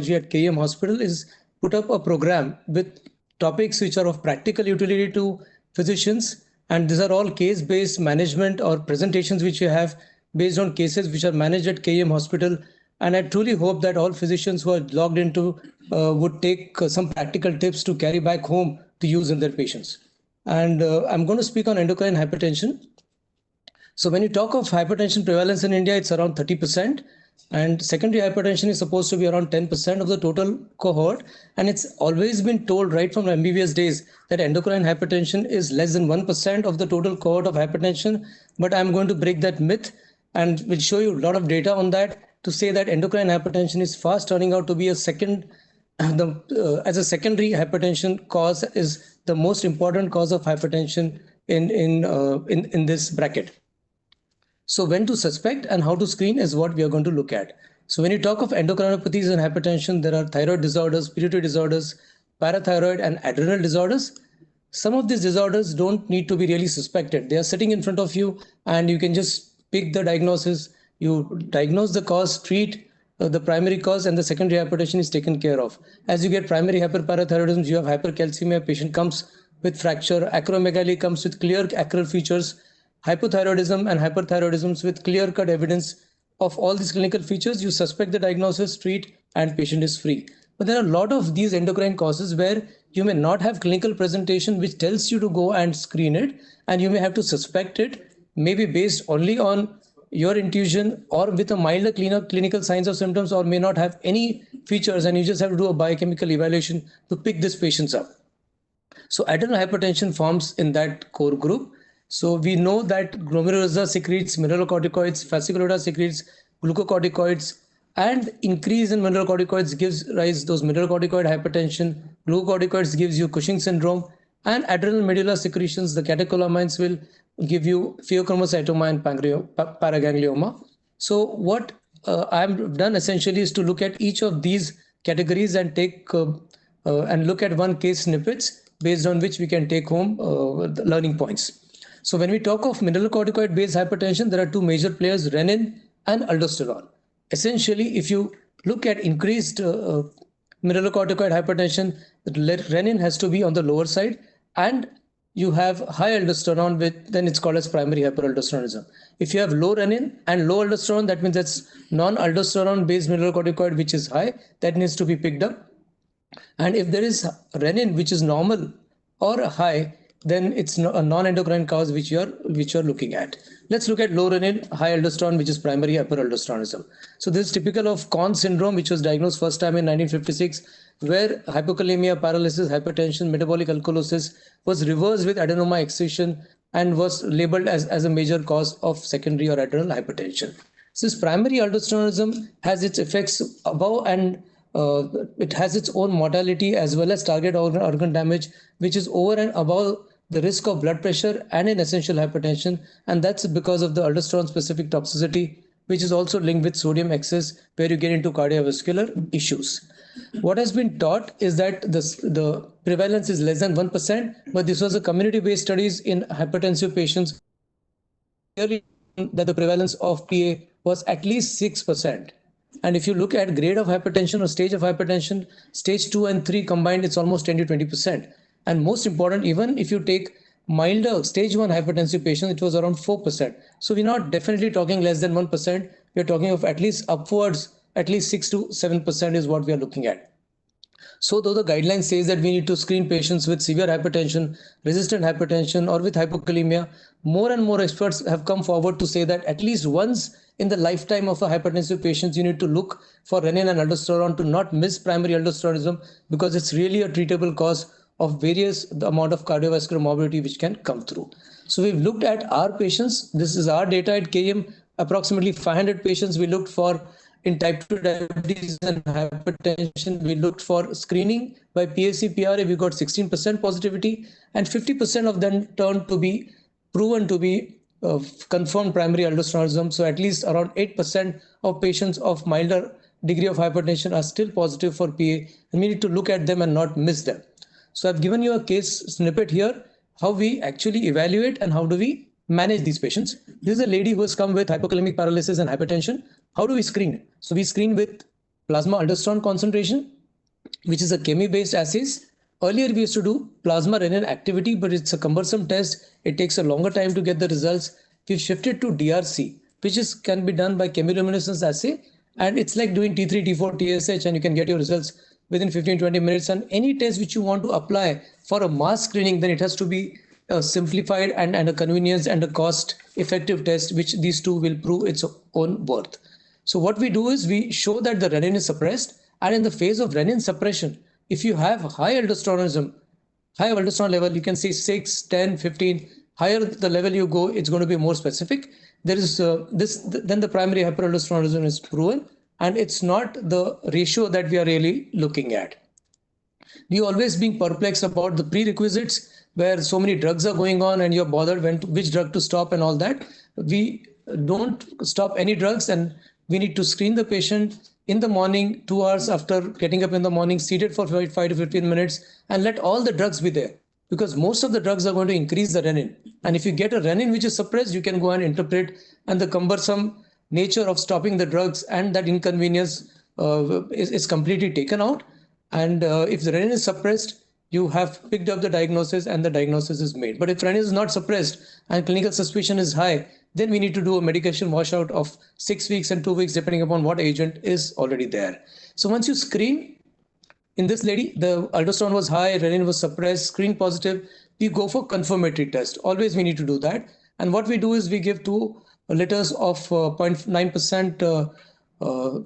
at KM Hospital is put up a program with topics which are of practical utility to physicians. And these are all case-based management or presentations which we have based on cases which are managed at KM Hospital. And I truly hope that all physicians who are logged into would take some practical tips to carry back home to use in their patients. And I'm going to speak on endocrine hypertension. So when you talk of hypertension prevalence in India, it's around 30%. And secondary hypertension is supposed to be around 10% of the total cohort. And it's always been told right from the MBBS days that endocrine hypertension is less than 1% of the total cohort of hypertension. But I'm going to break that myth and will show you a lot of data on that to say that endocrine hypertension is fast turning out to be a secondary hypertension cause is the most important cause of hypertension in this bracket. So when to suspect and how to screen is what we are going to look at. So when you talk of endocrinopathies and hypertension, there are thyroid disorders, pituitary disorders, parathyroid and adrenal disorders. Some of these disorders don't need to be really suspected. They are sitting in front of you and you can just pick the diagnosis. You diagnose the cause, treat the primary cause, and the secondary hypertension is taken care of. As you get primary hyperparathyroidism, you have hypercalcemia, patient comes with fracture, acromegaly comes with clear acral features, hypothyroidism and hyperthyroidism with clear-cut evidence of all these clinical features. You suspect the diagnosis, treat, and patient is free. But there are a lot of these endocrine causes where you may not have clinical presentation which tells you to go and screen it, and you may have to suspect it, maybe based only on your intuition or with a milder clinical signs or symptoms, or may not have any features, and you just have to do a biochemical evaluation to pick these patients up. So adrenal hypertension forms in that core group. So we know that glomerulosa secretes mineralocorticoids, fasciculata secretes glucocorticoids, and increase in mineralocorticoids gives rise to those mineralocorticoid hypertension. Glucocorticoids gives you Cushing syndrome, and adrenal medulla secretions, the catecholamines, will give you pheochromocytoma and paraganglioma. So what I've done essentially is to look at each of these categories and take and look at one case snippets based on which we can take home the learning points. So when we talk of mineralocorticoid based hypertension, there are two major players, renin and aldosterone. Essentially, if you look at increased mineralocorticoid hypertension, renin has to be on the lower side, and you have high aldosterone, then it's called as primary hyperaldosteronism. If you have low renin and low aldosterone, that means that's non-aldosterone based mineralocorticoid which is high, that needs to be picked up. And if there is renin which is normal or high, then it's a non-endocrine cause which you're looking at. Let's look at low renin, high aldosterone, which is primary hyperaldosteronism. So this is typical of Conn syndrome, which was diagnosed first time in 1956, where hypokalemia, paralysis, hypertension, metabolic alkalosis was reversed with adenoma excision and was labeled as a major cause of secondary or adrenal hypertension. So this primary aldosteronism has its effects above, and it has its own mortality as well as target organ damage, which is over and above the risk of blood pressure and in essential hypertension. And that's because of the aldosterone specific toxicity, which is also linked with sodium excess, where you get into cardiovascular issues. What has been taught is that the prevalence is less than 1%, but this was a community-based studies in hypertensive patients. Clearly that the prevalence of PA was at least 6%. And if you look at grade of hypertension or stage of hypertension, stage 2 and 3 combined, it's almost 10 to 20%. And most important, even if you take milder stage 1 hypertensive patients, it was around 4%. So we're not definitely talking less than 1%. We're talking of at least upwards, at least 6 to 7% is what we are looking at. So though the guideline says that we need to screen patients with severe hypertension, resistant hypertension, or with hypokalemia, more and more experts have come forward to say that at least once in the lifetime of a hypertensive patient, you need to look for renin and aldosterone to not miss primary aldosteronism, because it's really a treatable cause of the amount of cardiovascular morbidity which can come through. So we've looked at our patients. This is our data at KM. Approximately 500 patients we looked for in type 2 diabetes and hypertension. We looked for screening by PAC-PRA. We got 16% positivity, and 50% of them turned to be proven to be confirmed primary aldosteronism. So at least around 8% of patients of milder degree of hypertension are still positive for PA, and we need to look at them and not miss them. So I've given you a case snippet here, how we actually evaluate and how do we manage these patients. This is a lady who has come with hypokalemic paralysis and hypertension. How do we screen? So we screen with plasma aldosterone concentration, which is a chemi-based assays. Earlier, we used to do plasma renin activity, but it's a cumbersome test. It takes a longer time to get the results. We've shifted to DRC, which can be done by chemiluminescence assay. And it's like doing T3, T4, TSH, and you can get your results within 15-20 minutes. And any test which you want to apply for a mass screening, then it has to be a simplified and a convenience and a cost-effective test, which these two will prove its own worth. So what we do is we show that the renin is suppressed, and in the phase of renin suppression, if you have high aldosteronism, high aldosterone level, you can say 6, 10, 15, higher the level you go, it's going to be more specific. There is then the primary hyperaldosteronism is proven, and it's not the ratio that we are really looking at. We always being perplexed about the prerequisites where so many drugs are going on and you're bothered which drug to stop and all that. We don't stop any drugs, and we need to screen the patient in the morning, 2 hours after getting up in the morning, seated for 5 to 15 minutes, and let all the drugs be there. Because most of the drugs are going to increase the renin. And if you get a renin which is suppressed, you can go and interpret, and the cumbersome nature of stopping the drugs and that inconvenience is completely taken out. And if the renin is suppressed, you have picked up the diagnosis and the diagnosis is made. But if renin is not suppressed and clinical suspicion is high, then we need to do a medication washout of 6 weeks and 2 weeks, depending upon what agent is already there. So once you screen, in this lady, the aldosterone was high, renin was suppressed, screen positive, we go for confirmatory test. Always we need to do that. And what we do is we give 2 liters of 0.9%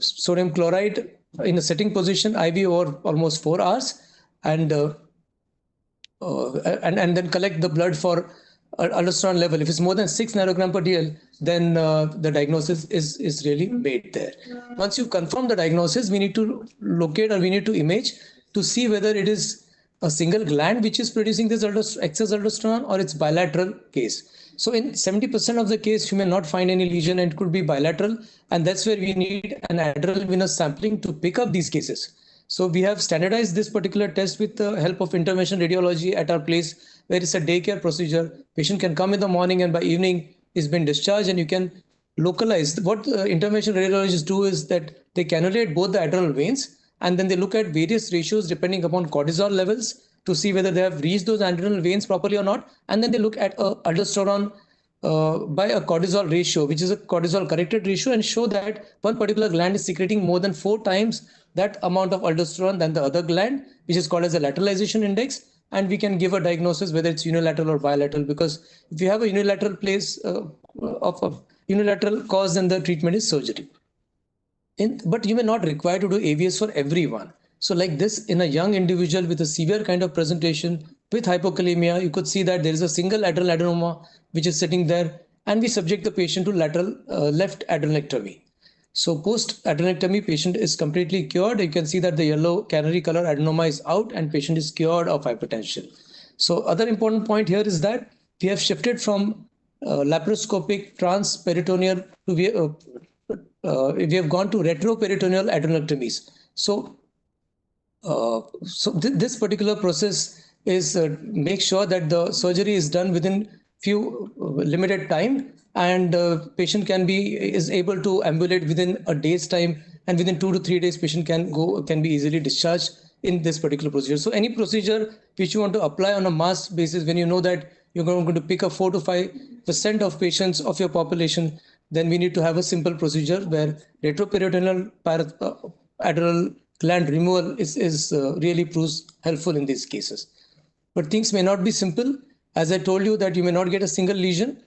sodium chloride in a sitting position, IV over almost 4 hours, and then collect the blood for aldosterone level. If it's more than 6 nanogram per dl, then the diagnosis is really made there. Once you confirm the diagnosis, we need to locate, or we need to image to see whether it is a single gland which is producing this excess aldosterone, or it's bilateral case. So in 70% of the case, you may not find any lesion, and it could be bilateral. And that's where we need an adrenal venous sampling to pick up these cases. So we have standardized this particular test with the help of intervention radiology at our place, where it's a daycare procedure. Patient can come in the morning, and by evening is been discharged, and you can localize. What intervention radiologists do is that they cannulate both the adrenal veins, and then they look at various ratios depending upon cortisol levels to see whether they have reached those adrenal veins properly or not. And then they look at aldosterone by a cortisol ratio, which is a cortisol corrected ratio, and show that one particular gland is secreting more than 4 times that amount of aldosterone than the other gland, which is called as a lateralization index. And we can give a diagnosis whether it's unilateral or bilateral, because if you have a unilateral unilateral cause, then the treatment is surgery. But you may not require to do AVS for everyone. So like this, in a young individual with a severe kind of presentation with hypokalemia, you could see that there is a single adrenal adenoma which is sitting there, and we subject the patient to lateral left adrenectomy. So post adrenectomy, patient is completely cured. You can see that the yellow canary color adenoma is out, and patient is cured of hypertension. So other important point here is that we have shifted from laparoscopic transperitoneal to we have gone to retroperitoneal adrenectomies. So this particular process is make sure that the surgery is done within few limited time, and patient is able to ambulate within a day's time, and within 2 to 3 days patient can be easily discharged in this particular procedure. So any procedure which you want to apply on a mass basis, when you know that you're going to pick up 4 to 5% of patients of your population, then we need to have a simple procedure where retroperitoneal adrenal gland removal is really proves helpful in these cases. But things may not be simple. As I told you that you may not get a single lesion,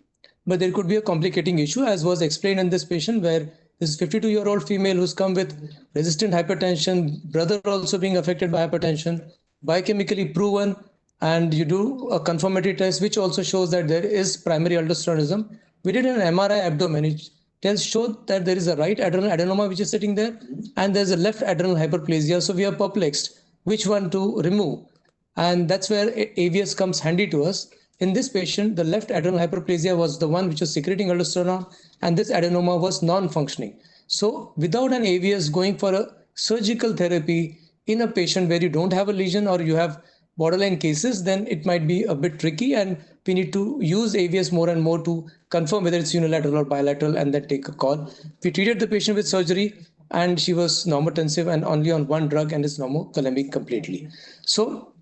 but there could be a complicating issue, as was explained in this patient, where this 52-year-old female who's come with resistant hypertension, brother also being affected by hypertension, biochemically proven, and you do a confirmatory test which also shows that there is primary aldosteronism. We did an MRI abdomen. It showed that there is a right adrenal adenoma which is sitting there, and there's a left adrenal hyperplasia. So we are perplexed which one to remove, and that's where AVS comes handy to us. In this patient, the left adrenal hyperplasia was the one which was secreting aldosterone, and this adenoma was non-functioning. So without an AVS, going for a surgical therapy in a patient where you don't have a lesion or you have borderline cases, then it might be a bit tricky, and we need to use AVS more and more to confirm whether it's unilateral or bilateral, and then take a call. We treated the patient with surgery. and she was normotensive and only on one drug and is normokalemic completely. So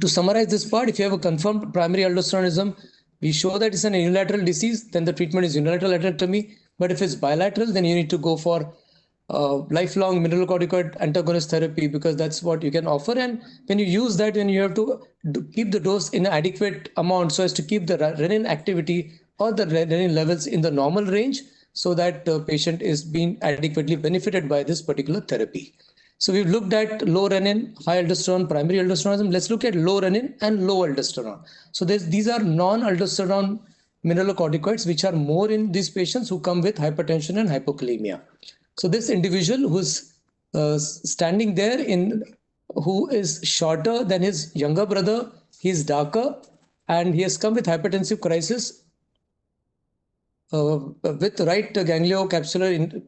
to summarize this part, if you have a confirmed primary aldosteronism, we show that it's an unilateral disease, then the treatment is unilateral adrenalectomy. But if it's bilateral, then you need to go for lifelong mineralocorticoid antagonist therapy, because that's what you can offer. And when you use that, then you have to keep the dose in an adequate amount so as to keep the renin activity or the renin levels in the normal range, so that the patient is being adequately benefited by this particular therapy. So we've looked at low renin, high aldosterone, primary aldosteronism. Let's look at low renin and low aldosterone. So these are non-aldosterone mineralocorticoids, which are more in these patients who come with hypertension and hypokalemia. So this individual who's standing there, who is shorter than his younger brother, he's darker, and he has come with hypertensive crisis with right gangliocapsular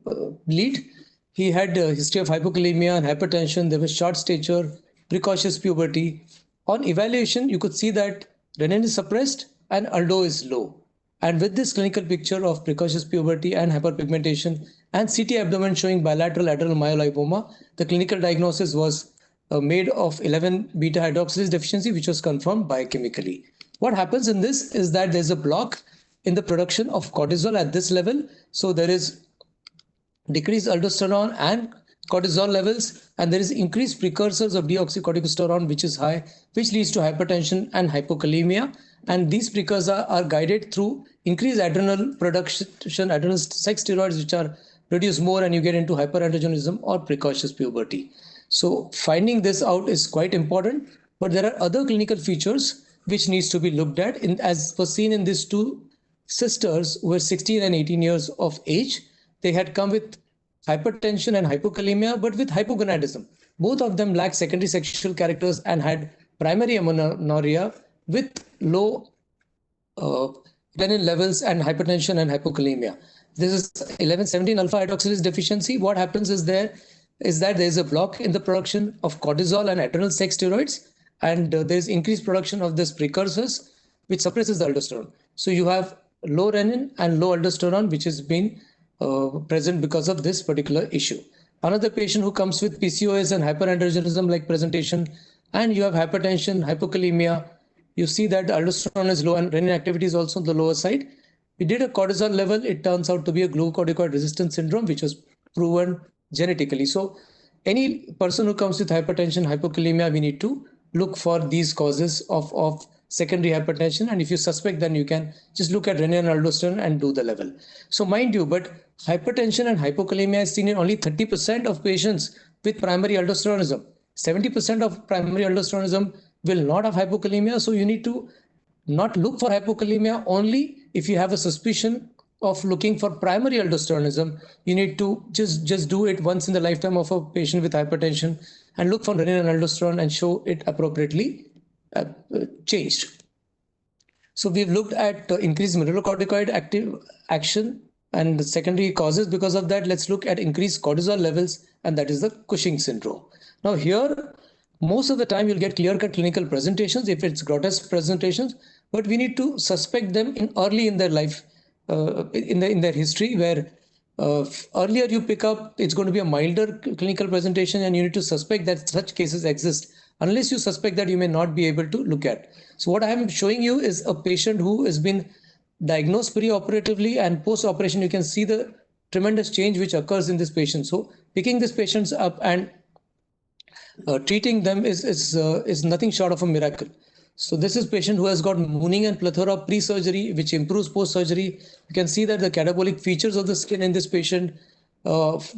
bleed. He had a history of hypokalemia and hypertension. There was short stature, precocious puberty. On evaluation, you could see that renin is suppressed and aldo is low. And with this clinical picture of precocious puberty and hyperpigmentation and CT abdomen showing bilateral adrenal myeloboma, the clinical diagnosis was made of 11 beta hydroxylase deficiency, which was confirmed biochemically. What happens in this is that there's a block in the production of cortisol at this level. So there is decreased aldosterone and cortisol levels, and there is increased precursors of deoxycorticosterone, which is high, which leads to hypertension and hypokalemia. And these precursors are guided through increased adrenal production, adrenal sex steroids, which are produced more, and you get into hyperandrogenism or precocious puberty. So finding this out is quite important, but there are other clinical features which needs to be looked at, as was seen in these two sisters who were 16 and 18 years of age. They had come with hypertension and hypokalemia, but with hypogonadism. Both of them lacked secondary sexual characters and had primary amenorrhea with low renin levels and hypertension and hypokalemia. This is 11-17 alpha hydroxylase deficiency. What happens is that there is a block in the production of cortisol and adrenal sex steroids, and there is increased production of these precursors, which suppresses the aldosterone. So you have low renin and low aldosterone, which has been present because of this particular issue. Another patient who comes with PCOS and hyperandrogenism like presentation, and you have hypertension, hypokalemia, you see that aldosterone is low and renin activity is also on the lower side. We did a cortisol level. It turns out to be a glucocorticoid resistance syndrome, which was proven genetically. So any person who comes with hypertension, hypokalemia, we need to look for these causes of secondary hypertension. And if you suspect, then you can just look at renin and aldosterone and do the level. So mind you, but hypertension and hypokalemia is seen in only 30% of patients with primary aldosteronism. 70% of primary aldosteronism will not have hypokalemia. So you need to not look for hypokalemia only if you have a suspicion of looking for primary aldosteronism. You need to just do it once in the lifetime of a patient with hypertension and look for renin and aldosterone and show it appropriately changed. So we've looked at increased mineralocorticoid action and the secondary causes because of that. Let's look at increased cortisol levels, and that is the Cushing syndrome. Now here, most of the time you'll get clear-cut clinical presentations if it's grotesque presentations, but we need to suspect them early in their life, in their history, where earlier you pick up, it's going to be a milder clinical presentation, and you need to suspect that such cases exist. Unless you suspect that, you may not be able to look at. So what I am showing you is a patient who has been diagnosed pre-operatively, and post-operation you can see the tremendous change which occurs in this patient. So picking these patients up and treating them is nothing short of a miracle. So this is patient who has got mooning and plethora pre-surgery, which improves post-surgery. You can see that the catabolic features of the skin in this patient,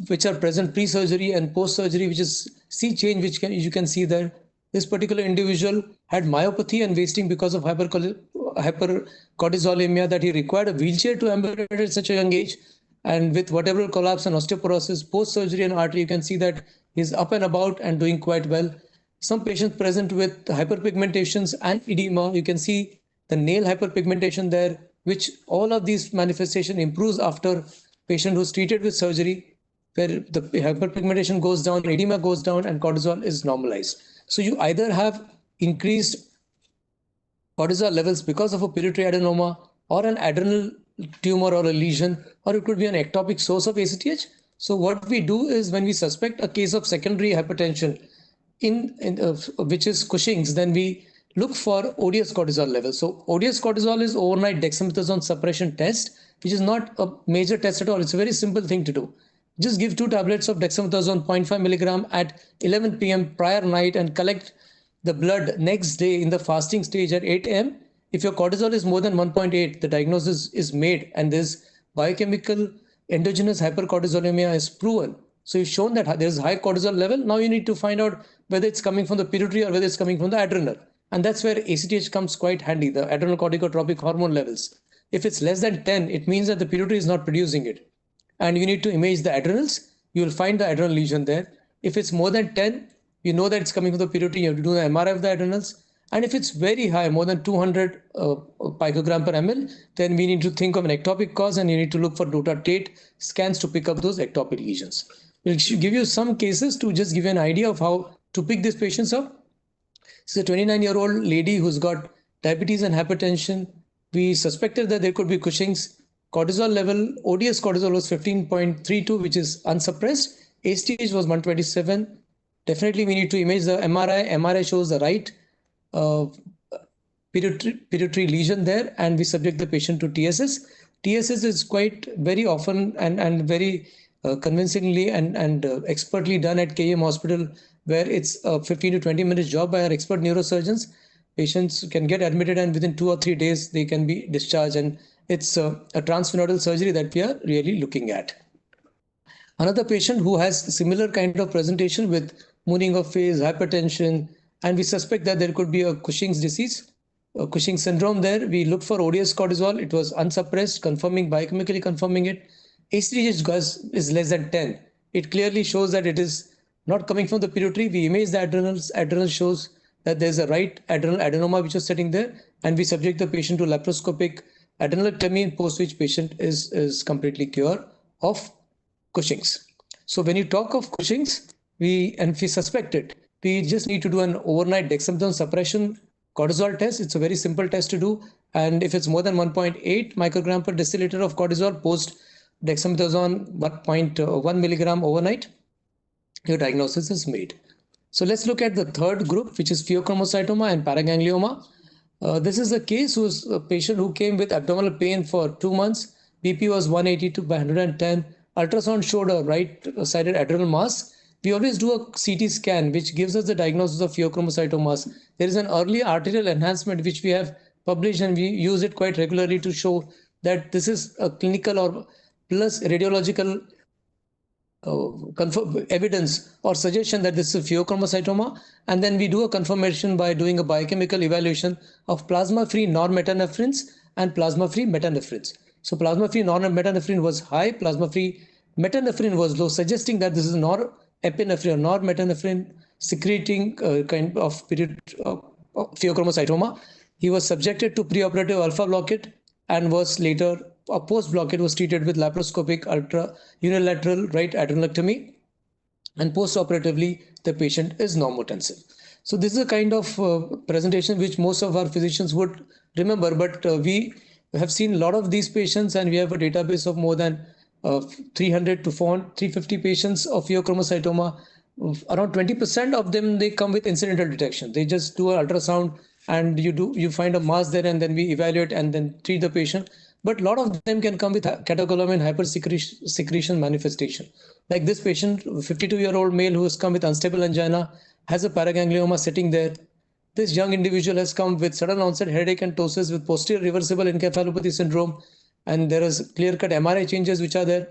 which are present pre-surgery and post-surgery, which is sea change, which you can see there. This particular individual had myopathy and wasting because of hypercortisolemia, that he required a wheelchair to ambulate at such a young age. And with vertebral collapse and osteoporosis, post-surgery and artery, you can see that he's up and about and doing quite well. Some patients present with hyperpigmentations and edema. You can see the nail hyperpigmentation there, which all of these manifestation improves after patient who's treated with surgery, where the hyperpigmentation goes down, edema goes down, and cortisol is normalized. So you either have increased cortisol levels because of a pituitary adenoma or an adrenal tumor or a lesion, or it could be an ectopic source of ACTH, So what we do is when we suspect a case of secondary hypertension which is Cushing's, then we look for ODS cortisol level. So ODS cortisol is overnight dexamethasone suppression test, which is not a major test at all. It's a very simple thing to do. Just give 2 tablets of dexamethasone 0.5 milligram at 11 p.m. prior night and collect the blood next day in the fasting stage at 8 a.m. If your cortisol is more than 1.8, the diagnosis is made and this biochemical endogenous hypercortisolemia is proven. So you've shown that there is high cortisol level. Now you need to find out whether it's coming from the pituitary or whether it's coming from the adrenal. And that's where ACTH comes quite handy, the adrenal corticotropic hormone levels. If it's less than 10, it means that the pituitary is not producing it. And you need to image the adrenals. You will find the adrenal lesion there. If it's more than 10, you know that it's coming from the pituitary. You have to do the MRI of the adrenals. And if it's very high, more than 200 picogram per ml, then we need to think of an ectopic cause and you need to look for Dota-Tate scans to pick up those ectopic lesions. We'll give you some cases to just give you an idea of how to pick these patients up. This is a 29-year-old lady who's got diabetes and hypertension. We suspected that there could be Cushing's. Cortisol level, ODS cortisol was 15.32, which is unsuppressed. ACTH was 127. Definitely we need to image the MRI. MRI shows the right pituitary lesion there, and we subject the patient to TSS. TSS is quite very often and very convincingly and expertly done at KM Hospital, where it's a 15 to 20 minutes job by our expert neurosurgeons. Patients can get admitted and within 2 or 3 days they can be discharged, and it's a transfemoral surgery that we are really looking at. Another patient who has similar kind of presentation with mooning of face, hypertension, and we suspect that there could be a Cushing's disease, a Cushing syndrome there. We looked for ODS cortisol. It was unsuppressed, biochemically confirming it. ACTH is less than 10. It clearly shows that it is not coming from the pituitary. We image the adrenals. Adrenal shows that there's a right adrenal adenoma which is sitting there, and we subject the patient to laparoscopic adrenalectomy, post which patient is completely cured of Cushing's. So when you talk of Cushing's, if we suspect it, we just need to do an overnight dexamethasone suppression cortisol test. It's a very simple test to do. And if it's more than 1.8 microgram per deciliter of cortisol post dexamethasone 1.1 milligram overnight, your diagnosis is made. So let's look at the third group, which is pheochromocytoma and paraganglioma. This is a case who's a patient who came with abdominal pain for 2 months. BP was 182/110. Ultrasound showed a right-sided adrenal mass. We always do a CT scan, which gives us the diagnosis of pheochromocytomas. There is an early arterial enhancement, which we have published, and we use it quite regularly to show that this is a clinical or plus radiological evidence or suggestion that this is a pheochromocytoma. And then we do a confirmation by doing a biochemical evaluation of plasma-free normetanephrines and plasma-free metanephrines. So plasma-free normetanephrine was high, plasma-free metanephrine was low, suggesting that this is norepinephrine or normetanephrine secreting kind of pheochromocytoma. He was subjected to preoperative alpha blockade and was later, post blockade, was treated with laparoscopic unilateral right adrenalectomy, and post-operatively the patient is normotensive. So this is a kind of presentation which most of our physicians would remember, but we have seen a lot of these patients, and we have a database of more than 300 to 350 patients of pheochromocytoma. Around 20% of them, they come with incidental detection. They just do an ultrasound and you find a mass there, and then we evaluate and then treat the patient. But a lot of them can come with catecholamine hypersecretion manifestation. Like this patient, 52-year-old male who has come with unstable angina, has a paraganglioma sitting there. This young individual has come with sudden onset headache and ptosis with posterior reversible encephalopathy syndrome, and there is clear-cut MRI changes which are there.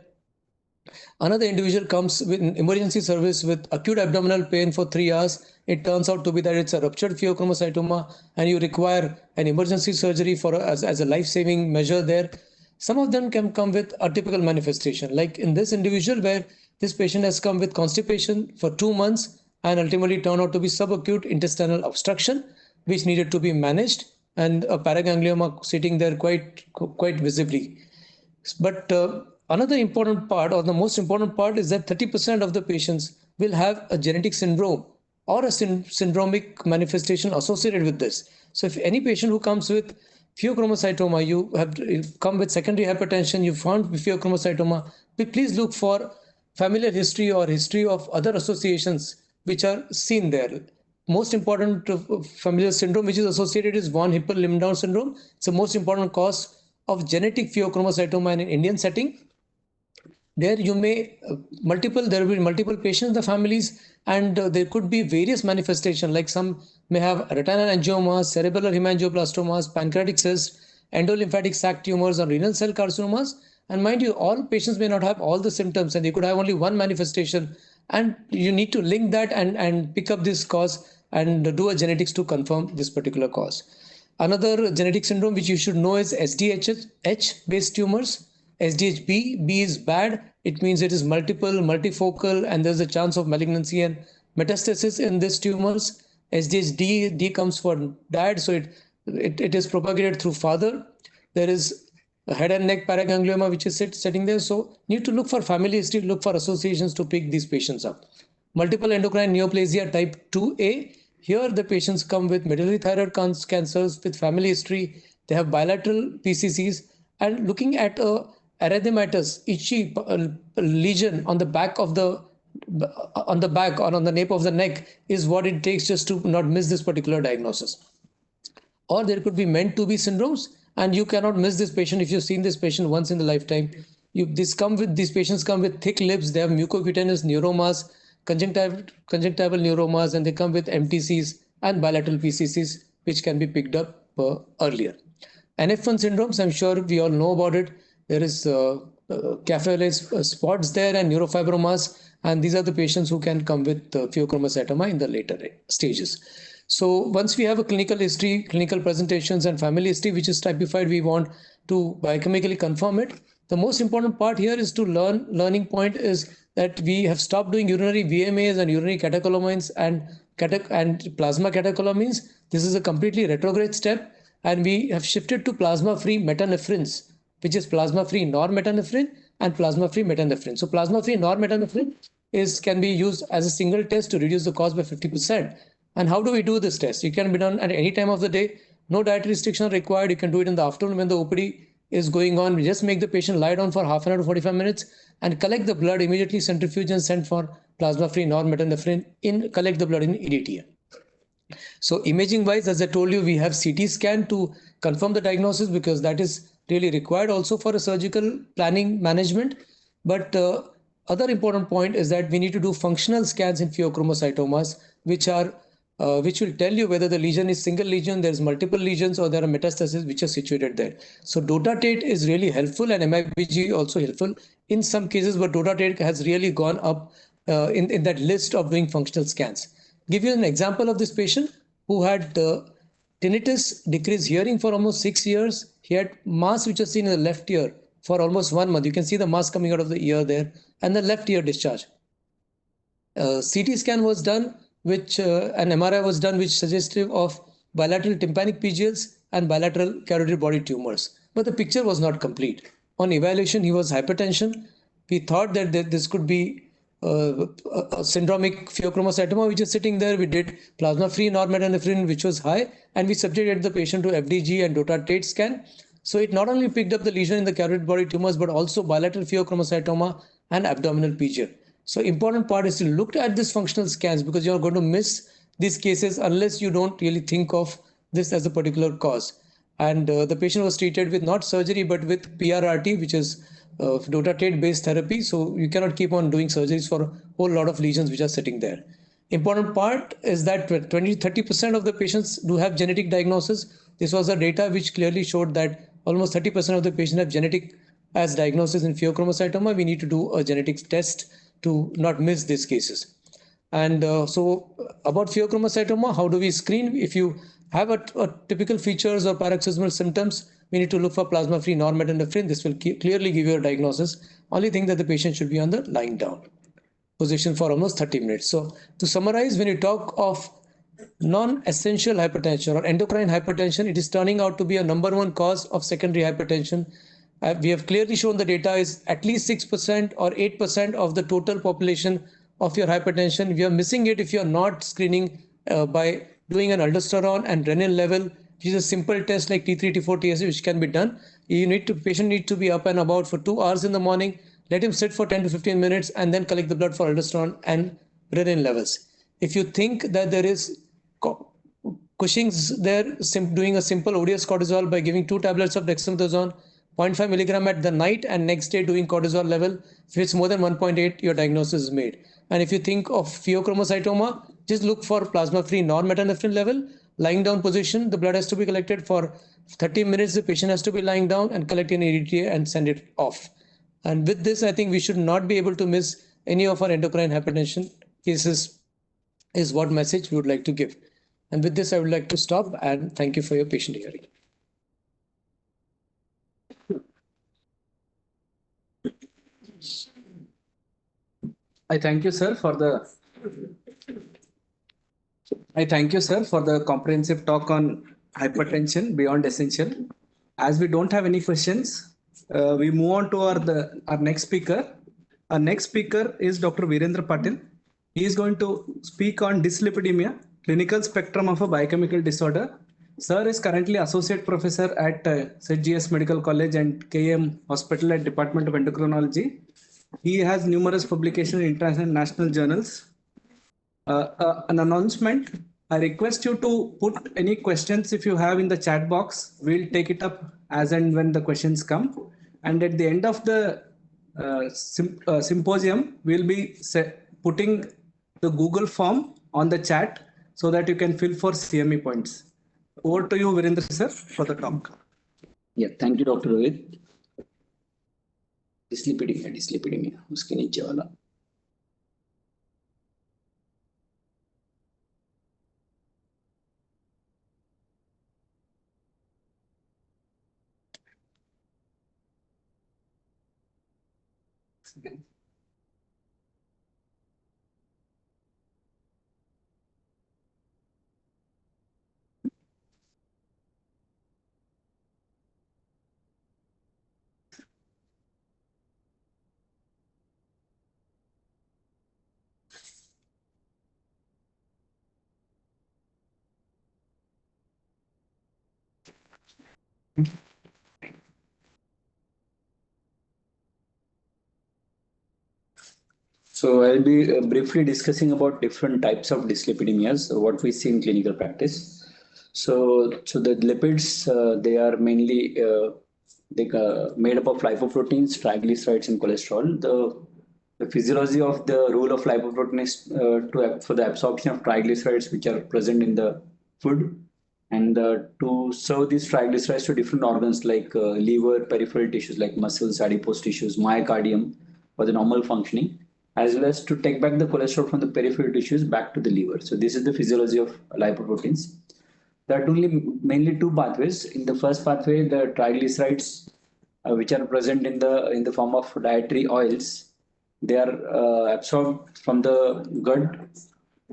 Another individual comes with an emergency service with acute abdominal pain for 3 hours. It turns out to be that it's a ruptured pheochromocytoma, and you require an emergency surgery as a life-saving measure there. Some of them can come with atypical manifestation, like in this individual where this patient has come with constipation for 2 months and ultimately turned out to be subacute intestinal obstruction, which needed to be managed, and a paraganglioma sitting there quite visibly. But another important part, or the most important part, is that 30% of the patients will have a genetic syndrome or a syndromic manifestation associated with this. So if any patient who comes with pheochromocytoma, you come with secondary hypertension, you found pheochromocytoma, please look for familial history or history of other associations which are seen there. Most important familial syndrome which is associated is von Hippel-Limdown syndrome. It's the most important cause of genetic pheochromocytoma in an Indian setting. There you may there will be multiple patients in the families, and there could be various manifestations, like some may have retinal angiomas, cerebellar hemangioblastomas, pancreatic cysts, endolymphatic sac tumors, or renal cell carcinomas. And mind you, all patients may not have all the symptoms, and they could have only one manifestation, and you need to link that and pick up this cause and do a genetics to confirm this particular cause. Another genetic syndrome which you should know is SDH based tumors. SDHB is bad. It means it is multifocal, and there's a chance of malignancy and metastasis in these tumors. D comes for dad, so it is propagated through father. There is a head and neck paraganglioma which is sitting there. So need to look for family history, look for associations to pick these patients up. Multiple endocrine neoplasia type 2A. Here the patients come with medullary thyroid cancers with family history. They have bilateral PCCs, and looking at a erythematous itchy lesion on the back of the on the nape of the neck is what it takes just to not miss this particular diagnosis. Or there could be meant to be syndromes, and you cannot miss this patient if you've seen this patient once in the lifetime. These patients come with thick lips. They have mucocutaneous neuromas, conjunctival neuromas, and they come with MTCs and bilateral PCCs, which can be picked up earlier. NF1 syndromes, I'm sure we all know about it. There is capsular spots there and neurofibromas, and these are the patients who can come with pheochromocytoma in the later stages. So once we have a clinical history, clinical presentations, and family history which is typified, we want to biochemically confirm it. The most important part here is to learning point is that we have stopped doing urinary VMAs and urinary catecholamines and plasma catecholamines. This is a completely retrograde step, and we have shifted to plasma-free metanephrines, which is plasma-free normetanephrine and plasma-free metanephrine. So plasma-free normetanephrine can be used as a single test to reduce the cost by 50%. And how do we do this test? It can be done at any time of the day. No dietary restriction required. You can do it in the afternoon when the OPD is going on. We just make the patient lie down for half an hour to 45 minutes and collect the blood, immediately centrifuge and send for plasma-free normetanephrine collect the blood in EDTA. So imaging wise, as I told you, we have CT scan to confirm the diagnosis, because that is really required also for a surgical planning management. But other important point is that we need to do functional scans in pheochromocytomas, which will tell you whether the lesion is single lesion, there's multiple lesions, or there are metastases which are situated there. So dotatate is really helpful, and MIBG also helpful in some cases, but dotatate has really gone up in that list of doing functional scans. Give you an example of this patient who had tinnitus, decreased hearing for almost 6 years. He had mass which was seen in the left ear for almost 1 month. You can see the mass coming out of the ear there, and the left ear discharge. CT scan was done, which an MRI was done, which suggestive of bilateral tympanic PGLs and bilateral carotid body tumors. But the picture was not complete. On evaluation, he was hypertension. We thought that this could be a syndromic pheochromocytoma which is sitting there. We did plasma-free normetanephrine, which was high, and we subjected the patient to FDG and dotatate scan. So it not only picked up the lesion in the carotid body tumors, but also bilateral pheochromocytoma and abdominal PGL. So important part is to look at these functional scans, because you're going to miss these cases unless you don't really think of this as a particular cause. And the patient was treated with not surgery, but with PRRT, which is dotatate based therapy. So you cannot keep on doing surgeries for a whole lot of lesions which are sitting there. Important part is that 20-30% of the patients do have genetic diagnosis. This was a data which clearly showed that almost 30% of the patients have genetic as diagnosis in pheochromocytoma. We need to do a genetics test to not miss these cases. And so about pheochromocytoma, how do we screen? If you have a typical features or paroxysmal symptoms, we need to look for plasma-free normetanephrine. This will clearly give you a diagnosis. Only thing that the patient should be on the lying down position for almost 30 minutes. So to summarize, when you talk of non-essential hypertension or endocrine hypertension, it is turning out to be a #1 cause of secondary hypertension. We have clearly shown the data is at least 6% or 8% of the total population of your hypertension. We are missing it if you are not screening by doing an aldosterone and renin level, which is a simple test like T3, T4, TSH, which can be done. Patient needs to be up and about for 2 hours in the morning, let him sit for 10 to 15 minutes and then collect the blood for ultrasound and renin levels. If you think that there is Cushing's there, doing a simple ODS cortisol by giving 2 tablets of dexamethasone, 0.5 milligram at the night, and next day doing cortisol level. If it's more than 1.8, your diagnosis is made. And if you think of pheochromocytoma, just look for plasma-free norepinephrine level. Lying down position, the blood has to be collected for 30 minutes. The patient has to be lying down and collect an EDTA and send it off. And with this, I think we should not be able to miss any of our endocrine hypertension cases, is what message we would like to give. And with this, I would like to stop and thank you for your patient hearing. I thank you, sir, for the comprehensive talk on hypertension beyond essential. As we don't have any questions, we move on to our next speaker. Our next speaker is Dr. Virendra Patil. He is going to speak on dyslipidemia, clinical spectrum of a biochemical disorder. Sir is currently associate professor at SGS Medical College and KM Hospital at Department of Endocrinology. He has numerous publications in international and national journals. An announcement. I request you to put any questions if you have in the chat box. We'll take it up as and when the questions come. And at the end of the symposium, we'll be putting the Google form on the chat so that you can fill for CME points. Over to you, Virendra sir, for the talk. Yeah, thank you, Dr. Rohit. डिस्लिपिडीमिया उसके नीचे वाला. So I'll be briefly discussing about different types of dyslipidemias, what we see in clinical practice. So the lipids, they are mainly made up of lipoproteins, triglycerides, and cholesterol. The physiology of the role of lipoprotein is for the absorption of triglycerides which are present in the food, and to serve these triglycerides to different organs like liver, peripheral tissues like muscles, adipose tissues, myocardium for the normal functioning, as well as to take back the cholesterol from the peripheral tissues back to the liver. So this is the physiology of lipoproteins. There are mainly two pathways. In the first pathway, the triglycerides, which are present in the form of dietary oils, they are absorbed from the gut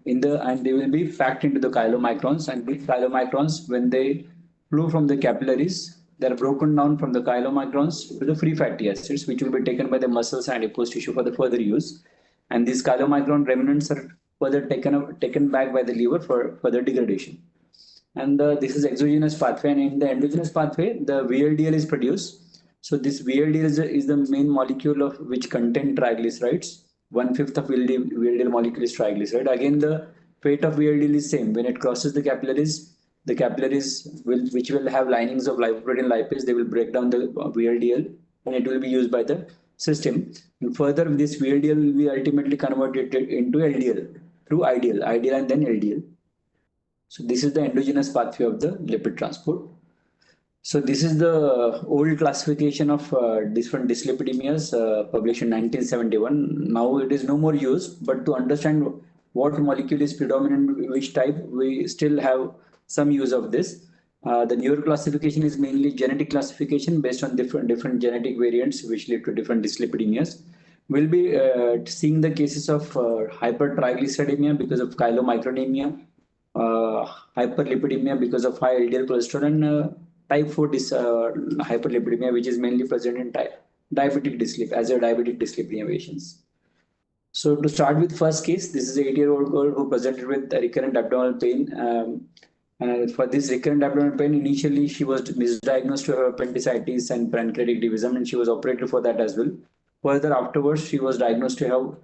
and they will be packed into the chylomicrons. And these chylomicrons, when they flow from the capillaries, they are broken down from the chylomicrons to the free fatty acids, which will be taken by the muscles and adipose tissue for the further use. And these chylomicron remnants are further taken back by the liver for further degradation. And this is exogenous pathway. And in the endogenous pathway, the VLDL is produced. So this VLDL is the main molecule of which contain triglycerides. 1/5 of VLDL molecule is triglyceride. Again, the fate of VLDL is same. When it crosses the capillaries which will have linings of lipoprotein lipase, they will break down the VLDL and it will be used by the system. And further, this VLDL will be ultimately converted into LDL through IDL and then LDL. So this is the endogenous pathway of the lipid transport. So this is the old classification of different dyslipidemias published in 1971. Now it is no more used, but to understand what molecule is predominant, which type, we still have some use of this. The newer classification is mainly genetic classification based on different genetic variants which lead to different dyslipidemias. We'll be seeing the cases of hypertriglyceridemia because of chylomicronemia, hyperlipidemia because of high LDL cholesterol, and type 4 hyperlipidemia, which is mainly present in diabetic dyslipidemia patients. So to start with first case, this is an 8-year-old girl who presented with recurrent abdominal pain. For this recurrent abdominal pain, initially she was misdiagnosed to have appendicitis and pancreatic divisum, and she was operated for that as well. Further afterwards, she was diagnosed to have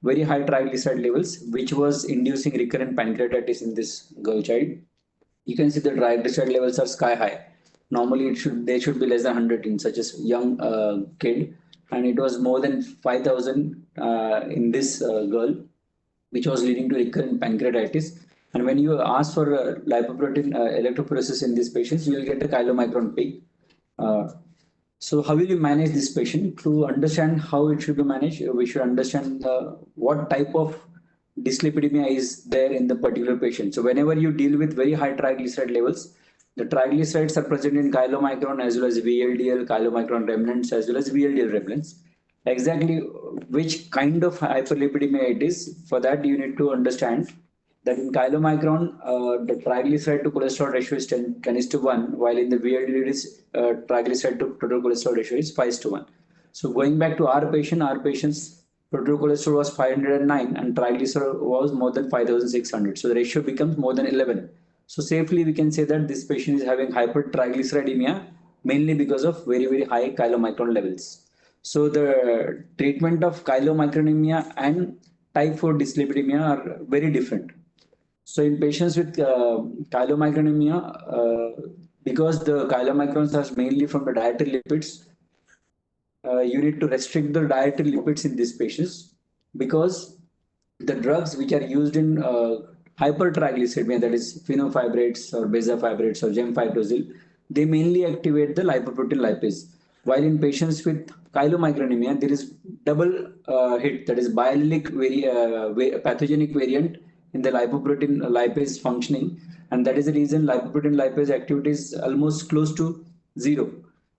very high triglyceride levels, which was inducing recurrent pancreatitis in this girl child. You can see the triglyceride levels are sky high. Normally, they should be less than 100 in such a young kid, and it was more than 5,000 in this girl, which was leading to recurrent pancreatitis. And when you ask for lipoprotein electrophoresis in these patients, you will get a chylomicron peak. Uh, so how will you manage this patient? To understand how it should be managed, we should understand what type of dyslipidemia is there in the particular patient. So whenever you deal with very high triglyceride levels, the triglycerides are present in chylomicron as well as VLDL, chylomicron remnants as well as VLDL remnants. Exactly which kind of hyperlipidemia it is, for that you need to understand that in chylomicron, the triglyceride to cholesterol ratio is 10 is to 1, while in the VLDL it is triglyceride to total cholesterol ratio is 5 is to 1. So going back to our patient's total cholesterol was 509 and triglyceride was more than 5,600. So the ratio becomes more than 11. So safely we can say that this patient is having hypertriglyceridemia mainly because of very, very high chylomicron levels. So the treatment of chylomicronemia and type 4 dyslipidemia are very different. So in patients with chylomicronemia, because the chylomicrons are mainly from the dietary lipids, you need to restrict the dietary lipids in these patients because the drugs which are used in hypertriglyceridemia, that is fenofibrates or bezafibrates or gemfibrozil, they mainly activate the lipoprotein lipase. While in patients with chylomicronemia, there is double hit, that is biallelic pathogenic variant in the lipoprotein lipase functioning, and that is the reason lipoprotein lipase activity is almost close to zero.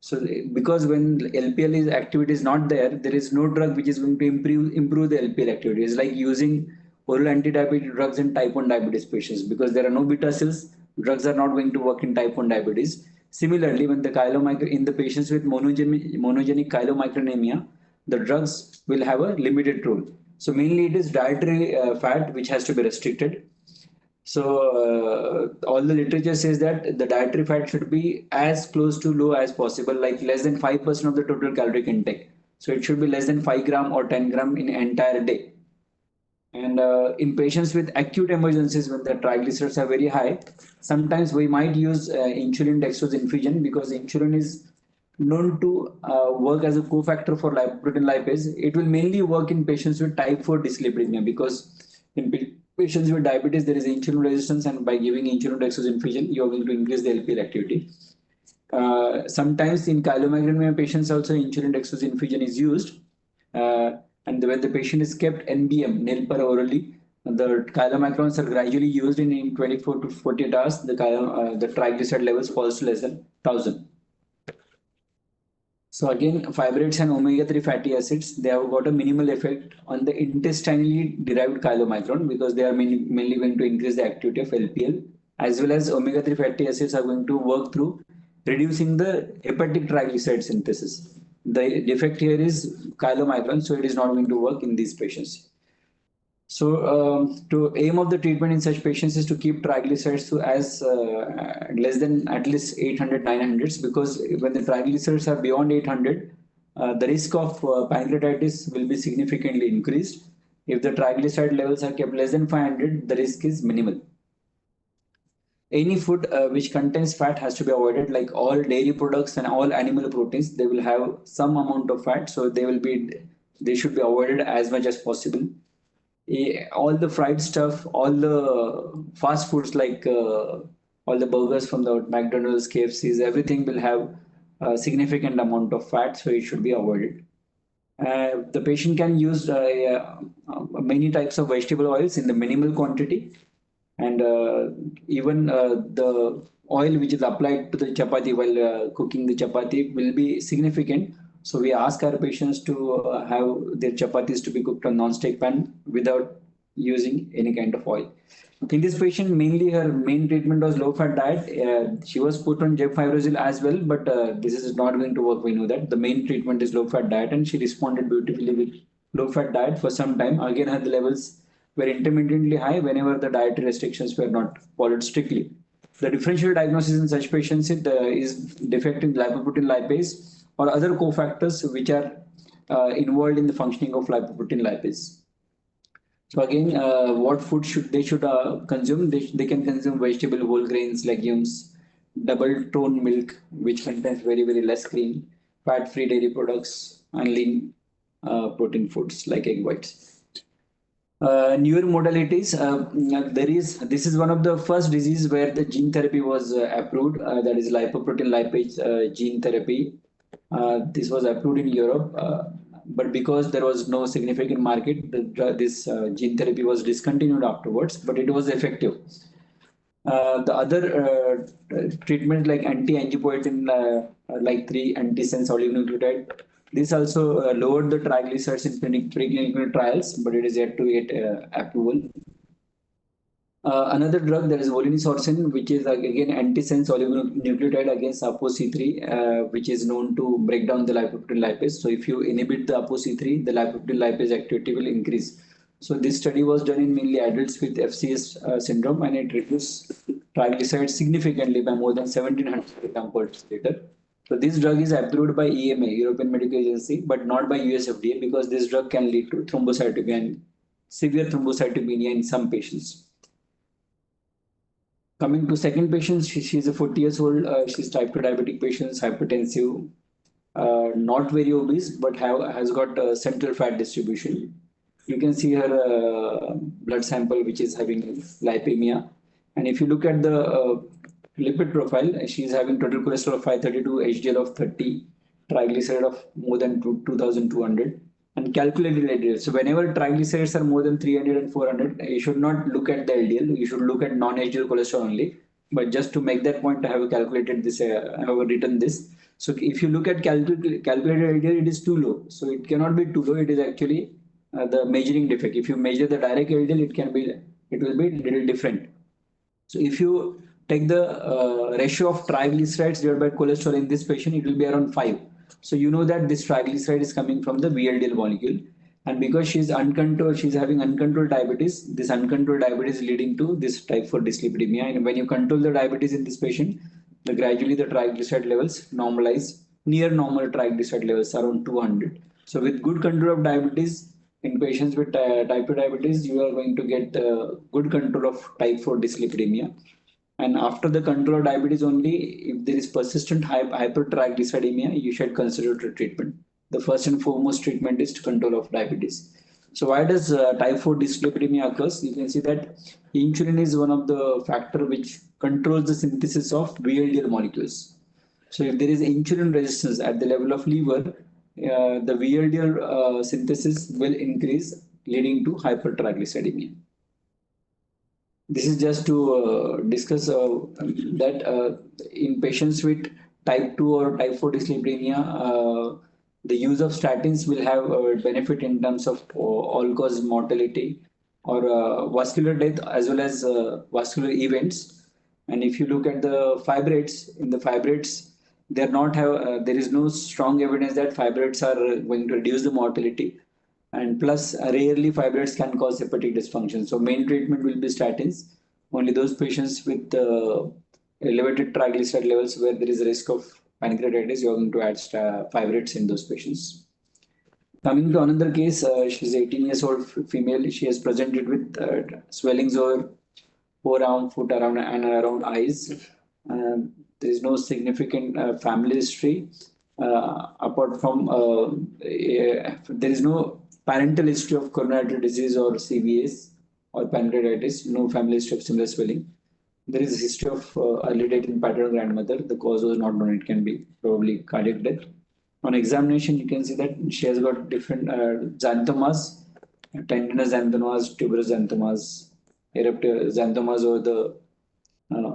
So because when LPL is activity is not there, there is no drug which is going to improve the LPL activity. It's like using oral anti-diabetic drugs in type 1 diabetes patients because there are no beta cells, drugs are not going to work in type 1 diabetes. Similarly, when the in the patients with monogenic chylomicronemia, the drugs will have a limited role. So mainly it is dietary fat which has to be restricted. So all the literature says that the dietary fat should be as close to low as possible, like less than 5% of the total caloric intake. So it should be less than 5 gram or 10 gram in entire day. And in patients with acute emergencies when the triglycerides are very high, sometimes we might use insulin dextrose infusion because insulin is known to work as a cofactor for lipoprotein lipase. It will mainly work in patients with type 4 dyslipidemia because in patients with diabetes there is insulin resistance, and by giving insulin dextrose infusion, you are going to increase the LPL activity. Sometimes in chylomicronemia patients also insulin dextrose infusion is used. And when the patient is kept NBM, nail per orally, the chylomicrons are gradually used in 24 to 48 hours. The triglyceride levels falls to less than 1,000. So again, fibrates and omega-3 fatty acids, they have got a minimal effect on the intestinally derived chylomicron because they are mainly going to increase the activity of LPL, as well as omega-3 fatty acids are going to work through reducing the hepatic triglyceride synthesis. The defect here is chylomicron, so it is not going to work in these patients. So, to aim of the treatment in such patients is to keep triglycerides to as less than at least 800, 900s, because when the triglycerides are beyond 800, the risk of pancreatitis will be significantly increased. If the triglyceride levels are kept less than 500, the risk is minimal. Any food which contains fat has to be avoided, like all dairy products and all animal proteins, they will have some amount of fat, so they should be avoided as much as possible. All the fried stuff, all the fast foods like all the burgers from the McDonald's, KFCs, everything will have a significant amount of fat, so it should be avoided. The patient can use many types of vegetable oils in the minimal quantity, and even the oil which is applied to the chapati while cooking the chapati will be significant. So we ask our patients to have their chapatis to be cooked on non-stick pan without using any kind of oil. In this patient, mainly her main treatment was low-fat diet. She was put on gemfibrozil as well, but this is not going to work. We know that the main treatment is low-fat diet, and she responded beautifully with low-fat diet for some time. Again, her levels were intermittently high whenever the dietary restrictions were not followed strictly. The differential diagnosis in such patients is defect in lipoprotein lipase or other cofactors which are involved in the functioning of lipoprotein lipase. So again, what food should consume? They can consume vegetable, whole grains, legumes, double tone milk, which contains very less cream, fat-free dairy products, and lean protein foods like egg whites. Newer modalities. This is one of the first disease where the gene therapy was approved. That is lipoprotein lipase gene therapy. This was approved in Europe, but because there was no significant market, this gene therapy was discontinued afterwards. But it was effective. The other treatment like anti-angiopoietin, like 3 antisense oligonucleotide, this also lowered the triglycerides in preclinical trials, but it is yet to get approval. Another drug that is volinesorsen, which is again antisense oligonucleotide against ApoC3, which is known to break down the lipoprotein lipase. So if you inhibit the ApoC3, the lipoprotein lipase activity will increase. So this study was done in mainly adults with FCS syndrome, and it reduced triglycerides significantly by more than 1700 grams per liter. So this drug is approved by EMA, European Medical Agency, but not by US FDA, because this drug can lead to thrombocytopenia and severe thrombocytopenia in some patients. Coming to second patient, she's a 40 years old. She's type 2 diabetic patient, hypertensive, not very obese, but has got central fat distribution. You can see her blood sample, which is having lipemia. And if you look at the lipid profile, she's having total cholesterol of 532, HDL of 30, triglyceride of more than 2,200, and calculated LDL. So whenever triglycerides are more than 300 and 400, you should not look at the LDL. You should look at non-HDL cholesterol only. But just to make that point, I have calculated this. I have written this. So if you look at calculated LDL, it is too low. So it cannot be too low. It is actually the measuring defect. If you measure the direct LDL, it will be a little different. So if you take the ratio of triglycerides divided by cholesterol in this patient, it will be around 5. So you know that this triglyceride is coming from the VLDL molecule, and because she's uncontrolled, she's having uncontrolled diabetes. This uncontrolled diabetes leading to this type 4 dyslipidemia. And when you control the diabetes in this patient, gradually the triglyceride levels normalize near normal triglyceride levels around 200. So with good control of diabetes in patients with type 2 diabetes, you are going to get good control of type 4 dyslipidemia. And after the control of diabetes only, if there is persistent hypertriglyceridemia, you should consider the treatment. The first and foremost treatment is to control of diabetes. So why does type 4 dyslipidemia occurs? You can see that insulin is one of the factor which controls the synthesis of VLDL molecules. So if there is insulin resistance at the level of liver, the VLDL synthesis will increase, leading to hypertriglyceridemia. This is just to discuss that in patients with type 2 or type 4 dyslipidemia, the use of statins will have a benefit in terms of all-cause mortality or vascular death as well as vascular events. And if you look at the fibrates, in the fibrates, there is no strong evidence that fibrates are going to reduce the mortality. And plus, rarely fibrates can cause hepatic dysfunction. So main treatment will be statins. Only those patients with elevated triglyceride levels where there is a risk of pancreatitis, you are going to add fibrates in those patients. Coming to another case, she's 18 years old female. She has presented with swellings over forearm, foot around and around eyes. There is no significant family history apart from there is no parental history of coronary artery disease or CVS or pancreatitis, no family history of similar swelling. There is a history of early death in paternal grandmother. The cause was not known. It can be probably cardiac death. On examination, you can see that she has got different xanthomas, tendinous xanthomas, tuberous xanthomas, eruptive xanthomas over the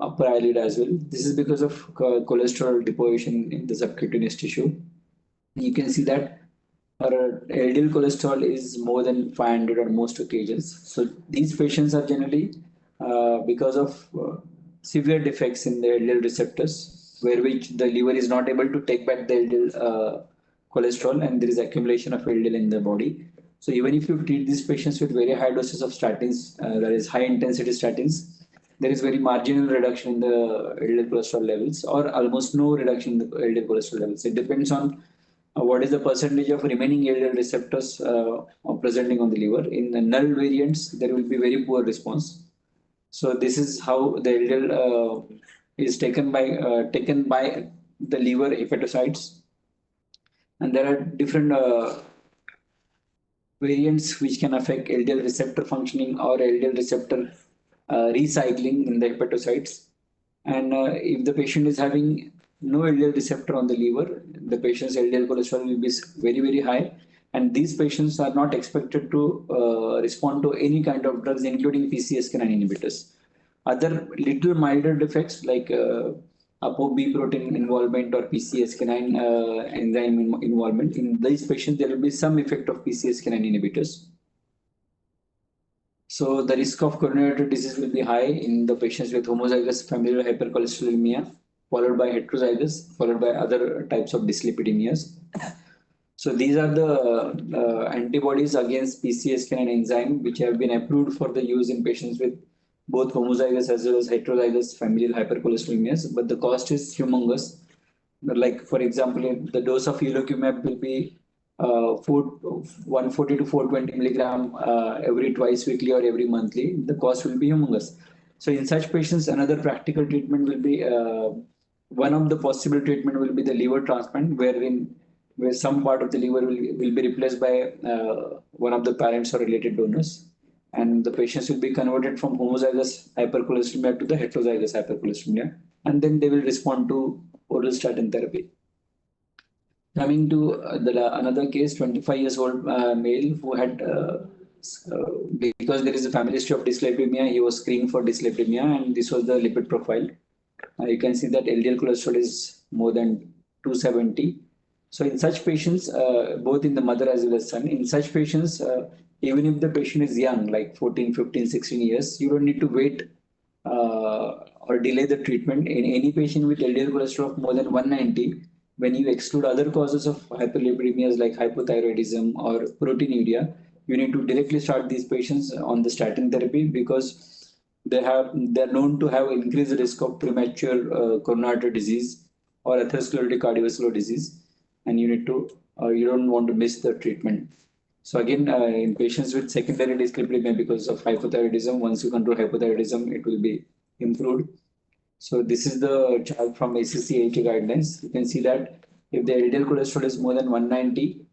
upper eyelid as well. This is because of cholesterol deposition in the subcutaneous tissue. You can see that her LDL cholesterol is more than 500 on most occasions. So these patients are generally because of severe defects in the LDL receptors, where which the liver is not able to take back the LDL cholesterol, and there is accumulation of LDL in the body. So even if you treat these patients with very high doses of statins, that is high intensity statins, there is very marginal reduction in the LDL cholesterol levels or almost no reduction in the LDL cholesterol levels. It depends on what is the percentage of remaining LDL receptors presenting on the liver. In the null variants, there will be very poor response. So this is how the LDL is taken by the liver hepatocytes, and there are different variants which can affect LDL receptor functioning or LDL receptor recycling in the hepatocytes. And if the patient is having no LDL receptor on the liver, the patient's LDL cholesterol will be very, very high. And these patients are not expected to respond to any kind of drugs, including PCSK9 inhibitors. Other little milder defects like ApoB protein involvement or PCSK9 enzyme involvement, in these patients, there will be some effect of PCSK9 inhibitors. So the risk of coronary artery disease will be high in the patients with homozygous familial hypercholesterolemia, followed by heterozygous, followed by other types of dyslipidemias. So these are the antibodies against PCSK9 enzyme which have been approved for the use in patients with both homozygous as well as heterozygous familial hypercholesterolemias, but the cost is humongous. Like for example, the dose of eulocumab will be 140 to 420 milligram every twice weekly or every monthly. The cost will be humongous. So in such patients, another practical treatment will be one of the possible treatment will be the liver transplant, where some part of the liver will be replaced by one of the parents or related donors, and the patients will be converted from homozygous hypercholesterolemia to the heterozygous hypercholesterolemia, and then they will respond to oral statin therapy. Coming to another case, 25 years old male who had, because there is a family history of dyslipidemia, he was screened for dyslipidemia, and this was the lipid profile. You can see that LDL cholesterol is more than 270. So in such patients, both in the mother as well as son, in such patients, even if the patient is young, like 14, 15, 16 years, you don't need to wait or delay the treatment. In any patient with LDL cholesterol of more than 190, when you exclude other causes of hyperlipidemias like hypothyroidism or proteinuria, you need to directly start these patients on the statin therapy, because they're known to have increased risk of premature coronary artery disease or atherosclerotic cardiovascular disease, and you don't want to miss the treatment. So again, in patients with secondary dyslipidemia because of hypothyroidism, once you control hypothyroidism, it will be improved. So this is the chart from ACC/AHA guidelines. You can see that if the LDL cholesterol is more than 190,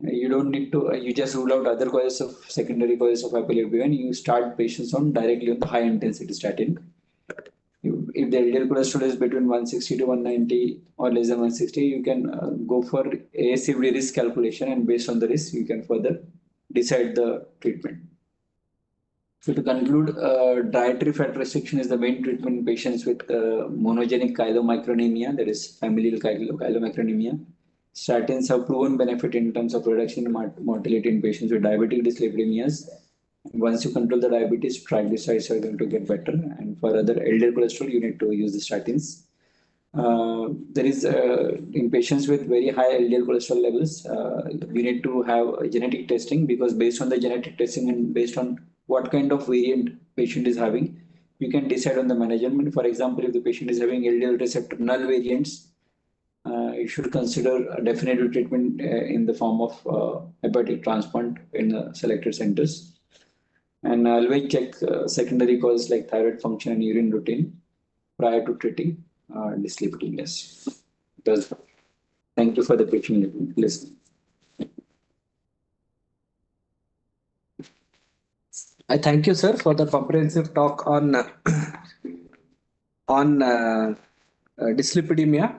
you don't need to, you just rule out other causes of secondary causes of hyperlipidemia, and you start patients on directly on the high intensity statin. If the LDL cholesterol is between 160 to 190 or less than 160, you can go for ASCVD risk calculation, and based on the risk, you can further decide the treatment. So to conclude, dietary fat restriction is the main treatment in patients with monogenic chylomicronemia, that is familial chylomicronemia. Statins have proven benefit in terms of reduction in mortality in patients with diabetic dyslipidemias. Once you control the diabetes, triglycerides are going to get better. And for other LDL cholesterol, you need to use the statins. There is in patients with very high LDL cholesterol levels, we need to have genetic testing, because based on the genetic testing and based on what kind of variant patient is having, you can decide on the management. For example, if the patient is having LDL receptor null variants, you should consider a definitive treatment in the form of hepatic transplant in selected centers. And always check secondary causes like thyroid function and urine routine prior to treating dyslipidemias. Thank you for the patient listening. I thank you, sir, for the comprehensive talk on dyslipidemia.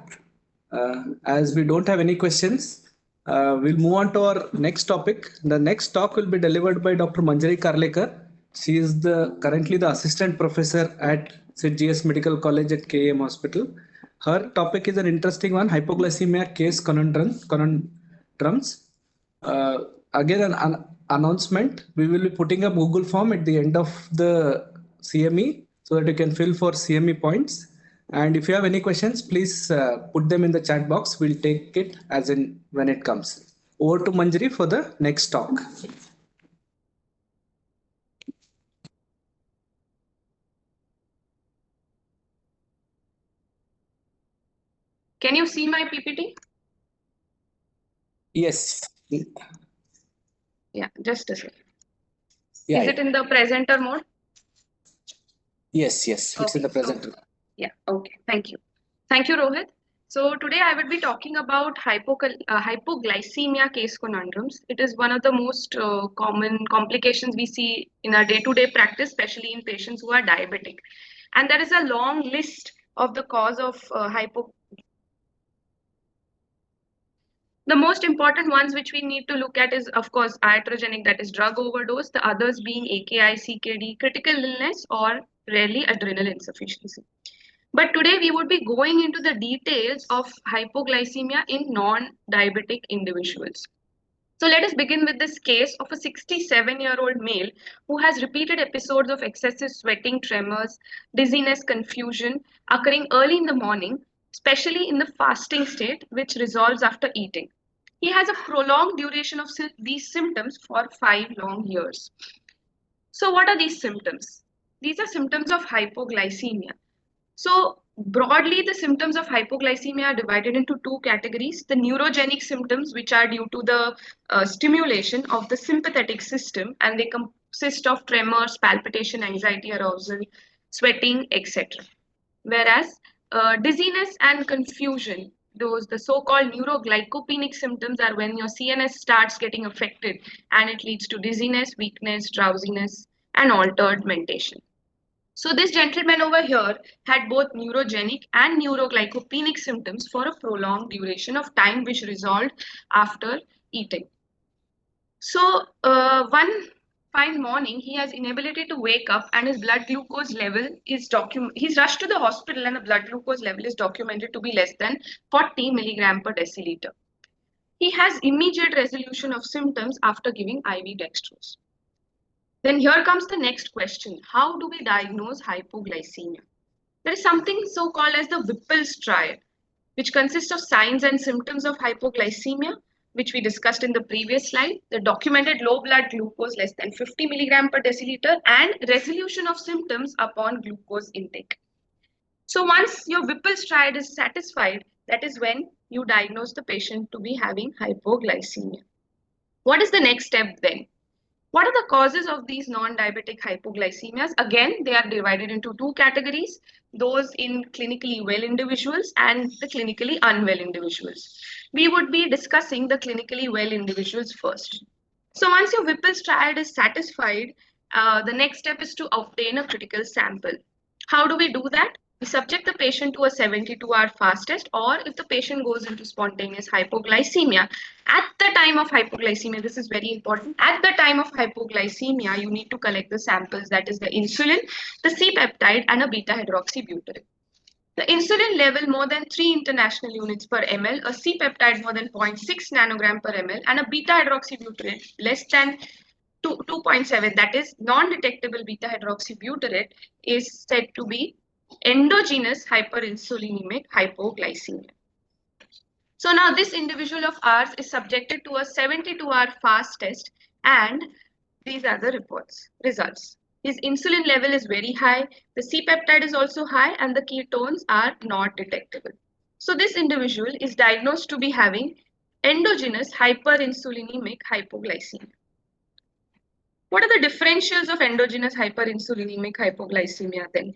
As we don't have any questions, we'll move on to our next topic. The next talk will be delivered by Dr. Manjari Karlekar. She is currently the assistant professor at St. GS Medical College at KM Hospital. Her topic is an interesting one: hypoglycemia case conundrums. Again, an announcement: we will be putting up Google form at the end of the CME so that you can fill for CME points. And if you have any questions, please put them in the chat box. We'll take it as in when it comes. Over to Manjari for the next talk. Can you see my PPT? Yes. Yeah, just a second. Yeah. Is it in the presenter mode? Yes. It's in Okay, the so present. yeah, okay, thank you. Thank you, Rohit. So today I will be talking about hypoglycemia case conundrums. It is one of the most common complications we see in our day-to-day practice, especially in patients who are diabetic. And there is a long list of the cause of The most important ones which we need to look at is, of course, iatrogenic, that is drug overdose, the others being AKI, CKD, critical illness, or rarely adrenal insufficiency. But today we would be going into the details of hypoglycemia in non-diabetic individuals. So let us begin with this case of a 67-year-old male who has repeated episodes of excessive sweating, tremors, dizziness, confusion occurring early in the morning, especially in the fasting state, which resolves after eating. He has a prolonged duration of these symptoms for 5 long years. So what are these symptoms? These are symptoms of hypoglycemia. So broadly, the symptoms of hypoglycemia are divided into two categories. The neurogenic symptoms, which are due to the stimulation of the sympathetic system, and they consist of tremors, palpitation, anxiety, arousal, sweating, etc. Whereas dizziness and confusion, those the so-called neuroglycopenic symptoms, are when your CNS starts getting affected and it leads to dizziness, weakness, drowsiness, and altered mentation. So this gentleman over here had both neurogenic and neuroglycopenic symptoms for a prolonged duration of time, which resolved after eating. So one fine morning, he has inability to wake up, and his blood glucose level is He's rushed to the hospital, and the blood glucose level is documented to be less than 40 milligram per deciliter. He has immediate resolution of symptoms after giving IV dextrose. Then here comes the next question. How do we diagnose hypoglycemia? There is something so called as the Whipple's triad, which consists of signs and symptoms of hypoglycemia, which we discussed in the previous slide, the documented low blood glucose less than 50 milligram per deciliter, and resolution of symptoms upon glucose intake. So once your Whipple's triad is satisfied, that is when you diagnose the patient to be having hypoglycemia. What is the next step then? What are the causes of these non-diabetic hypoglycemias? Again, they are divided into two categories, those in clinically well individuals and the clinically unwell individuals. We would be discussing the clinically well individuals first. So once your Whipple's triad is satisfied, the next step is to obtain a critical sample. How do we do that? We subject the patient to a 72-hour fast test, or if the patient goes into spontaneous hypoglycemia, at the time of hypoglycemia, this is very important, at the time of hypoglycemia, you need to collect the samples, that is the insulin, the C-peptide, and a beta-hydroxybutyrate. The insulin level more than 3 international units per ml, a C-peptide more than 0.6 nanogram per ml, and a beta-hydroxybutyrate less than 2.7, that is non-detectable beta-hydroxybutyrate, is said to be endogenous hyperinsulinemic hypoglycemia. So now this individual of ours is subjected to a 72-hour fast test, and these are the results. His insulin level is very high, the C-peptide is also high, and the ketones are not detectable. So this individual is diagnosed to be having endogenous hyperinsulinemic hypoglycemia. What are the differentials of endogenous hyperinsulinemic hypoglycemia then?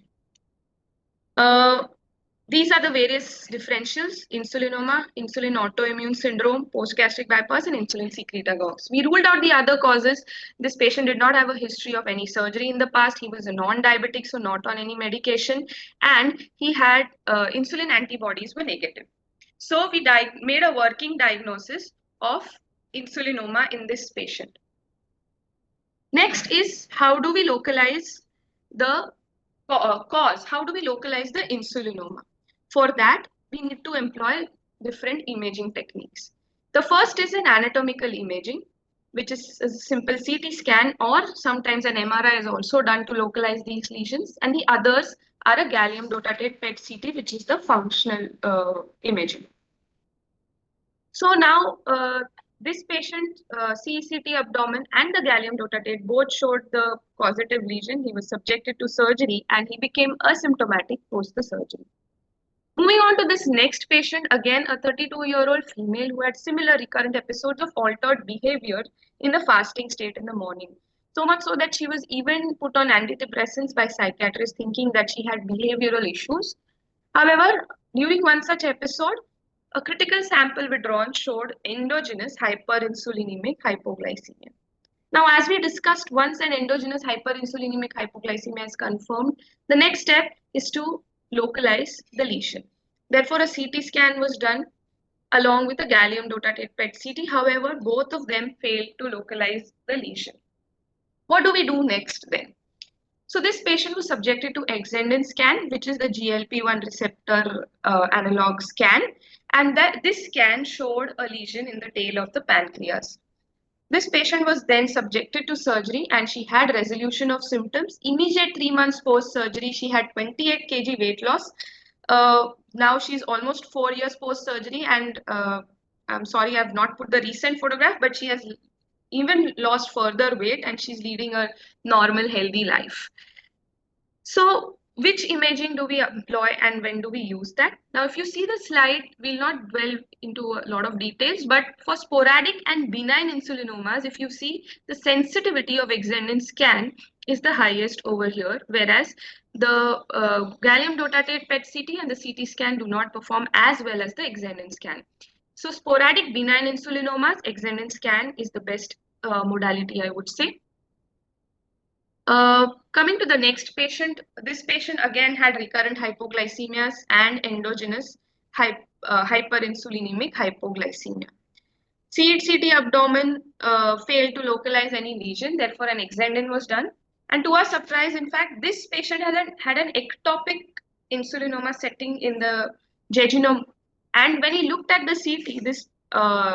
These are the various differentials: insulinoma, insulin autoimmune syndrome, post-gastric bypass, and insulin secretagogues. We ruled out the other causes. This patient did not have a history of any surgery in the past. He was a non-diabetic, so not on any medication, and he had insulin antibodies were negative. So we made a working diagnosis of insulinoma in this patient. Next is, how do we localize the cause? How do we localize the insulinoma? For that, we need to employ different imaging techniques. The first is an anatomical imaging, which is a simple CT scan, or sometimes an MRI is also done to localize these lesions. And the others are a gallium dotatate PET CT, which is the functional imaging. So now this patient, CECT abdomen and the gallium dotatate both showed the causative lesion. He was subjected to surgery and he became asymptomatic post the surgery. Moving on to this next patient, again a 32-year-old female who had similar recurrent episodes of altered behavior in the fasting state in the morning. So much so that she was even put on antidepressants by psychiatrists thinking that she had behavioral issues. However, during one such episode, a critical sample withdrawn showed endogenous hyperinsulinemic hypoglycemia. Now, as we discussed, once an endogenous hyperinsulinemic hypoglycemia is confirmed, the next step is to localize the lesion. Therefore, a CT scan was done along with a gallium dotatate PET CT. However, both of them failed to localize the lesion. What do we do next then? So this patient was subjected to exendin scan, which is the GLP-1 receptor analog scan, and that this scan showed a lesion in the tail of the pancreas. This patient was then subjected to surgery and she had resolution of symptoms. Immediate 3 months post surgery, she had 28 kg weight loss. Now she's almost 4 years post surgery, and I'm sorry I've not put the recent photograph, but she has even lost further weight and she's leading a normal, healthy life. So, which imaging do we employ and when do we use that? Now, if you see the slide, we'll not dwell into a lot of details, but for sporadic and benign insulinomas, if you see, the sensitivity of exendin scan is the highest over here, whereas the gallium dotatate PET CT and the CT scan do not perform as well as the exendin scan. So, sporadic benign insulinomas, exendin scan is the best modality, I would say. Coming to the next patient, this patient again had recurrent hypoglycemias and endogenous hyperinsulinemic hypoglycemia. CT abdomen failed to localize any lesion, therefore an exendin was done. And to our surprise, in fact, this patient had an ectopic insulinoma setting in the jejunum. And when he looked at the CT, this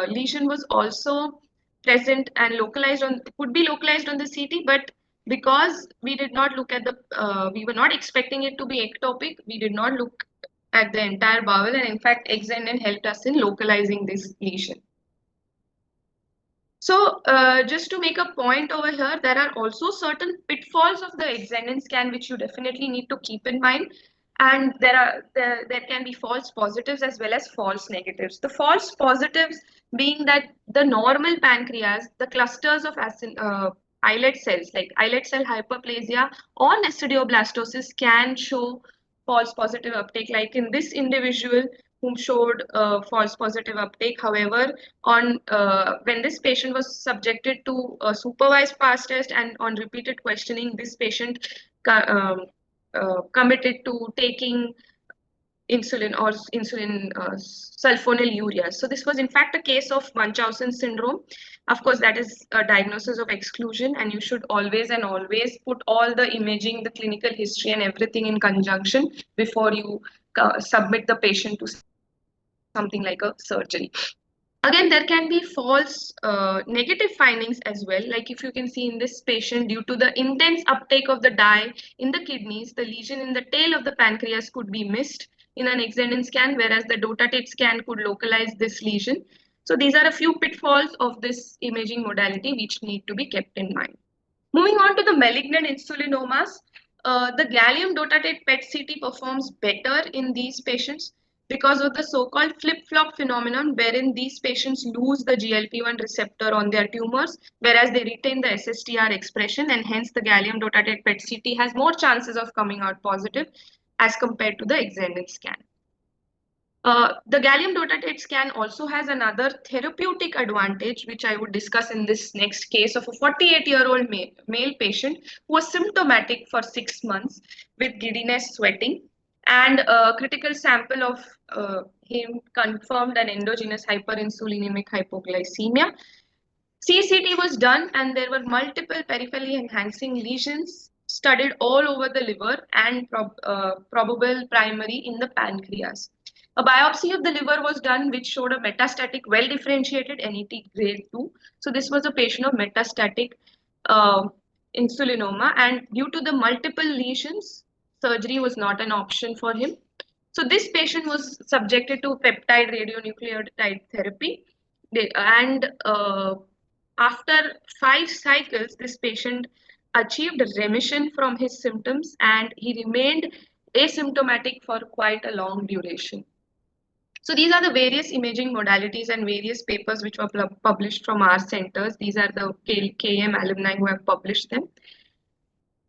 lesion was also present and localized on, could be localized on the CT, but because we did not look at the, we were not expecting it to be ectopic, we did not look at the entire bowel, and in fact, exendin helped us in localizing this lesion. So just to make a point over here, there are also certain pitfalls of the exendin scan which you definitely need to keep in mind. And there can be false positives as well as false negatives. The false positives being that the normal pancreas, the clusters of islet cells like islet cell hyperplasia or nestodioblastosis can show false positive uptake, like in this individual whom showed false positive uptake. However, on when this patient was subjected to a supervised pass test and on repeated questioning, this patient committed to taking insulin or insulin sulfonylurea. So this was in fact a case of Munchausen syndrome. Of course, that is a diagnosis of exclusion, and you should always put all the imaging, the clinical history and everything in conjunction before you submit the patient to something like a surgery. Again, there can be false negative findings as well. Like if you can see in this patient, due to the intense uptake of the dye in the kidneys, the lesion in the tail of the pancreas could be missed in an exendin scan, whereas the dotatate scan could localize this lesion. So these are a few pitfalls of this imaging modality which need to be kept in mind. Moving on to the malignant insulinomas, the gallium dotatate PET CT performs better in these patients because of the so-called flip-flop phenomenon, wherein these patients lose the GLP-1 receptor on their tumors, whereas they retain the SSTR expression, and hence the gallium dotatate PET CT has more chances of coming out positive as compared to the exendin scan. The gallium dotatate scan also has another therapeutic advantage, which I would discuss in this next case of a 48-year-old male patient who was symptomatic for 6 months with giddiness, sweating, and a critical sample of him confirmed an endogenous hyperinsulinemic hypoglycemia. CCT was done and there were multiple peripherally enhancing lesions studied all over the liver and probable primary in the pancreas. A biopsy of the liver was done which showed a metastatic well-differentiated NET grade 2. So this was a patient of metastatic insulinoma, and due to the multiple lesions, surgery was not an option for him. So this patient was subjected to peptide radionucleotide therapy, and after 5 cycles, this patient achieved remission from his symptoms and he remained asymptomatic for quite a long duration. So these are the various imaging modalities and various papers which were published from our centers. These are the KM alumni who have published them.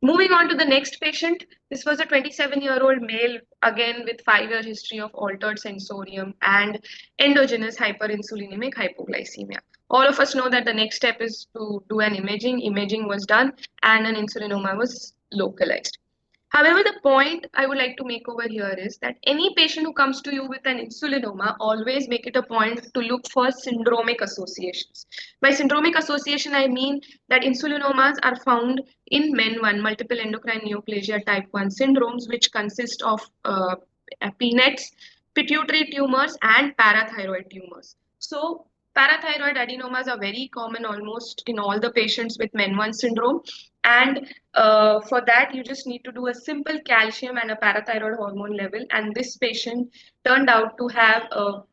Moving on to the next patient, this was a 27-year-old male, again with 5-year history of altered sensorium and endogenous hyperinsulinemic hypoglycemia. All of us know that the next step is to do an imaging. Imaging was done and an insulinoma was localized. However, the point I would like to make over here is that any patient who comes to you with an insulinoma, always make it a point to look for syndromic associations. By syndromic association, I mean that insulinomas are found in MEN1, multiple endocrine neoplasia type 1 syndromes, which consist of PNETs, pituitary tumors, and parathyroid tumors. So, parathyroid adenomas are very common almost in all the patients with MEN1 syndrome. And for that, you just need to do a simple calcium and a parathyroid hormone level. And this patient turned out to have a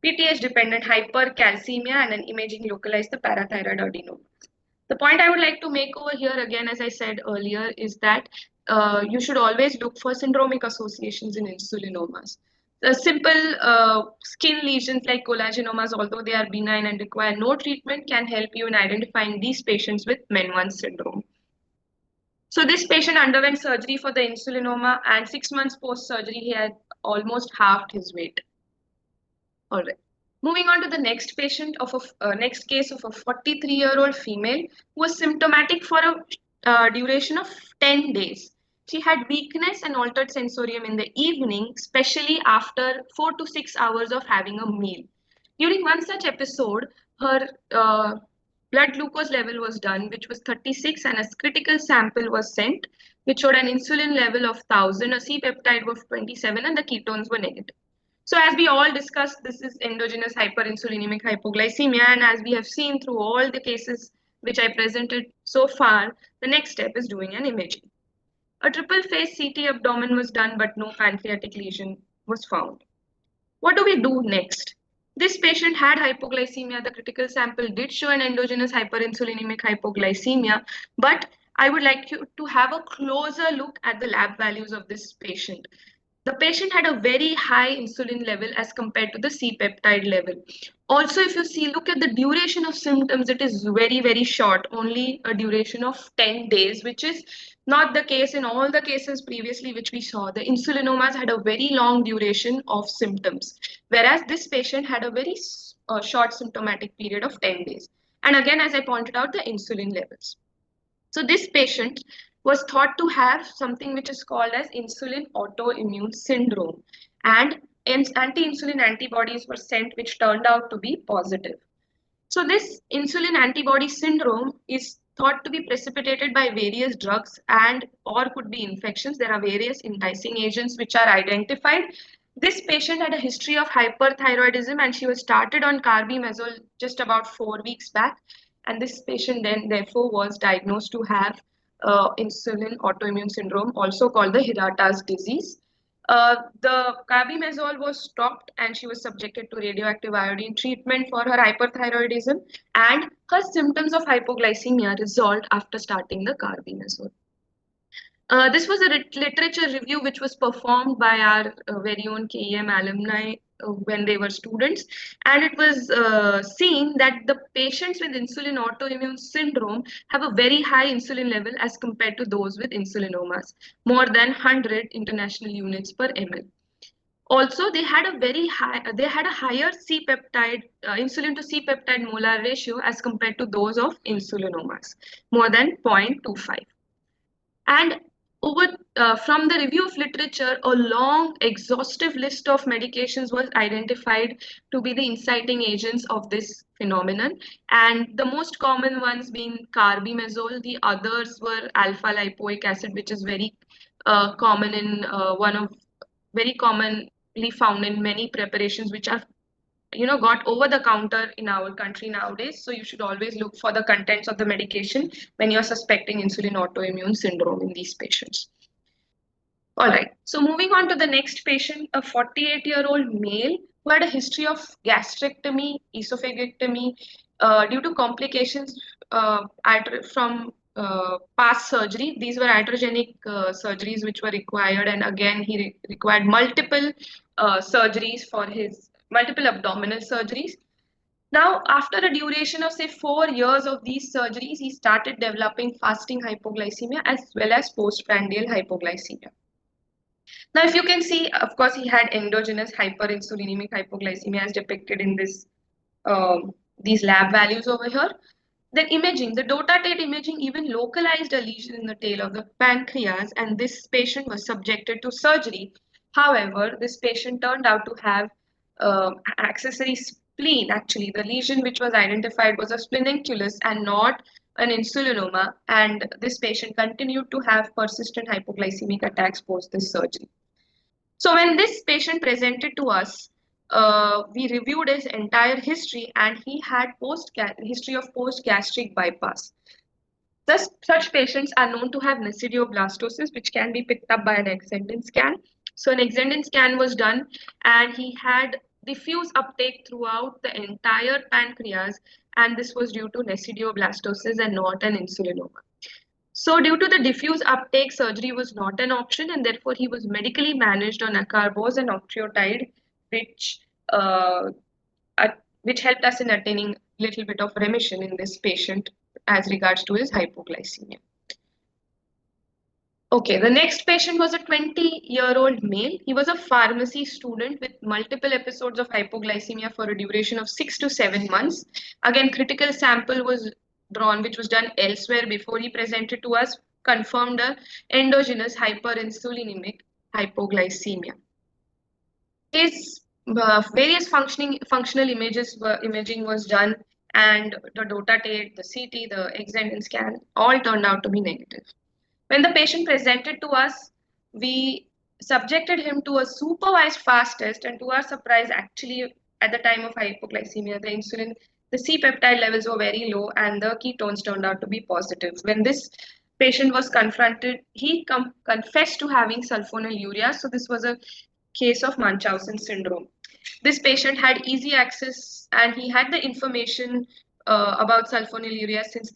PTH dependent hypercalcemia, and an imaging localized the parathyroid adenoma. The point I would like to make over here again, as I said earlier, is that you should always look for syndromic associations in insulinomas. The simple skin lesions like collagenomas, although they are benign and require no treatment, can help you in identifying these patients with MEN1 syndrome. So this patient underwent surgery for the insulinoma, and 6 months post-surgery, he had almost halved his weight. All right. Moving on to the next patient of a next case of a 43-year-old female who was symptomatic for a duration of 10 days. She had weakness and altered sensorium in the evening, especially after 4 to 6 hours of having a meal. During one such episode, her blood glucose level was done, which was 36, and a critical sample was sent, which showed an insulin level of 1000, a C-peptide of 27, and the ketones were negative. So as we all discussed, this is endogenous hyperinsulinemic hypoglycemia, and as we have seen through all the cases which I presented so far, the next step is doing an imaging. A triple phase CT abdomen was done, but no pancreatic lesion was found. What do we do next? This patient had hypoglycemia. The critical sample did show an endogenous hyperinsulinemic hypoglycememia, but I would like you to have a closer look at the lab values of this patient. The patient had a very high insulin level as compared to the C-peptide level. Also, if you see, look at the duration of symptoms, it is very, very short, only a duration of 10 days, which is not the case in all the cases previously which we saw. The insulinomas had a very long duration of symptoms, whereas this patient had a very short symptomatic period of 10 days. And again, as I pointed out, the insulin levels. So this patient was thought to have something which is called as insulin autoimmune syndrome, and anti-insulin antibodies were sent which turned out to be positive. So this insulin antibody syndrome is thought to be precipitated by various drugs and or could be infections. There are various enticing agents which are identified. This patient had a history of hyperthyroidism, and she was started on carbimazole just about 4 weeks back. And this patient then therefore was diagnosed to have insulin autoimmune syndrome, also called the Hirata's disease. The carbimazole was stopped, and she was subjected to radioactive iodine treatment for her hyperthyroidism, and her symptoms of hypoglycemia resolved after starting the carbimazole. This was a literature review which was performed by our very own KEM alumni when they were students, and it was seen that the patients with insulin autoimmune syndrome have a very high insulin level as compared to those with insulinomas, more than 100 international units per ml. Also, they had a higher C-peptide, insulin to C-peptide molar ratio as compared to those of insulinomas, more than 0.25. And from the review of literature, a long, exhaustive list of medications was identified to be the inciting agents of this phenomenon. And the most common ones being carbimazole. The others were alpha lipoic acid, which is very common in very commonly found in many preparations, which are got over the counter in our country nowadays. So you should always look for the contents of the medication when you're suspecting insulin autoimmune syndrome in these patients. All right, so moving on to the next patient, a 48-year-old male who had a history of gastrectomy, esophagectomy due to complications from past surgery. These were iatrogenic surgeries which were required, and again he required multiple surgeries for his multiple abdominal surgeries. Now, after a duration of say 4 years of these surgeries, he started developing fasting hypoglycemia as well as postprandial hypoglycemia. Now, if you can see, of course, he had endogenous hyperinsulinemic hypoglycemia as depicted in this these lab values over here. Then imaging, the DOTA-TATE imaging even localized a lesion in the tail of the pancreas, and this patient was subjected to surgery. However, this patient turned out to have accessory spleen. Actually, the lesion which was identified was a splenecularis and not an insulinoma, and this patient continued to have persistent hypoglycemic attacks post this surgery. So when this patient presented to us, we reviewed his entire history, and he had history of post-gastric bypass. Thus, such patients are known to have nesidioblastosis, which can be picked up by an exendin scan. So an exendin scan was done, and he had diffuse uptake throughout the entire pancreas, and this was due to nesidioblastosis and not an insulinoma. So due to the diffuse uptake, surgery was not an option, and therefore he was medically managed on acarbose and octreotide, which uh, which helped us in attaining a little bit of remission in this patient as regards to his hypoglycemia. Okay, the next patient was a 20-year-old male. He was a pharmacy student with multiple episodes of hypoglycemia for a duration of 6 to 7 months. Again, critical sample was drawn, which was done elsewhere before he presented to us, confirmed a endogenous hyperinsulinemic hypoglycemia. His various functional imaging was done, and the DOTA-TATE, the CT, the exendin scan all turned out to be negative. When the patient presented to us, we subjected him to a supervised fast test, and to our surprise, actually, at the time of hypoglycemia, the C-peptide levels were very low, and the ketones turned out to be positive. When this patient was confronted, he confessed to having sulfonylurea, so this was a case of Munchausen syndrome. This patient had easy access, and he had the information about sulfonylurea since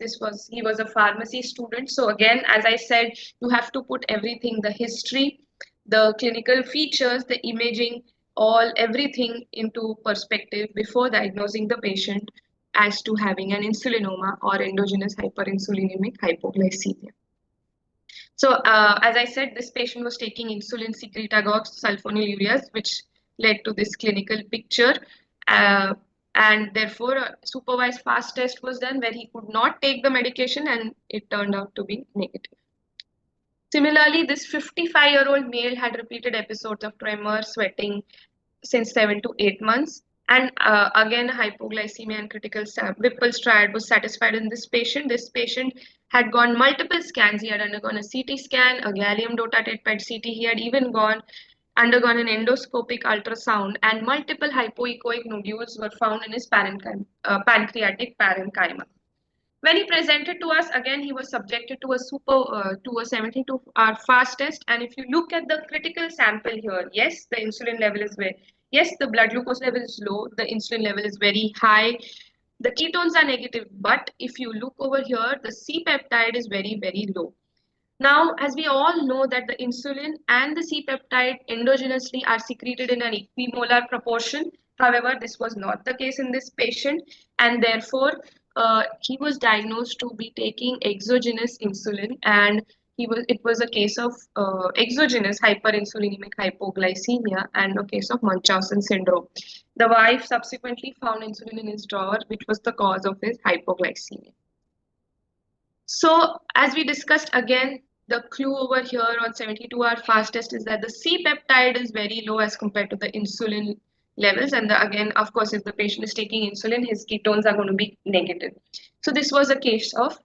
he was a pharmacy student. So again, as I said, you have to put everything, the history, the clinical features, the imaging, everything into perspective before diagnosing the patient as to having an insulinoma or endogenous hyperinsulinemic hypoglycemia. So as I said, this patient was taking insulin secretagogues, sulfonylureas, which led to this clinical picture. And therefore, a supervised fast test was done where he could not take the medication, and it turned out to be negative. Similarly, this 55-year-old male had repeated episodes of tremor, sweating since 7 to 8 months. And again, hypoglycemia and critical Whipple's triad was satisfied in this patient. This patient had gone multiple scans. He had undergone a CT scan, a gallium DOTA-TATE PET CT. He had even undergone an endoscopic ultrasound, and multiple hypoechoic nodules were found in his pancreatic parenchyma. When he presented to us, again, he was subjected to a 72-hour fast test. And if you look at the critical sample here, yes, the insulin level is yes, the blood glucose level is low, the insulin level is very high, the ketones are negative, but if you look over here, the C-peptide is very, very low. Now, as we all know that the insulin and the C-peptide endogenously are secreted in an equimolar proportion. However, this was not the case in this patient, and therefore he was diagnosed to be taking exogenous insulin, and it was a case of exogenous hyperinsulinemic hypoglycemia and a case of Munchausen syndrome. The wife subsequently found insulin in his drawer, which was the cause of his hypoglycemia. So as we discussed again, the clue over here on 72-hour fast test is that the C-peptide is very low as compared to the insulin levels. And again, of course, if the patient is taking insulin, his ketones are going to be negative. So this was a case of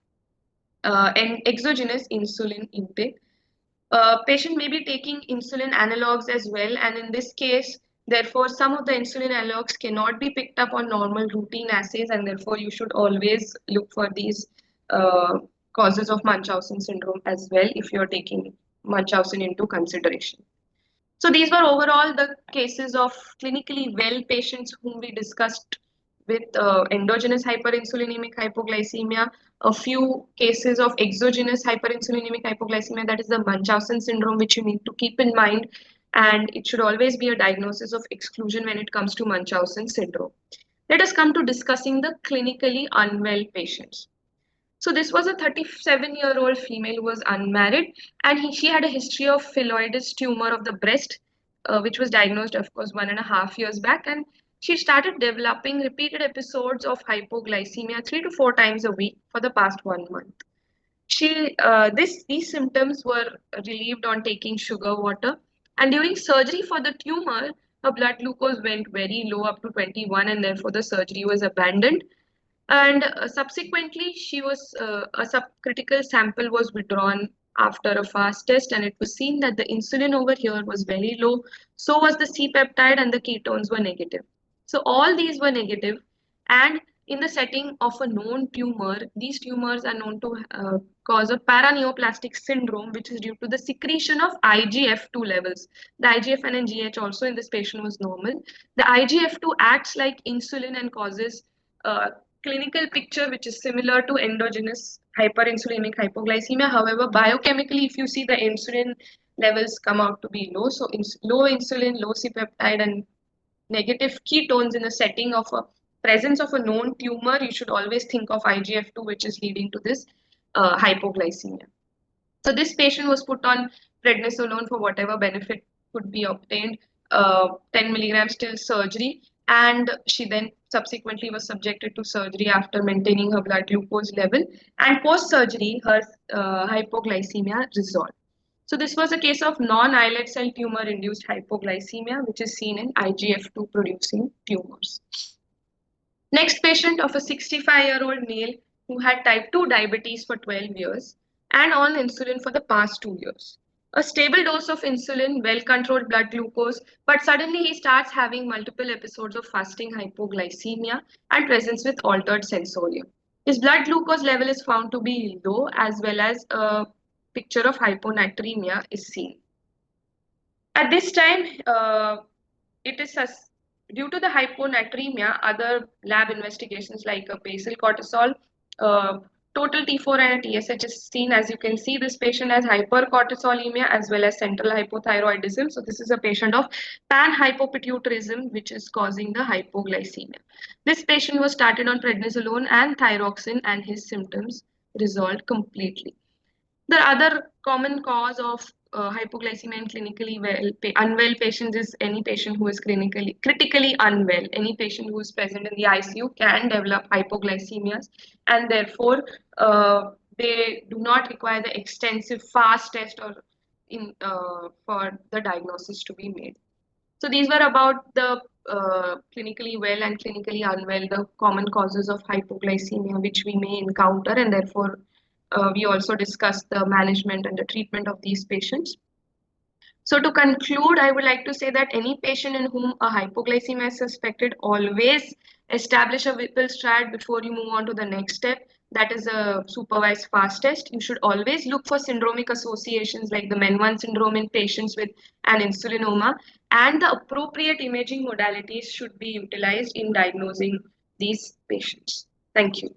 an exogenous insulin intake. Patient may be taking insulin analogs as well. And in this case, therefore, some of the insulin analogs cannot be picked up on normal routine assays. And therefore, you should always look for these causes of Munchausen syndrome as well if you're taking Munchausen into consideration. So these were overall the cases of clinically well patients whom we discussed with endogenous hyperinsulinemic hypoglycemia, a few cases of exogenous hyperinsulinemic hypoglycemia, that is the Munchausen syndrome, which you need to keep in mind. And it should always be a diagnosis of exclusion when it comes to Munchausen syndrome. Let us come to discussing the clinically unwell patients. So this was a 37-year-old female who was unmarried, and she had a history of phylloides tumor of the breast, which was diagnosed, of course, 1.5 years back. And she started developing repeated episodes of hypoglycemia 3 to 4 times a week for the past 1 month. These symptoms were relieved on taking sugar water, and during surgery for the tumor, her blood glucose went very low, up to 21, and therefore the surgery was abandoned. And subsequently, a subcritical sample was withdrawn after a fast test, and it was seen that the insulin over here was very low. So was the C-peptide, and the ketones were negative. So all these were negative, and in the setting of a known tumor, these tumors are known to cause a paraneoplastic syndrome, which is due to the secretion of IGF-2 levels. The IGF-1 and GH also in this patient was normal. The IGF-2 acts like insulin and causes clinical picture which is similar to endogenous hyperinsulinic hypoglycemia. However, biochemically, if you see, the insulin levels come out to be low. So low insulin, low C-peptide, and negative ketones in the setting of a presence of a known tumor, you should always think of IGF-2, which is leading to this hypoglycemia. So this patient was put on prednisolone for whatever benefit could be obtained, 10 milligrams till surgery, and she then subsequently was subjected to surgery after maintaining her blood glucose level, and post-surgery her hypoglycemia resolved. So this was a case of non-islet cell tumor-induced hypoglycemia, which is seen in IGF-2 producing tumors. Next patient of a 65-year-old male who had type 2 diabetes for 12 years and on insulin for the past 2 years. A stable dose of insulin, well-controlled blood glucose, but suddenly he starts having multiple episodes of fasting hypoglycemia and presence with altered sensorium. His blood glucose level is found to be low, as well as a picture of hyponatremia is seen. At this time, it is due to the hyponatremia, other lab investigations like a basal cortisol, total T4 and a TSH is seen. As you can see, this patient has hypercortisolemia as well as central hypothyroidism. So this is a patient of panhypopituitarism, which is causing the hypoglycemia. This patient was started on prednisolone and thyroxine, and his symptoms resolved completely. The other common cause of hypoglycemia in clinically unwell patients is any patient who is critically unwell. Any patient who is present in the ICU can develop hypoglycemias, and therefore they do not require the extensive fast test or for the diagnosis to be made. So these were about the clinically well and clinically unwell, the common causes of hypoglycemia which we may encounter, and therefore we also discussed the management and the treatment of these patients. So to conclude, I would like to say that any patient in whom a hypoglycemia is suspected, always establish a Whipple's triad before you move on to the next step. That is a supervised fast test. You should always look for syndromic associations like the MEN1 syndrome in patients with an insulinoma, and the appropriate imaging modalities should be utilized in diagnosing these patients. Thank you.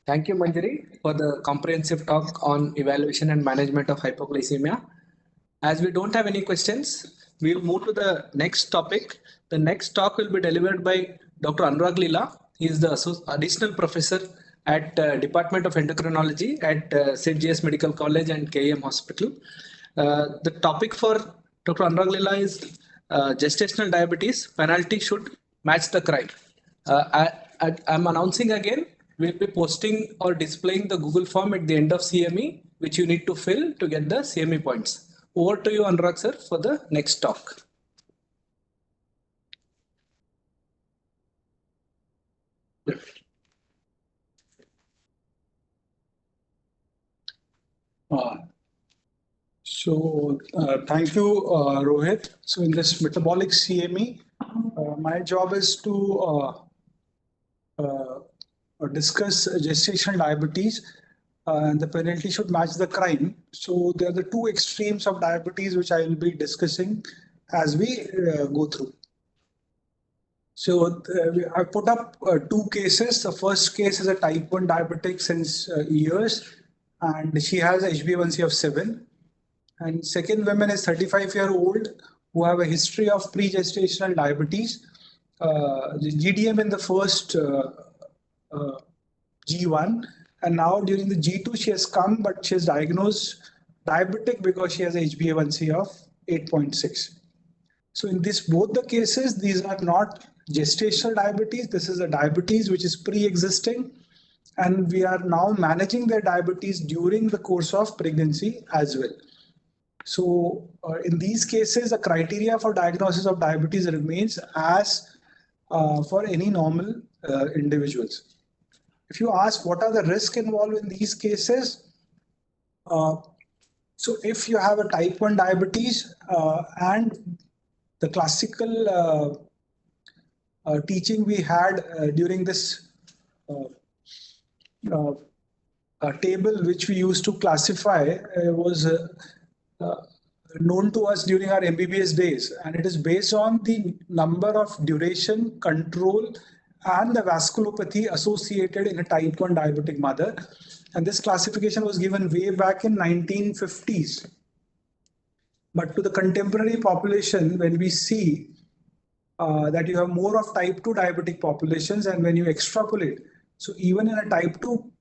Thank you, Manjari, for the comprehensive talk on evaluation and management of hypoglycemia. As we don't have any questions, we'll move to the next topic. The next talk will be delivered by Dr. Anurag Lila. He is the additional professor at Department of Endocrinology at St. J.S. Medical College and KEM Hospital. The topic for Dr. Anurag Lila is gestational diabetes, penalty should match the crime. I'm announcing again, we'll be posting or displaying the Google form at the end of CME, which you need to fill to get the CME points. Over to you, Anurag sir, for the next talk. Thank you, Rohit. So in this metabolic CME, my job is to discuss gestational diabetes and the penalty should match the crime. So there are the two extremes of diabetes which I will be discussing as we go through. So I put up two cases. The first case is a type 1 diabetic since years, and she has HbA1c of 7. And second woman is 35-year-old who have a history of pre-gestational diabetes, the GDM in the first G1, and now during the G2 she has come, but she is diagnosed diabetic because she has HbA1c of 8.6. So in this both the cases, these are not gestational diabetes. This is a diabetes which is pre-existing, and we are now managing their diabetes during the course of pregnancy as well. So in these cases, the criteria for diagnosis of diabetes remains as for any normal individuals. If you ask what are the risks involved in these cases, so if you have a type 1 diabetes and the classical teaching we had during this table which we used to classify was known to us during our MBBS days, and it is based on the number of duration, control, and the vasculopathy associated in a type 1 diabetic mother. And this classification was given way back in 1950s. But to the contemporary population, when we see that you have more of type 2 diabetic populations, and when you extrapolate, so even in a type 2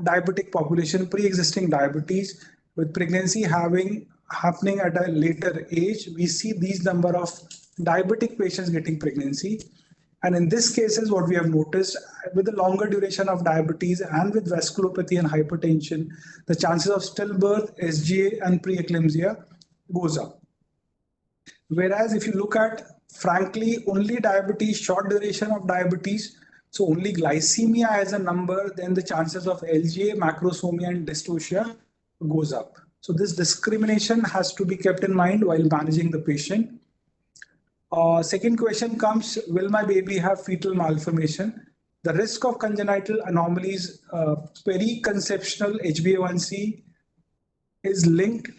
diabetic population, pre-existing diabetes with pregnancy happening at a later age, we see these number of diabetic patients getting pregnancy. And in this cases, what we have noticed with the longer duration of diabetes and with vasculopathy and hypertension, the chances of stillbirth, SGA, and preeclampsia goes up. Whereas if you look at, frankly, only diabetes, short duration of diabetes, so only glycemia as a number, then the chances of LGA, macrosomia, and dystocia goes up. So this discrimination has to be kept in mind while managing the patient. Second question comes, will my baby have fetal malformation? The risk of congenital anomalies, periconceptional HbA1c is linked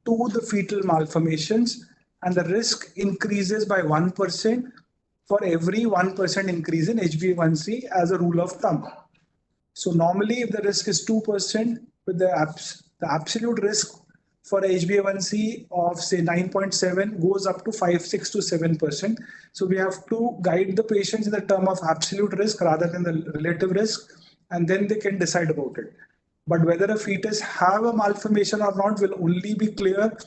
to the fetal malformations, and the risk increases by 1% for every 1% increase in HbA1c as a rule of thumb. So normally if the risk is 2%, with the absolute risk for HbA1c of say 9.7 goes up to 5, 6 to 7%. So we have to guide the patients in the term of absolute risk rather than the relative risk, and then they can decide about it. But whether a fetus have a malformation or not will only be clear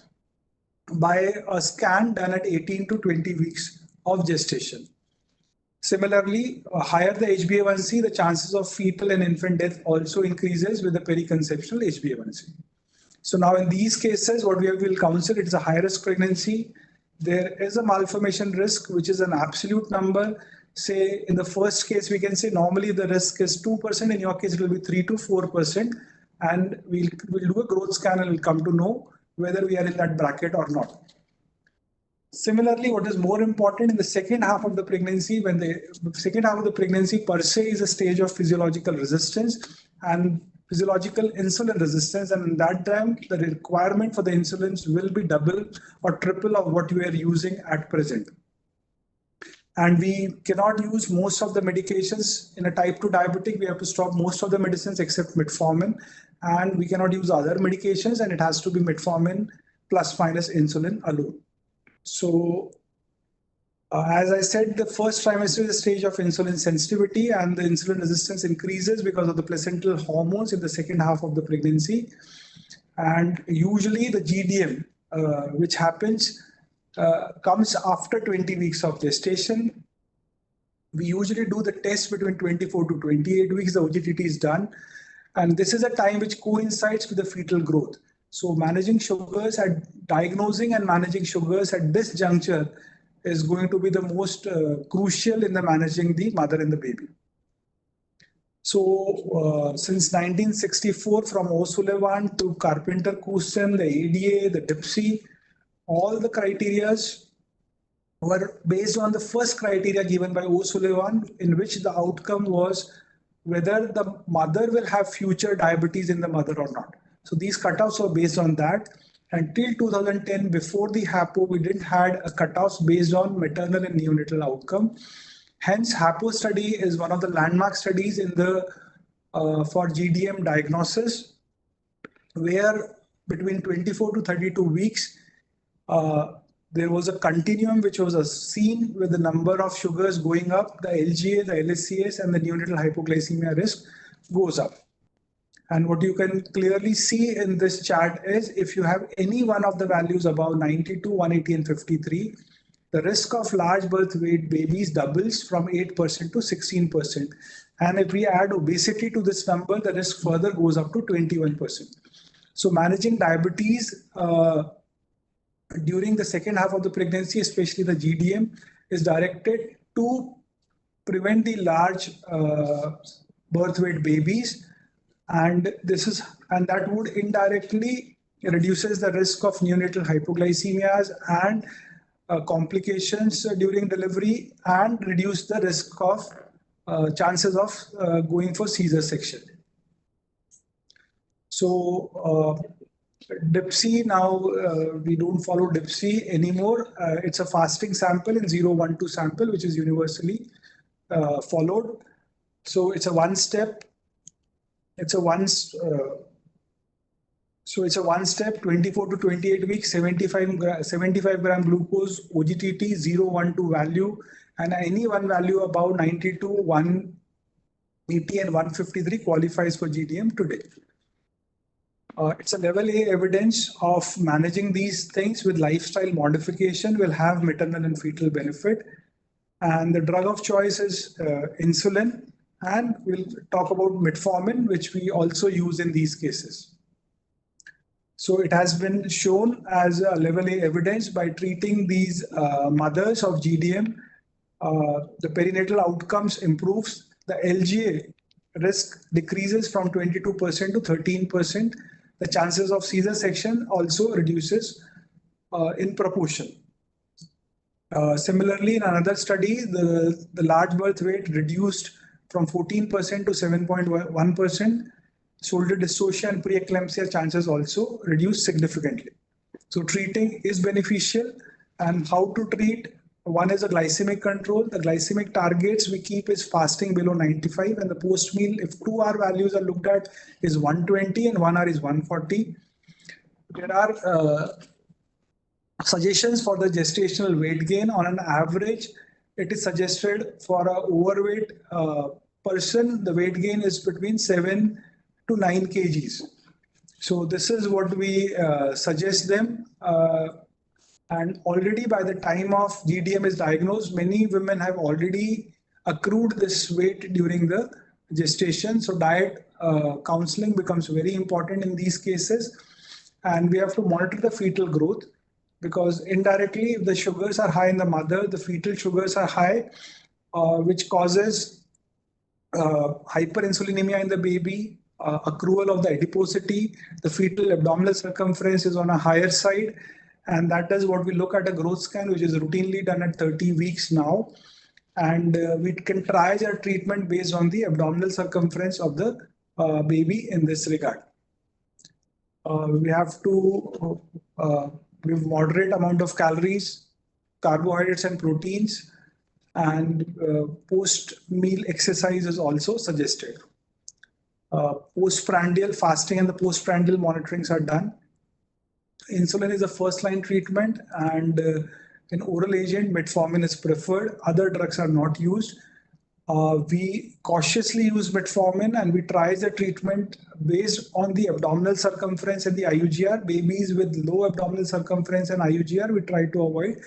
by a scan done at 18 to 20 weeks of gestation. Similarly, higher the HbA1c, the chances of fetal and infant death also increases with the periconceptual HbA1c. So now in these cases, what we will counsel, it is a high risk pregnancy. There is a malformation risk, which is an absolute number. Say in the first case, we can say normally the risk is 2%. In your case, it will be 3 to 4%. And we'll do a growth scan and we'll come to know whether we are in that bracket or not. Similarly, what is more important in the second half of the pregnancy, when the second half of the pregnancy per se is a stage of physiological resistance and physiological insulin resistance, and in that time the requirement for the insulins will be double or triple of what we are using at present. And we cannot use most of the medications in a type 2 diabetic. We have to stop most of the medicines except metformin, and we cannot use other medications, and it has to be metformin plus minus insulin alone. So as I said, the first trimester is the stage of insulin sensitivity, and the insulin resistance increases because of the placental hormones in the second half of the pregnancy. And usually the GDM, which happens, comes after 20 weeks of gestation. We usually do the test between 24 to 28 weeks, the OGTT is done. And this is a time which coincides with the fetal growth. So managing sugars diagnosing and managing sugars at this juncture is going to be the most crucial in the managing the mother and the baby. So since 1964, from O'Sullivan to Carpenter-Couston, the ADA, the DIPSI, all the criterias were based on the first criteria given by O'Sullivan, in which the outcome was whether the mother will have future diabetes in the mother or not. So these cutoffs were based on that. Until 2010, before the HAPO, we didn't had a cutoffs based on maternal and neonatal outcome. Hence, HAPO study is one of the landmark studies in the for GDM diagnosis, where between 24 to 32 weeks, there was a continuum which was seen with the number of sugars going up, the LGA, the LSCS, and the neonatal hypoglycemia risk goes up. And what you can clearly see in this chart is if you have any one of the values above 92, 180, and 53, the risk of large birth weight babies doubles from 8% to 16%. And if we add obesity to this number, the risk further goes up to 21%. So managing diabetes during the second half of the pregnancy, especially the GDM, is directed to prevent the large birth weight babies, and that would indirectly reduces the risk of neonatal hypoglycemias and complications during delivery, and reduce the risk of chances of going for Caesar section. So DIPSI now we don't follow DIPSI anymore. It's a fasting sample in 012 sample, which is universally followed. So it's a one step. It's a one step, 24 to 28 weeks, 75 gram glucose, OGTT 012 value, and any one value above 92, 180, and 153 qualifies for GDM today. It's a level A evidence of managing these things with lifestyle modification will have maternal and fetal benefit. And the drug of choice is insulin. And we'll talk about metformin, which we also use in these cases. So it has been shown as a level A evidence by treating these mothers of GDM. The perinatal outcomes improves. The LGA risk decreases from 22% to 13%. The chances of Caesar section also reduces in proportion. Similarly, in another study, the large birth weight reduced from 14% to 7.1%. Shoulder dystocia and preeclampsia chances also reduce significantly. So treating is beneficial. And how to treat? One is a glycemic control. The glycemic targets we keep is fasting below 95, and the post meal, if 2 hour values are looked at, is 120 and 1 hour is 140. There are suggestions for the gestational weight gain. On an average, it is suggested for an overweight person, the weight gain is between 7 to 9 kgs. So this is what we suggest them. And already by the time of GDM is diagnosed, many women have already accrued this weight during the gestation. So diet counseling becomes very important in these cases. And we have to monitor the fetal growth, because indirectly, if the sugars are high in the mother, the fetal sugars are high, which causes hyperinsulinemia in the baby, accrual of the adiposity, the fetal abdominal circumference is on a higher side. And that is what we look at a growth scan, which is routinely done at 30 weeks now. And we can triage our treatment based on the abdominal circumference of the baby in this regard. We have to give moderate amount of calories, carbohydrates and proteins, and post-meal exercise is also suggested. Postprandial fasting and the postprandial monitorings are done. Insulin is a first-line treatment, and in oral agent, metformin is preferred. Other drugs are not used. We cautiously use metformin, and we try the treatment based on the abdominal circumference and the IUGR. Babies with low abdominal circumference and IUGR, we try to avoid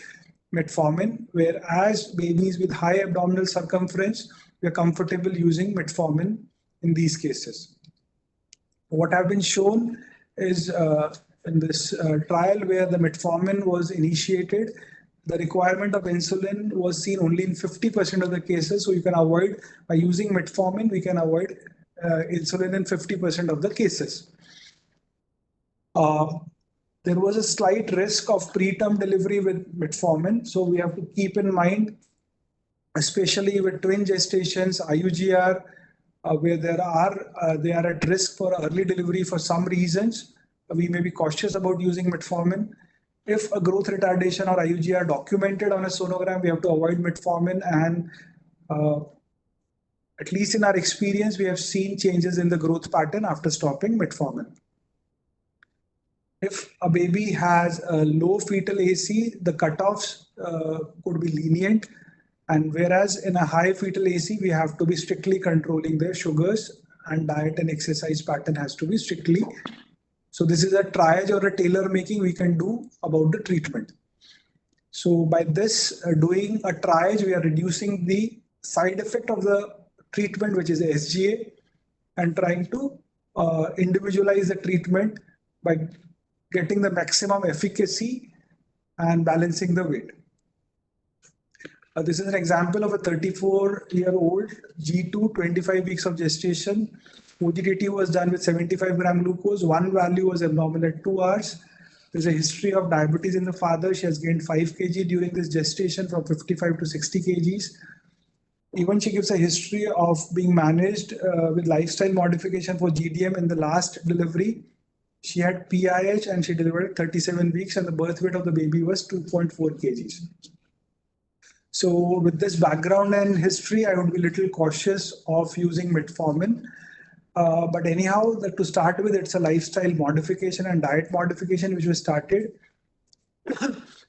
metformin, whereas babies with high abdominal circumference, we are comfortable using metformin in these cases. What have been shown is in this trial where the metformin was initiated, the requirement of insulin was seen only in 50% of the cases. So you can avoid, by using metformin, we can avoid insulin in 50% of the cases. There was a slight risk of preterm delivery with metformin. So we have to keep in mind, especially with twin gestations, IUGR, where they are at risk for early delivery for some reasons, we may be cautious about using metformin. If a growth retardation or IUG are documented on a sonogram, we have to avoid metformin. And at least in our experience, we have seen changes in the growth pattern after stopping metformin. If a baby has a low fetal AC, the cutoffs could be lenient. And whereas in a high fetal AC, we have to be strictly controlling their sugars, and diet and exercise pattern has to be strictly. So this is a triage or a tailor making we can do about the treatment. So by this doing a triage, we are reducing the side effect of the treatment, which is SGA, and trying to individualize the treatment by getting the maximum efficacy and balancing the weight. This is an example of a 34-year-old G2, 25 weeks of gestation. OGTT was done with 75 gram glucose. One value was abnormal at 2 hours. There's a history of diabetes in the father. She has gained 5 kg during this gestation from 55 to 60 kgs. Even she gives a history of being managed with lifestyle modification for GDM in the last delivery. She had PIH and she delivered at 37 weeks, and the birth weight of the baby was 2.4 kgs. So with this background and history, I would be a little cautious of using metformin. But anyhow, to start with, it's a lifestyle modification and diet modification which was started.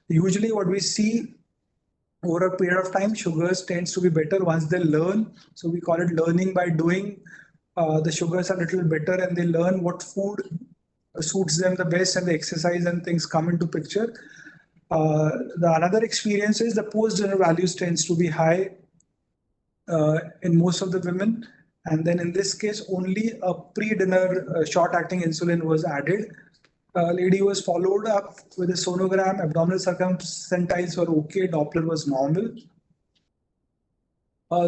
Usually what we see over a period of time, sugars tends to be better once they learn. So we call it learning by doing. The sugars are a little better and they learn what food suits them the best, and the exercise and things come into picture. The another experience is the post-dinner values tends to be high in most of the women. And then in this case, only a pre-dinner short-acting insulin was added. Lady was followed up with a sonogram, abdominal circumcentiles were okay, Doppler was normal.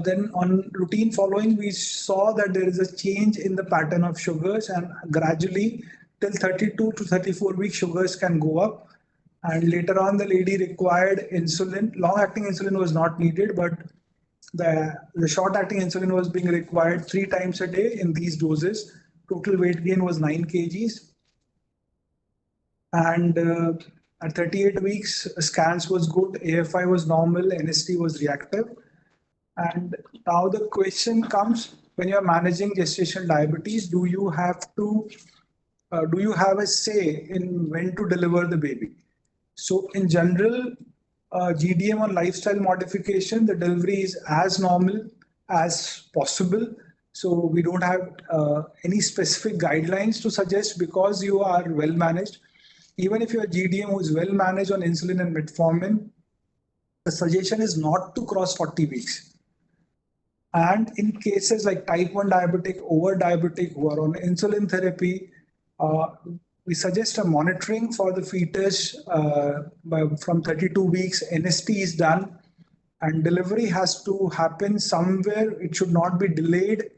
Then on routine following, we saw that there is a change in the pattern of sugars, and gradually till 32 to 34 weeks, sugars can go up. And later on, the lady required insulin. Long-acting insulin was not needed, but the short-acting insulin was being required 3 times a day in these doses. Total weight gain was 9 kgs. And at 38 weeks, scans was good, AFI was normal, NST was reactive. And now the question comes, when you're managing gestational diabetes, do you have a say in when to deliver the baby? So in general, GDM on lifestyle modification, the delivery is as normal as possible. So we don't have any specific guidelines to suggest because you are well managed. Even if you're a GDM who is well managed on insulin and metformin, the suggestion is not to cross 40 weeks. And in cases like type 1 diabetic, over diabetic who are on insulin therapy, we suggest a monitoring for the fetus from 32 weeks. NST is done and delivery has to happen somewhere. It should not be delayed.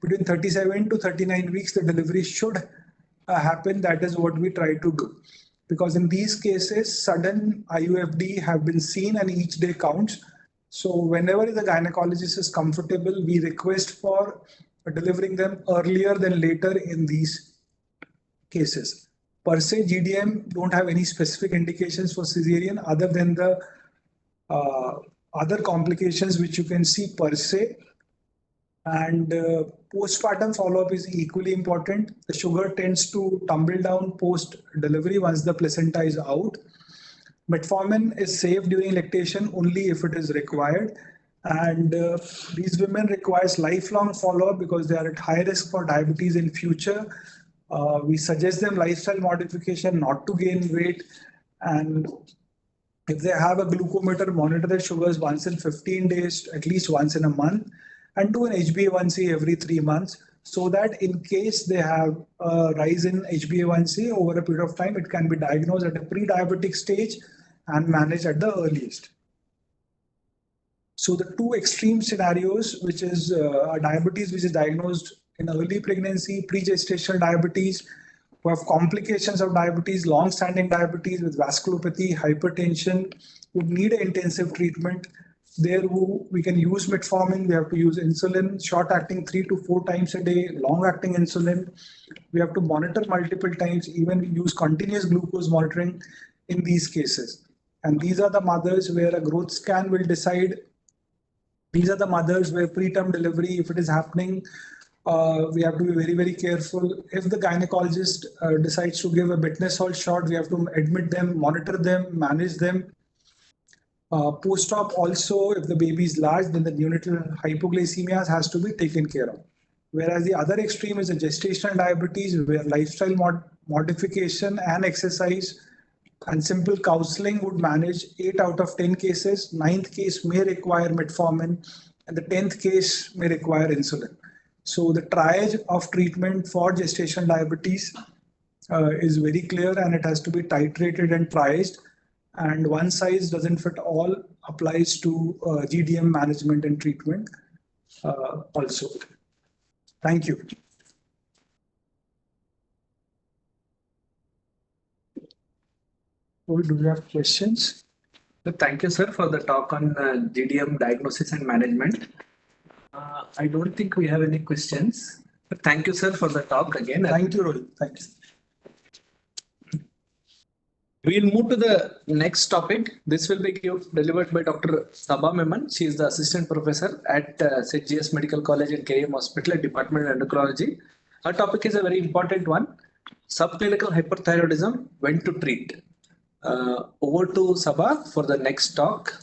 Between 37 to 39 weeks, the delivery should happen. That is what we try to do. Because in these cases, sudden IUFD have been seen and each day counts. So whenever the gynecologist is comfortable, we request for delivering them earlier than later in these cases. Per se, GDM don't have any specific indications for cesarean other than the other complications which you can see per se. And postpartum follow-up is equally important. The sugar tends to tumble down post-delivery once the placenta is out. Metformin is safe during lactation only if it is required. And these women requires lifelong follow-up because they are at high risk for diabetes in future. We suggest them lifestyle modification, not to gain weight. And if they have a glucometer, monitor their sugars once in 15 days, at least once in a month, and do an HbA1c every 3 months, so that in case they have a rise in HbA1c over a period of time, it can be diagnosed at a pre-diabetic stage and managed at the earliest. So the two extreme scenarios, which is diabetes which is diagnosed in early pregnancy, pre-gestational diabetes, who have complications of diabetes, long-standing diabetes with vasculopathy, hypertension, would need an intensive treatment. There we can use metformin, we have to use insulin, short acting 3 to 4 times a day, long acting insulin. We have to monitor multiple times, even use continuous glucose monitoring in these cases. And these are the mothers where a growth scan will decide. These are the mothers where preterm delivery, if it is happening, we have to be very, very careful. If the gynecologist decides to give a Bitnesol shot, we have to admit them, monitor them, manage them. Post-op also, if the baby is large, then the neonatal hypoglycemia has to be taken care of. Whereas the other extreme is a gestational diabetes, where lifestyle modification and exercise and simple counseling would manage 8 out of 10 cases. 9th case may require metformin, and the 10th case may require insulin. So the triage of treatment for gestational diabetes is very clear, and it has to be titrated and triaged. And one size doesn't fit all applies to GDM management and treatment also. Thank you. Do we have questions? Thank you, sir, for the talk on GDM diagnosis and management. I don't think we have any questions. But thank you, sir, for the talk again. Thank you, Rohit. Thanks. We'll move to the next topic. This will be delivered by Dr. Sabha Memon. She is the assistant professor at CGS Medical College and KM Hospital, Department of Endocrinology. Her topic is a very important one: subclinical hyperthyroidism, when to treat. Over to Sabha for the next talk.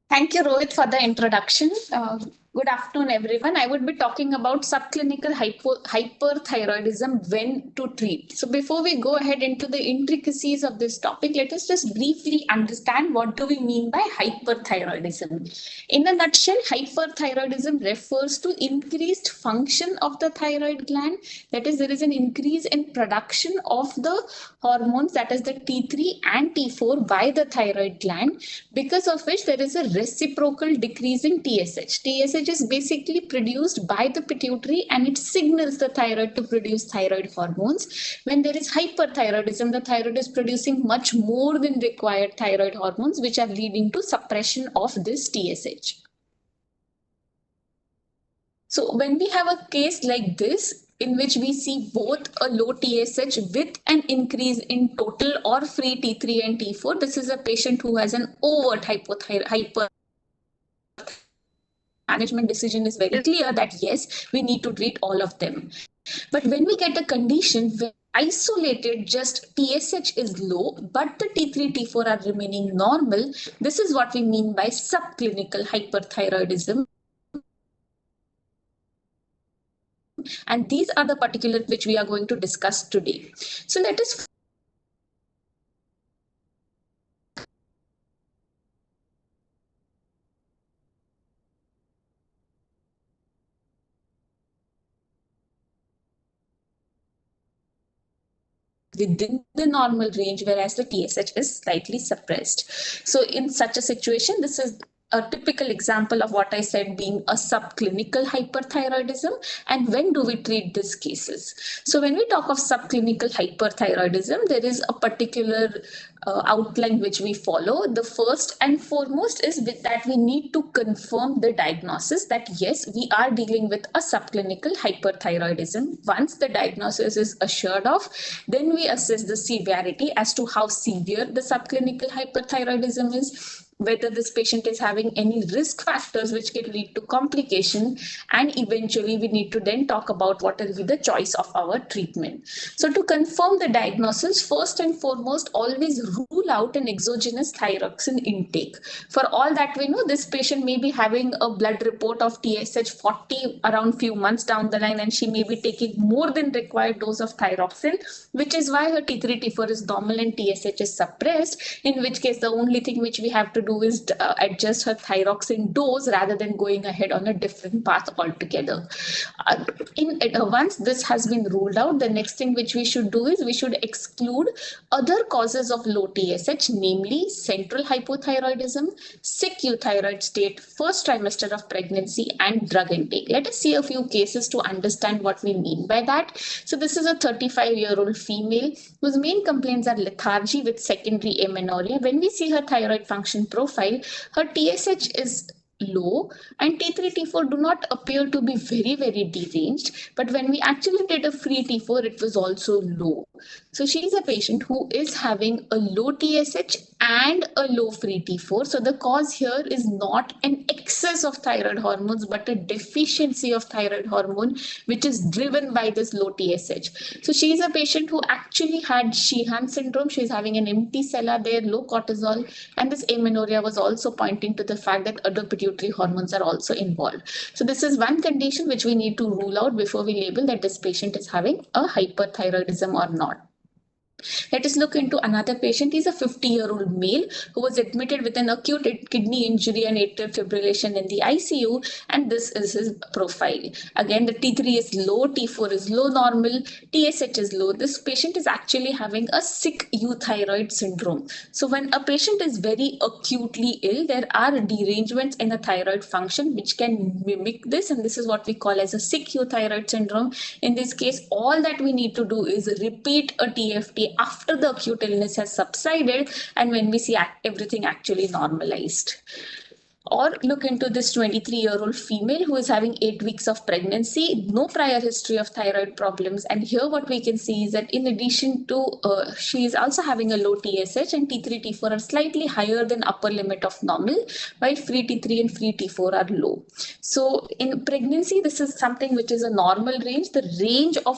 Thank you, Rohit, for the introduction. Good afternoon, everyone. I would be talking about subclinical hyperthyroidism, when to treat. So before we go ahead into the intricacies of this topic, let us just briefly understand what do we mean by hyperthyroidism. In a nutshell, hyperthyroidism refers to increased function of the thyroid gland. That is, there is an increase in production of the hormones, that is the T3 and T4 by the thyroid gland, because of which there is a reciprocal decrease in TSH. TSH is basically produced by the pituitary and it signals the thyroid to produce thyroid hormones. When there is hyperthyroidism, the thyroid is producing much more than required thyroid hormones, which are leading to suppression of this TSH. So when we have a case like this, in which we see both a low TSH with an increase in total or free T3 and T4, this is a patient who has an overt hyper. Management decision is very clear that yes, we need to treat all of them. But when we get a condition where isolated just TSH is low, but the T3, T4 are remaining normal, this is what we mean by subclinical hyperthyroidism. And these are the particulars which we are going to discuss today. So let us within the normal range, whereas the TSH is slightly suppressed. So in such a situation, this is a typical example of what I said being a subclinical hyperthyroidism, and when do we treat these cases? So when we talk of subclinical hyperthyroidism, there is a particular outline which we follow. The first and foremost is that we need to confirm the diagnosis that yes, we are dealing with a subclinical hyperthyroidism. Once the diagnosis is assured of, then we assess the severity as to how severe the subclinical hyperthyroidism is, whether this patient is having any risk factors which can lead to complication, and eventually we need to then talk about what will be the choice of our treatment. So to confirm the diagnosis, first and foremost, always rule out an exogenous thyroxine intake. For all that we know, this patient may be having a blood report of TSH 40 around few months down the line, and she may be taking more than required dose of thyroxine, which is why her T3, T4 is normal and TSH is suppressed, in which case the only thing which we have to do is adjust her thyroxine dose rather than going ahead on a different path altogether. Once this has been ruled out, the next thing which we should do is we should exclude other causes of low TSH, namely central hypothyroidism, sick euthyroid state, first trimester of pregnancy, and drug intake. Let us see a few cases to understand what we mean by that. So this is a 35-year-old female whose main complaints are lethargy with secondary amenorrhea. When we see her thyroid function profile, her TSH is low and T3, T4 do not appear to be very, very deranged. But when we actually did a free T4, it was also low. So she is a patient who is having a low TSH and a low free T4. So the cause here is not an excess of thyroid hormones, but a deficiency of thyroid hormone, which is driven by this low TSH. So she is a patient who actually had Sheehan syndrome. She's having an empty sella there, low cortisol, and this amenorrhea was also pointing to the fact that other pituitary hormones are also involved. So this is one condition which we need to rule out before we label that this patient is having a hyperthyroidism or not. Let us look into another patient. He's a 50-year-old male who was admitted with an acute kidney injury and atrial fibrillation in the ICU, and this is his profile. Again, the T3 is low, T4 is low normal, TSH is low. This patient is actually having a sick euthyroid syndrome. So when a patient is very acutely ill, there are derangements in the thyroid function which can mimic this, and this is what we call as a sick euthyroid syndrome. In this case, all that we need to do is repeat a TFT after the acute illness has subsided and when we see everything actually normalized. Or look into this 23-year-old female who is having 8 weeks of pregnancy, no prior history of thyroid problems. And here what we can see is that in addition to, she is also having a low TSH, and T3, T4 are slightly higher than upper limit of normal, while free T3 and free T4 are low. So in pregnancy, this is something which is a normal range. The range of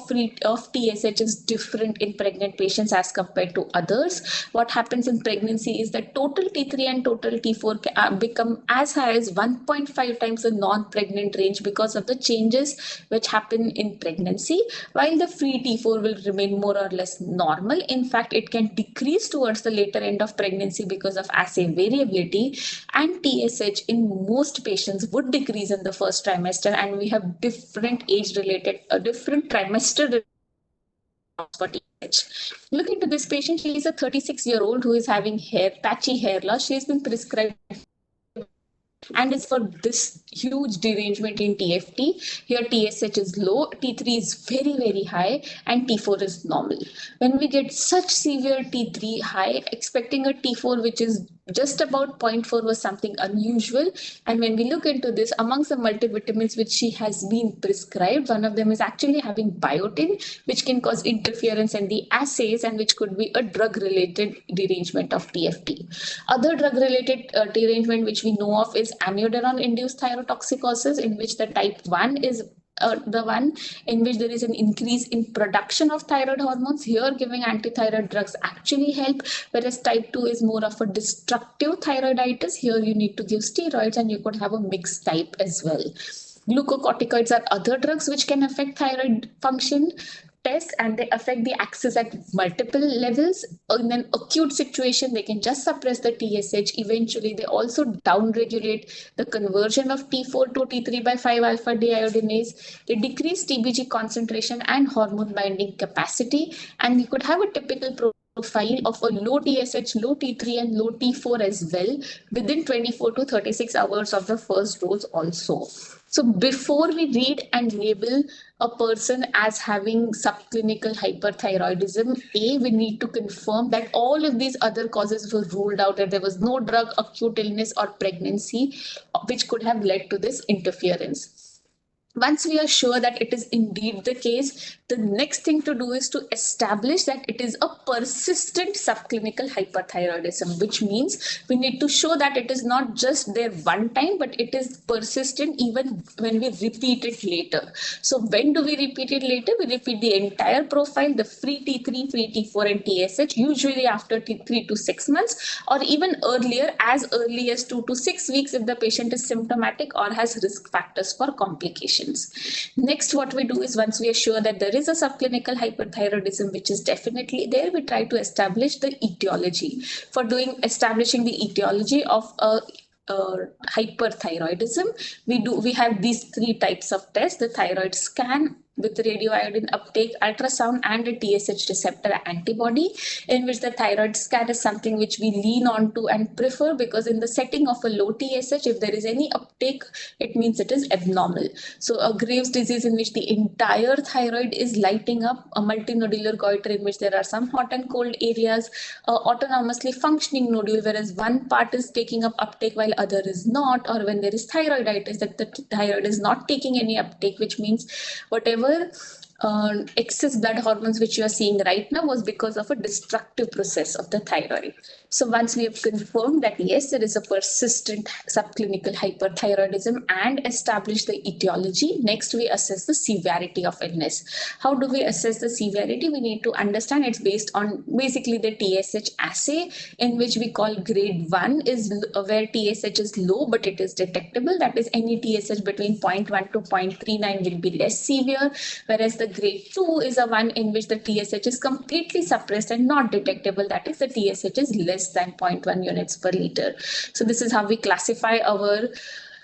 TSH is different in pregnant patients as compared to others. What happens in pregnancy is that total T3 and total T4 become as high as 1.5 times the non-pregnant range because of the changes which happen in pregnancy, while the free T4 will remain more or less normal. In fact, it can decrease towards the later end of pregnancy because of assay variability, and TSH in most patients would decrease in the first trimester, and we have different age-related, different trimester for TSH. Look into this patient. She is a 36-year-old who is having patchy hair loss. She has been prescribed and is for this huge derangement in TFT. Here TSH is low, T3 is very, very high, and T4 is normal. When we get such severe T3 high, expecting a T4 which is just about 0.4 was something unusual. And when we look into this, amongst the multivitamins which she has been prescribed, one of them is actually having biotin, which can cause interference in the assays and which could be a drug-related derangement of TFT. Other drug-related derangement which we know of is amiodarone-induced thyrotoxicosis, in which the type 1 is the one in which there is an increase in production of thyroid hormones. Here giving antithyroid drugs actually help, whereas type 2 is more of a destructive thyroiditis. Here you need to give steroids, and you could have a mixed type as well. Glucocorticoids are other drugs which can affect thyroid function test, and they affect the axis at multiple levels. In an acute situation, they can just suppress the TSH. Eventually, they also downregulate the conversion of T4 to T3 by 5-alpha deiodinase. They decrease TBG concentration and hormone binding capacity, and you could have a typical profile of a low TSH, low T3 and low T4 as well within 24 to 36 hours of the first dose also. So before we read and label a person as having subclinical hyperthyroidism, we need to confirm that all of these other causes were ruled out, that there was no drug, acute illness or pregnancy which could have led to this interference. Once we are sure that it is indeed the case, the next thing to do is to establish that it is a persistent subclinical hyperthyroidism, which means we need to show that it is not just there one time, but it is persistent even when we repeat it later. So when do we repeat it later? We repeat the entire profile, the free T3, free T4 and TSH, usually after 3 to 6 months, or even earlier, as early as 2 to 6 weeks if the patient is symptomatic or has risk factors for complications. Next, what we do is, once we are sure that there is a subclinical hyperthyroidism, which is definitely there, we try to establish the etiology. For establishing the etiology of a hyperthyroidism, we have these 3 types of tests: the thyroid scan with radioiodine uptake, ultrasound, and a TSH receptor antibody, in which the thyroid scan is something which we lean on to and prefer, because in the setting of a low TSH, if there is any uptake, it means it is abnormal. So a Graves' disease in which the entire thyroid is lighting up, a multinodular goiter in which there are some hot and cold areas, autonomously functioning nodule, whereas one part is taking up uptake while other is not, or when there is thyroiditis, that the thyroid is not taking any uptake, which means whatever excess blood hormones which you are seeing right now was because of a destructive process of the thyroid. So once we have confirmed that yes, there is a persistent subclinical hyperthyroidism and established the etiology, next we assess the severity of illness. How do we assess the severity? We need to understand it's based on basically the TSH assay, in which we call grade 1 is where TSH is low but it is detectable. That is, any TSH between 0.1 to 0.39 will be less severe, whereas the grade 2 is a one in which the TSH is completely suppressed and not detectable. That is, the TSH is less than 0.1 units per liter. So this is how we classify our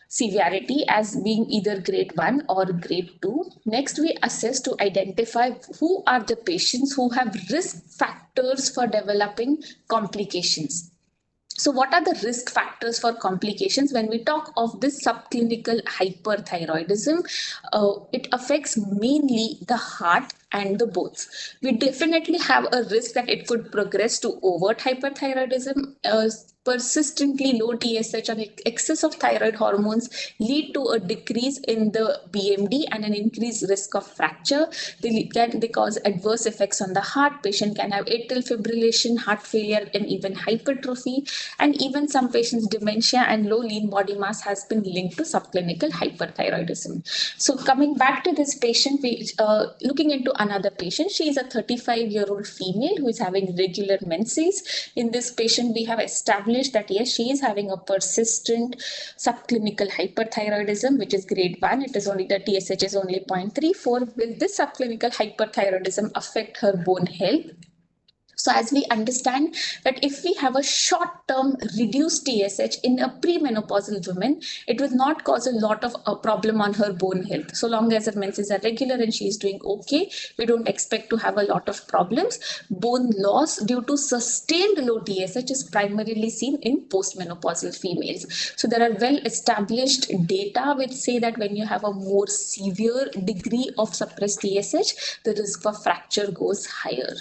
severity as being either grade 1 or grade 2. Next, we assess to identify who are the patients who have risk factors for developing complications. So what are the risk factors for complications? When we talk of this subclinical hyperthyroidism, it affects mainly the heart and the bones. We definitely have a risk that it could progress to overt hyperthyroidism. Persistently low TSH and excess of thyroid hormones lead to a decrease in the BMD and an increased risk of fracture. They cause adverse effects on the heart. Patient can have atrial fibrillation, heart failure, and even hypertrophy. And even some patients, dementia and low lean body mass has been linked to subclinical hyperthyroidism. So coming back to this patient, looking into another patient. She is a 35-year-old female who is having regular menses. In this patient, we have established that yes, she is having a persistent subclinical hyperthyroidism, which is grade 1. It is only the TSH is only 0.34. Will this subclinical hyperthyroidism affect her bone health? So as we understand that if we have a short-term reduced TSH in a premenopausal woman, it will not cause a lot of problem on her bone health. So long as her menses are regular and she is doing okay, we don't expect to have a lot of problems. Bone loss due to sustained low TSH is primarily seen in postmenopausal females. So there are well-established data which say that when you have a more severe degree of suppressed TSH, the risk for fracture goes higher.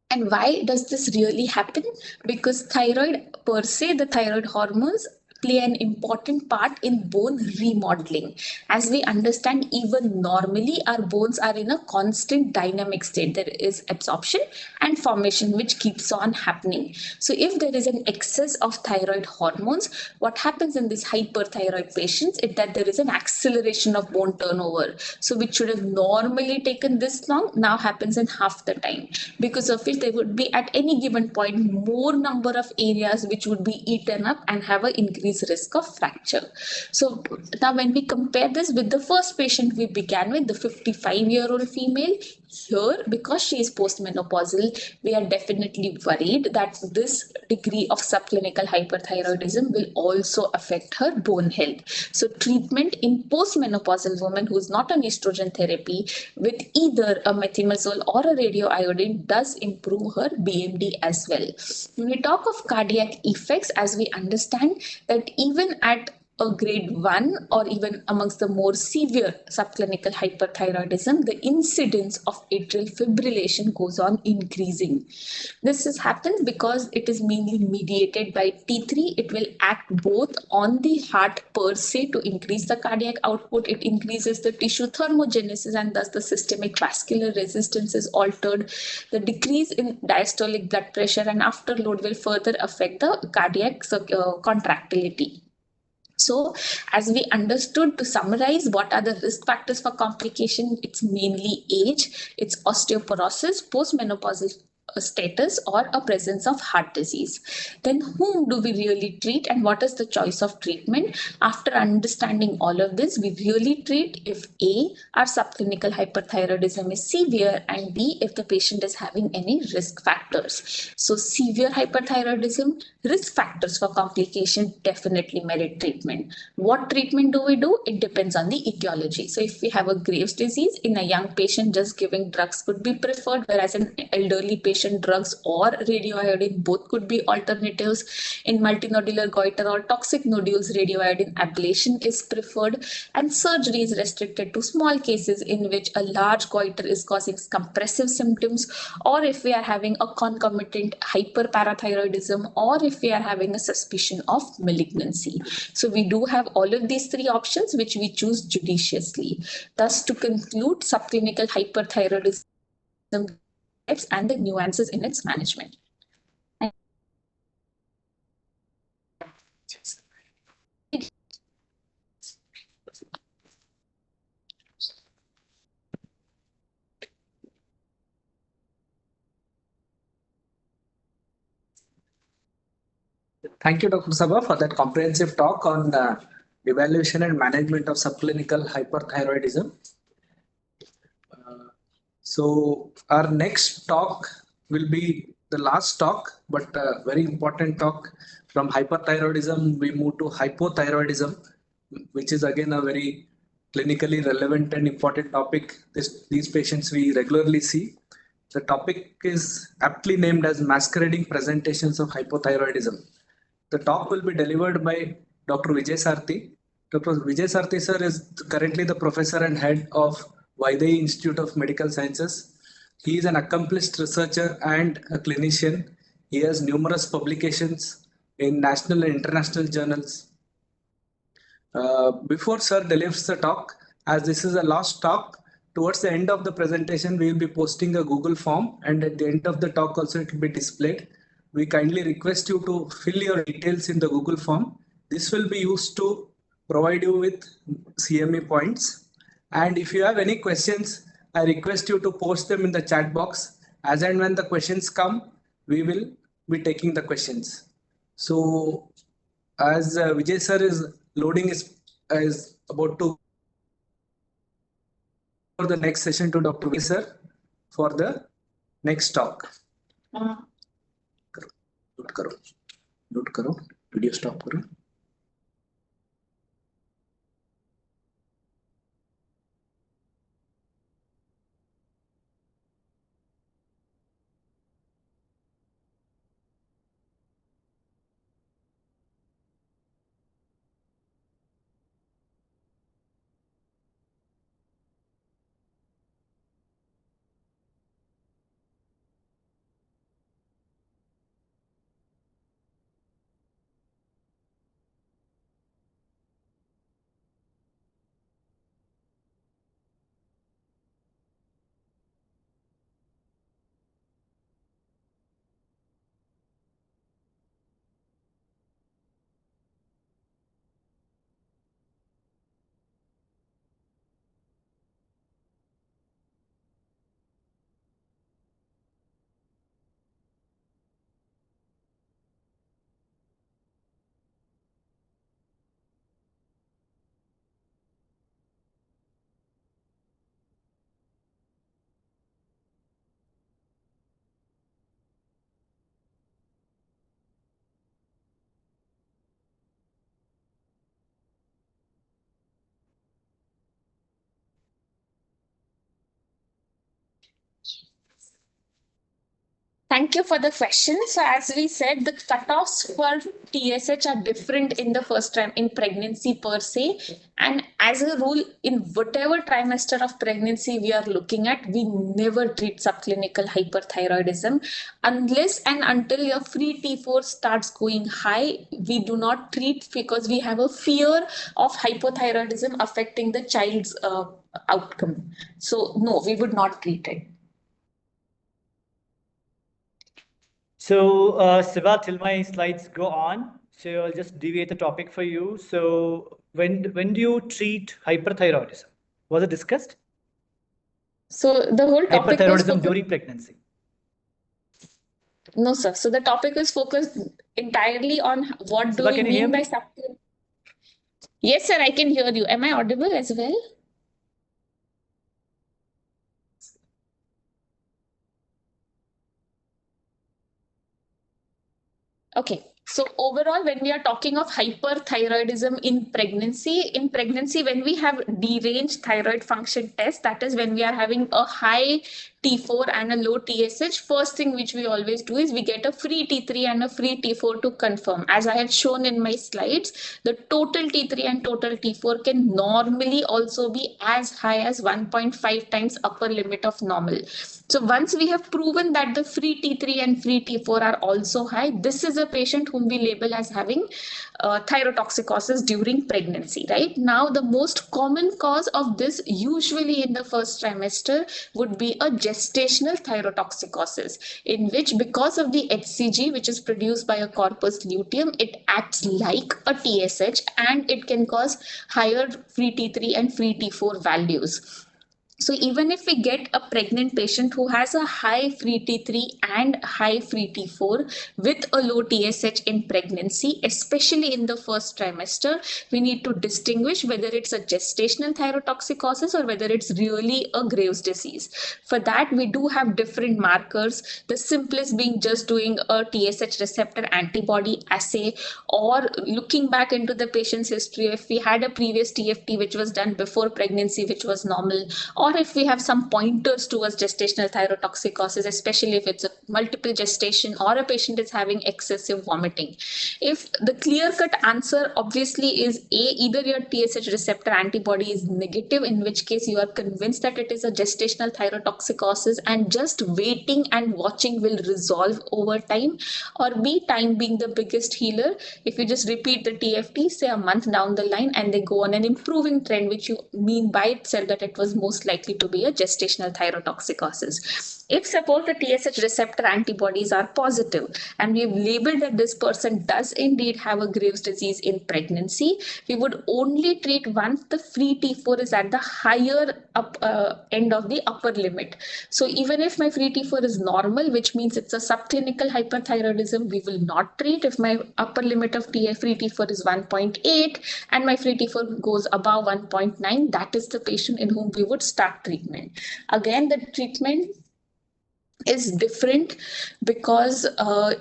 And why does this really happen? Because thyroid per se, the thyroid hormones play an important part in bone remodeling. As we understand, even normally our bones are in a constant dynamic state. There is absorption and formation which keeps on happening. So if there is an excess of thyroid hormones, what happens in these hyperthyroid patients is that there is an acceleration of bone turnover. So which should have normally taken this long, now happens in half the time. Because of which there would be at any given point more number of areas which would be eaten up and have an increase increased risk of fracture. So now when we compare this with the first patient we began with, the 55-year-old female, here because she is postmenopausal, we are definitely worried that this degree of subclinical hyperthyroidism will also affect her bone health. So treatment in postmenopausal woman who is not on estrogen therapy with either a methimazole or a radioiodine does improve her BMD as well. When we talk of cardiac effects, as we understand that even at a grade 1 or even amongst the more severe subclinical hyperthyroidism, the incidence of atrial fibrillation goes on increasing. This happens because it is mainly mediated by T3. It will act both on the heart per se to increase the cardiac output. It increases the tissue thermogenesis and thus the systemic vascular resistance is altered. The decrease in diastolic blood pressure and afterload will further affect the cardiac contractility. So, as we understood, to summarize, what are the risk factors for complication? It's mainly age, it's osteoporosis, postmenopausal status, or a presence of heart disease. Then whom do we really treat and what is the choice of treatment? After understanding all of this, we really treat if A, our subclinical hyperthyroidism is severe, and B, if the patient is having any risk factors. So severe hyperthyroidism, risk factors for complication definitely merit treatment. What treatment do we do? It depends on the etiology. So if we have a Graves' disease in a young patient, just giving drugs could be preferred, whereas in elderly patient, drugs or radioiodine both could be alternatives. In multinodular goiter or toxic nodules, radioiodine ablation is preferred, and surgery is restricted to small cases in which a large goiter is causing compressive symptoms, or if we are having a concomitant hyperparathyroidism, or if we are having a suspicion of malignancy. So we do have all of these three options which we choose judiciously. Thus, to conclude, subclinical hyperthyroidism and the nuances in its management. Thank you, Dr. Sabha, for that comprehensive talk on evaluation and management of subclinical hyperthyroidism. So our next talk will be the last talk, but a very important talk. From hyperthyroidism, we move to hypothyroidism, which is again a very clinically relevant and important topic. These patients we regularly see. The topic is aptly named as masquerading presentations of hypothyroidism. The talk will be delivered by Dr. Vijay Sarthi. Dr. Vijay Sarthi sir is currently the professor and head of Vaidehi Institute of Medical Sciences. He is an accomplished researcher and a clinician. He has numerous publications in national and international journals. Before sir delivers the talk, as this is the last talk, towards the end of the presentation, we will be posting a Google form, and at the end of the talk also it will be displayed. We kindly request you to fill your details in the Google form. This will be used to provide you with CME points. And if you have any questions, I request you to post them in the chat box. As and when the questions come, we will be taking the questions. So as Vijay sir is loading is about to for the next session to Dr. Vijay sir for the next talk. Note करो video stop करो Thank you for the question. So as we said, the cutoffs for TSH are different in the first time in pregnancy per se. And as a rule, in whatever trimester of pregnancy we are looking at, we never treat subclinical hyperthyroidism unless and until your free T4 starts going high. We do not treat because we have a fear of hypothyroidism affecting the child's outcome. So no, we would not treat it. So, Siva, till my slides go on, so I'll just deviate the topic for you. So, when do you treat hyperthyroidism? Was it discussed? So the whole topic was Hyperthyroidism during pregnancy. No, sir. So the topic is focused entirely on what do Siva, we can you hear mean by me? subclinical. Yes, sir. I can hear you. Am I audible as well? Okay. So overall, when we are talking of hyperthyroidism in pregnancy, when we have deranged thyroid function test, that is when we are having a high T4 and a low TSH, first thing which we always do is we get a free T3 and a free T4 to confirm. As I had shown in my slides, the total T3 and total T4 can normally also be as high as 1.5 times upper limit of normal. So once we have proven that the free T3 and free T4 are also high, this is a patient whom we label as having thyrotoxicosis during pregnancy, right? Now, the most common cause of this usually in the first trimester would be a gestational thyrotoxicosis, in which because of the HCG, which is produced by a corpus luteum, it acts like a TSH and it can cause higher free T3 and free T4 values. So even if we get a pregnant patient who has a high free T3 and high free T4 with a low TSH in pregnancy, especially in the first trimester, we need to distinguish whether it's a gestational thyrotoxicosis or whether it's really a Graves' disease. For that, we do have different markers, the simplest being just doing a TSH receptor antibody assay or looking back into the patient's history. If we had a previous TFT which was done before pregnancy, which was normal, or if we have some pointers towards gestational thyrotoxicosis, especially if it's a multiple gestation or a patient is having excessive vomiting. If the clear-cut answer obviously is A, either your TSH receptor antibody is negative, in which case you are convinced that it is a gestational thyrotoxicosis and just waiting and watching will resolve over time, or B, time being the biggest healer. If you just repeat the TFT, say a month down the line, and they go on an improving trend, which you mean by itself that it was most likely to be a gestational thyrotoxicosis. If suppose the TSH receptor antibodies are positive and we've labeled that this person does indeed have a Graves' disease in pregnancy, we would only treat once the free T4 is at the higher end of the upper limit. So even if my free T4 is normal, which means it's a subclinical hyperthyroidism, we will not treat. If my upper limit of free T4 is 1.8 and my free T4 goes above 1.9, that is the patient in whom we would start treatment. Again, the treatment is different because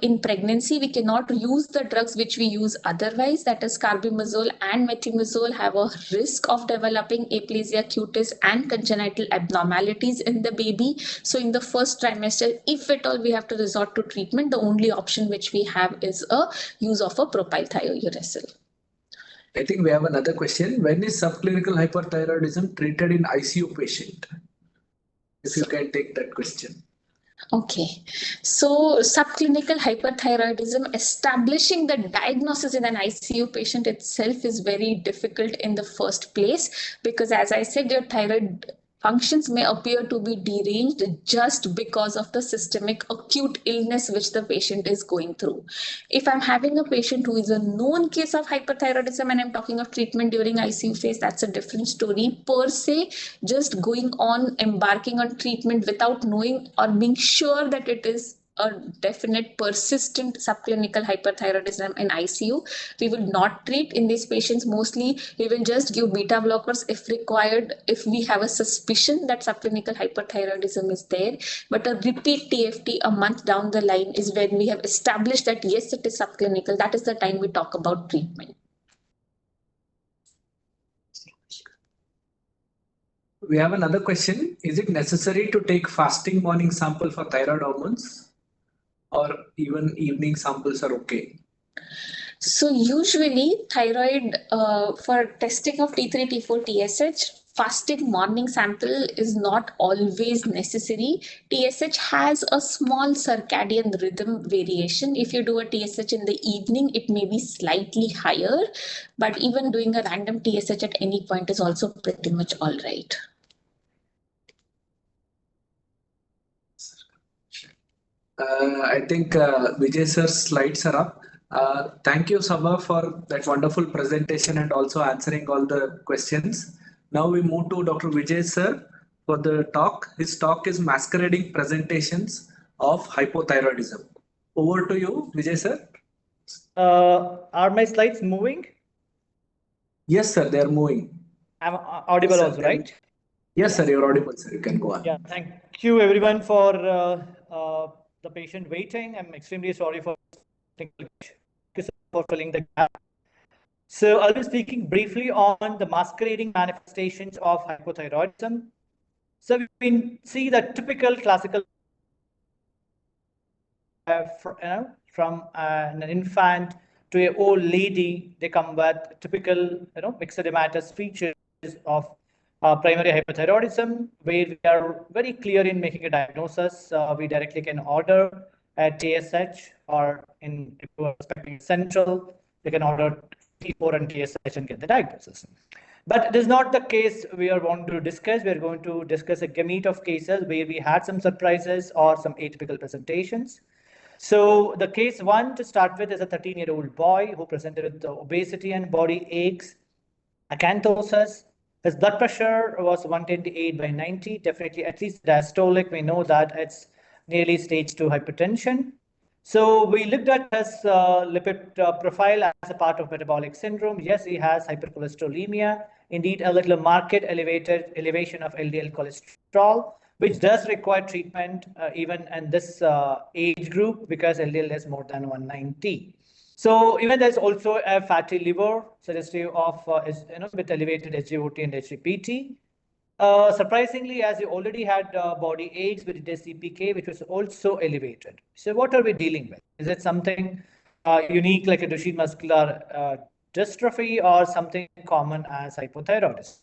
in pregnancy we cannot use the drugs which we use otherwise, that is carbimazole and methimazole have a risk of developing aplasia cutis and congenital abnormalities in the baby. So in the first trimester, if at all we have to resort to treatment, the only option which we have is a use of a propyl thiouracil. I think we have another question. When is subclinical hyperthyroidism treated in ICU patient? If you can take that question. Okay, so subclinical hyperthyroidism, establishing the diagnosis in an ICU patient itself is very difficult in the first place because, as I said, your thyroid functions may appear to be deranged just because of the systemic acute illness which the patient is going through. If I'm having a patient who is a known case of hyperthyroidism and I'm talking of treatment during ICU phase, that's a different story. Per se, just going on, embarking on treatment without knowing or being sure that it is a definite persistent subclinical hyperthyroidism in ICU, we will not treat in these patients. Mostly, we will just give beta blockers if required, if we have a suspicion that subclinical hyperthyroidism is there. But a repeat TFT a month down the line is when we have established that yes, it is subclinical. That is the time we talk about treatment. We have another question. Is it necessary to take fasting morning sample for thyroid hormones? or even evening samples are okay? So usually thyroid for testing of T3, T4, TSH, fasting morning sample is not always necessary. TSH has a small circadian rhythm variation. If you do a TSH in the evening, it may be slightly higher, but even doing a random TSH at any point is also pretty much all right. I think Vijay sir's slides are up. Thank you, Sabha, for that wonderful presentation and also answering all the questions. Now we move to Dr. Vijay sir for the talk. His talk is masquerading presentations of hypothyroidism. Over to you, Vijay sir. Are my slides moving? Yes, sir, they are moving. I'm audible Yes, sir, also, right? Yes, sir, you're audible, sir. You can go on. Yeah, thank you everyone for the patient waiting. I'm extremely sorry for filling the gap. So I'll be speaking briefly on the masquerading manifestations of hypothyroidism. So we can see the typical classical from an infant to an old lady, they come with typical myxodematous features of primary hypothyroidism, where we are very clear in making a diagnosis. We directly can order a TSH, or in if you are expecting central, we can order T4 and TSH and get the diagnosis. But it is not the case we are going to discuss. We are going to discuss a gamut of cases where we had some surprises or some atypical presentations. So the case one to start with is a 13-year-old boy who presented with obesity and body aches, acanthosis. His blood pressure was 128/90, definitely at least diastolic. We know that it's nearly stage 2 hypertension. So we looked at his lipid profile as a part of metabolic syndrome. Yes, he has hypercholesterolemia, indeed a little marked elevation of LDL cholesterol, which does require treatment even in this age group because LDL is more than 190. So even there's also a fatty liver suggestive of with elevated SGOT and HGPT. Surprisingly, as you already had body aches with the CPK, which was also elevated. So what are we dealing with? Is it something unique like a Duchenne muscular dystrophy or something common as hypothyroidism?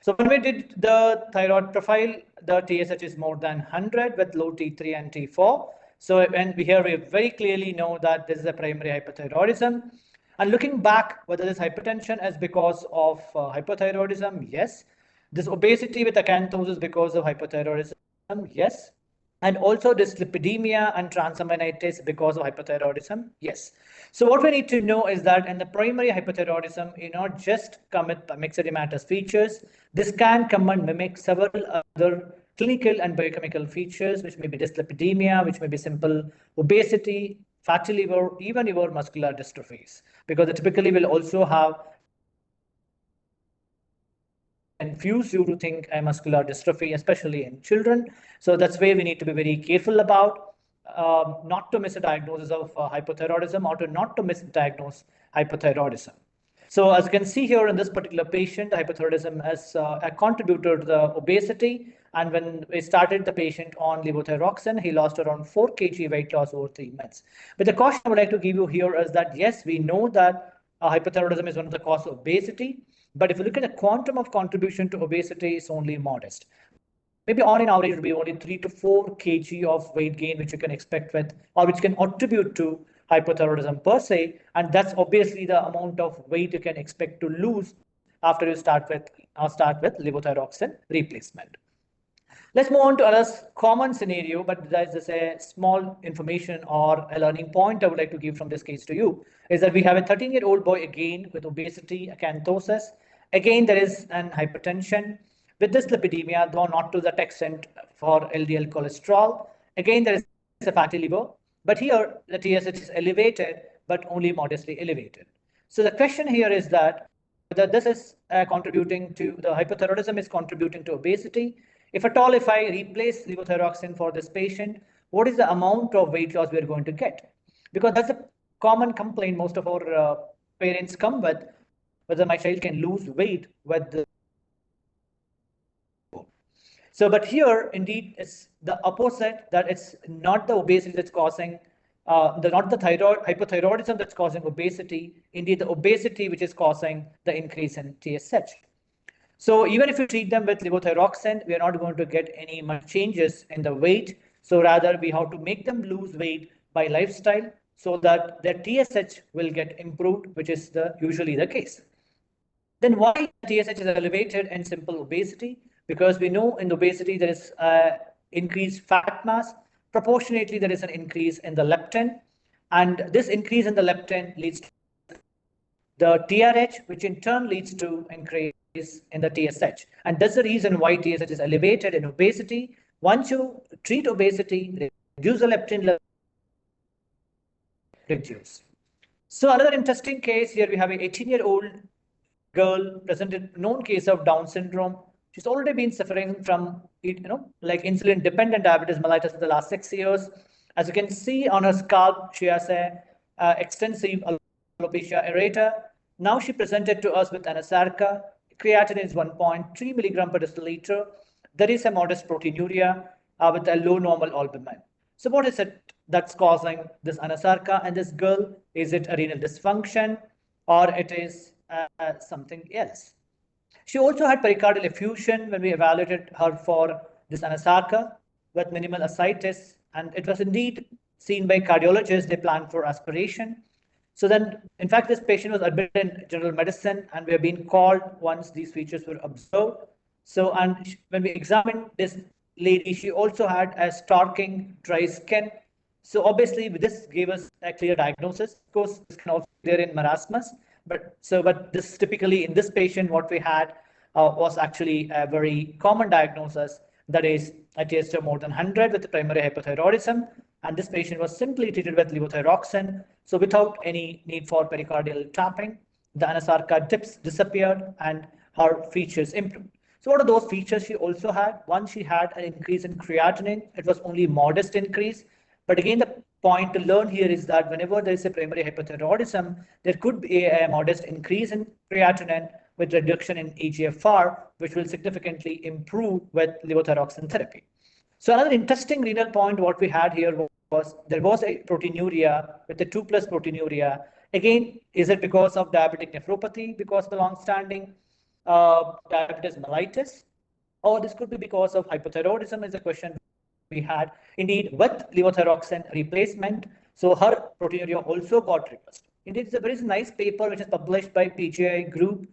So when we did the thyroid profile, the TSH is more than 100 with low T3 and T4. So and here we very clearly know that this is a primary hypothyroidism. And looking back, whether this hypertension is because of hypothyroidism, yes. This obesity with acanthosis because of hypothyroidism, yes. And also dyslipidemia and transaminitis because of hypothyroidism, yes. So what we need to know is that in the primary hypothyroidism, you not just come with myxodematous features. This can come and mimic several other clinical and biochemical features, which may be dyslipidemia, which may be simple obesity, fatty liver, even your muscular dystrophies, because they typically will also have confuse you to think a muscular dystrophy, especially in children. So that's where we need to be very careful about not to miss a diagnosis of hypothyroidism or to not to misdiagnose hypothyroidism. So as you can see here in this particular patient, hypothyroidism has a contributor to the obesity. And when we started the patient on levothyroxine, he lost around 4 kg weight loss over 3 months. But the caution I would like to give you here is that, yes, we know that hypothyroidism is one of the causes of obesity. But if you look at the quantum of contribution to obesity, it's only modest. Maybe on an average, it will be only 3 to 4 kg of weight gain, which you can expect with, or which can attribute to hypothyroidism per se. And that's obviously the amount of weight you can expect to lose after you start with levothyroxine replacement. Let's move on to another common scenario, but there's just a small information or a learning point I would like to give from this case to you, is that we have a 13-year-old boy again with obesity, acanthosis. Again, there is an hypertension with dyslipidemia, though not to that extent for LDL cholesterol. Again, there is a fatty liver, but here the TSH is elevated, but only modestly elevated. So the question here is that whether this is contributing to the hypothyroidism is contributing to obesity. If at all, if I replace levothyroxine for this patient, what is the amount of weight loss we are going to get? Because that's a common complaint most of our parents come with, whether my child can lose weight with the. So, but here indeed it's the opposite, that it's not the obesity that's causing not the thyroid hypothyroidism that's causing obesity, indeed the obesity which is causing the increase in TSH. So even if you treat them with levothyroxine, we are not going to get any much changes in the weight. So rather we have to make them lose weight by lifestyle so that their TSH will get improved, which is usually the case. Then why TSH is elevated in simple obesity? Because we know in obesity there is increased fat mass. Proportionately, there is an increase in the leptin. And this increase in the leptin leads to the TRH, which in turn leads to increase in the TSH. And that's the reason why TSH is elevated in obesity. Once you treat obesity, reduce the leptin level, reduce. So another interesting case here, we have an 18-year-old girl presented known case of Down syndrome. She's already been suffering from, like insulin-dependent diabetes mellitus for the last 6 years. As you can see on her scalp, she has a extensive alopecia areata. Now she presented to us with anasarca. Creatinine is 1.3 milligram per deciliter. There is a modest proteinuria with a low normal albumin. So what is it that's causing this anasarca in this girl? Is it a renal dysfunction or it is something else? She also had pericardial effusion when we evaluated her for this anasarca with minimal ascites, and it was indeed seen by cardiologists. They planned for aspiration. So then, in fact, this patient was admitted in general medicine, and we have been called once these features were observed. So, and when we examined this lady, she also had a starking dry skin. So obviously, this gave us a clear diagnosis. Of course, this can also be there in marasmus, but this typically in this patient, what we had was actually a very common diagnosis, that is a TSH more than 100 with primary hypothyroidism, and this patient was simply treated with levothyroxine. So without any need for pericardial tapping, the anasarca dips disappeared and her features improved. So what are those features she also had? One, she had an increase in creatinine. It was only modest increase. But again, the point to learn here is that whenever there is a primary hypothyroidism, there could be a modest increase in creatinine with reduction in EGFR, which will significantly improve with levothyroxine therapy. So another interesting renal point what we had here was there was a proteinuria with the 2+ proteinuria. Again, is it because of diabetic nephropathy, because of the long-standing diabetes mellitus, or this could be because of hypothyroidism is a question we had. Indeed, with levothyroxine replacement, so her proteinuria also got reversed. Indeed, it's a very nice paper which is published by PGI group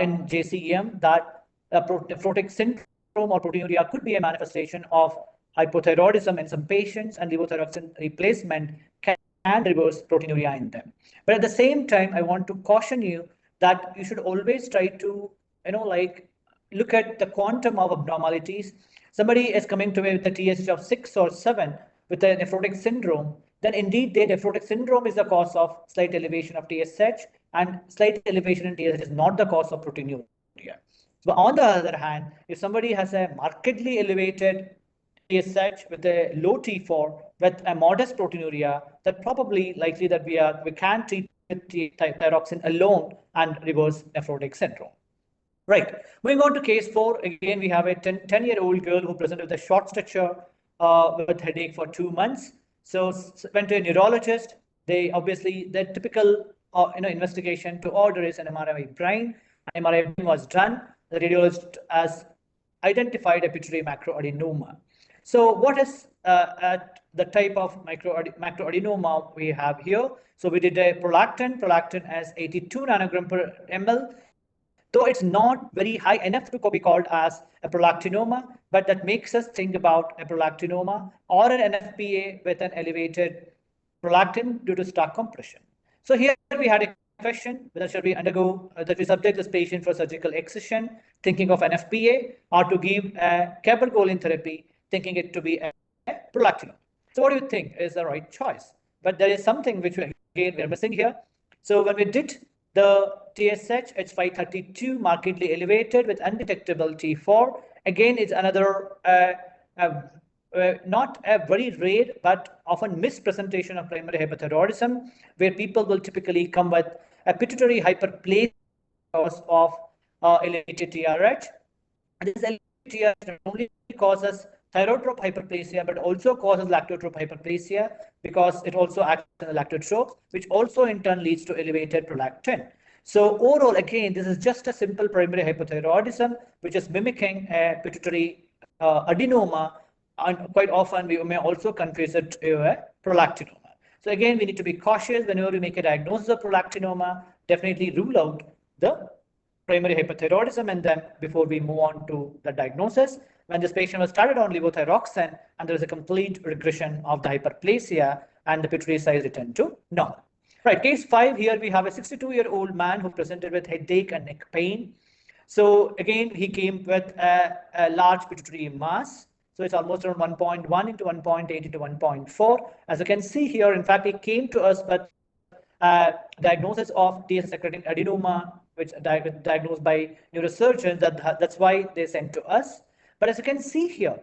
in JCEM that nephrotic syndrome or proteinuria could be a manifestation of hypothyroidism in some patients, and levothyroxine replacement can reverse proteinuria in them. But at the same time, I want to caution you that you should always try to, look at the quantum of abnormalities. Somebody is coming to me with a TSH of 6 or 7 with a nephrotic syndrome, then indeed the nephrotic syndrome is the cause of slight elevation of TSH, and slight elevation in TSH is not the cause of proteinuria. But on the other hand, if somebody has a markedly elevated TSH with a low T4 with a modest proteinuria, that probably likely that we can treat with thyroxine alone and reverse nephrotic syndrome. Right. Moving on to case 4, again, we have a 10-year-old girl who presented with a short stature with headache for 2 months. So went to a neurologist. They obviously, the typical investigation to order is an MRI brain. An MRI brain was done. The radiologist has identified a pituitary macroadenoma. So what is the type of macroadenoma we have here? So we did a prolactin. Prolactin as 82 nanogram per ml. Though it's not very high enough to be called as a prolactinoma, but that makes us think about a prolactinoma or an NFPA with an elevated prolactin due to stark compression. So here we had a question whether should we undergo, that we subject this patient for surgical excision, thinking of NFPA, or to give a cabergoline therapy, thinking it to be a prolactinoma. So what do you think is the right choice? But there is something which again we are missing here. So when we did the TSH, it's 532, markedly elevated with undetectable T4. Again, it's another not a very rare but often mispresentation of primary hypothyroidism, where people will typically come with a pituitary hyperplasia because of elevated TRH. And this elevated TRH only causes thyrotrope hyperplasia, but also causes lactotrope hyperplasia because it also acts as a lactotrope, which also in turn leads to elevated prolactin. So overall, again, this is just a simple primary hypothyroidism, which is mimicking a pituitary adenoma, and quite often we may also confuse it to a prolactinoma. So again, we need to be cautious whenever we make a diagnosis of prolactinoma. Definitely rule out the primary hypothyroidism, and then before we move on to the diagnosis, when this patient was started on levothyroxine and there was a complete regression of the hyperplasia and the pituitary size returned to normal. Right, case 5, here we have a 62-year-old man who presented with headache and neck pain. So again, he came with a large pituitary mass. So it's almost around 1.1 into 1.8 into 1.4. As you can see here, in fact, he came to us with diagnosis of TSH secreting adenoma, which diagnosed by neurosurgeons. That's why they sent to us. But as you can see here,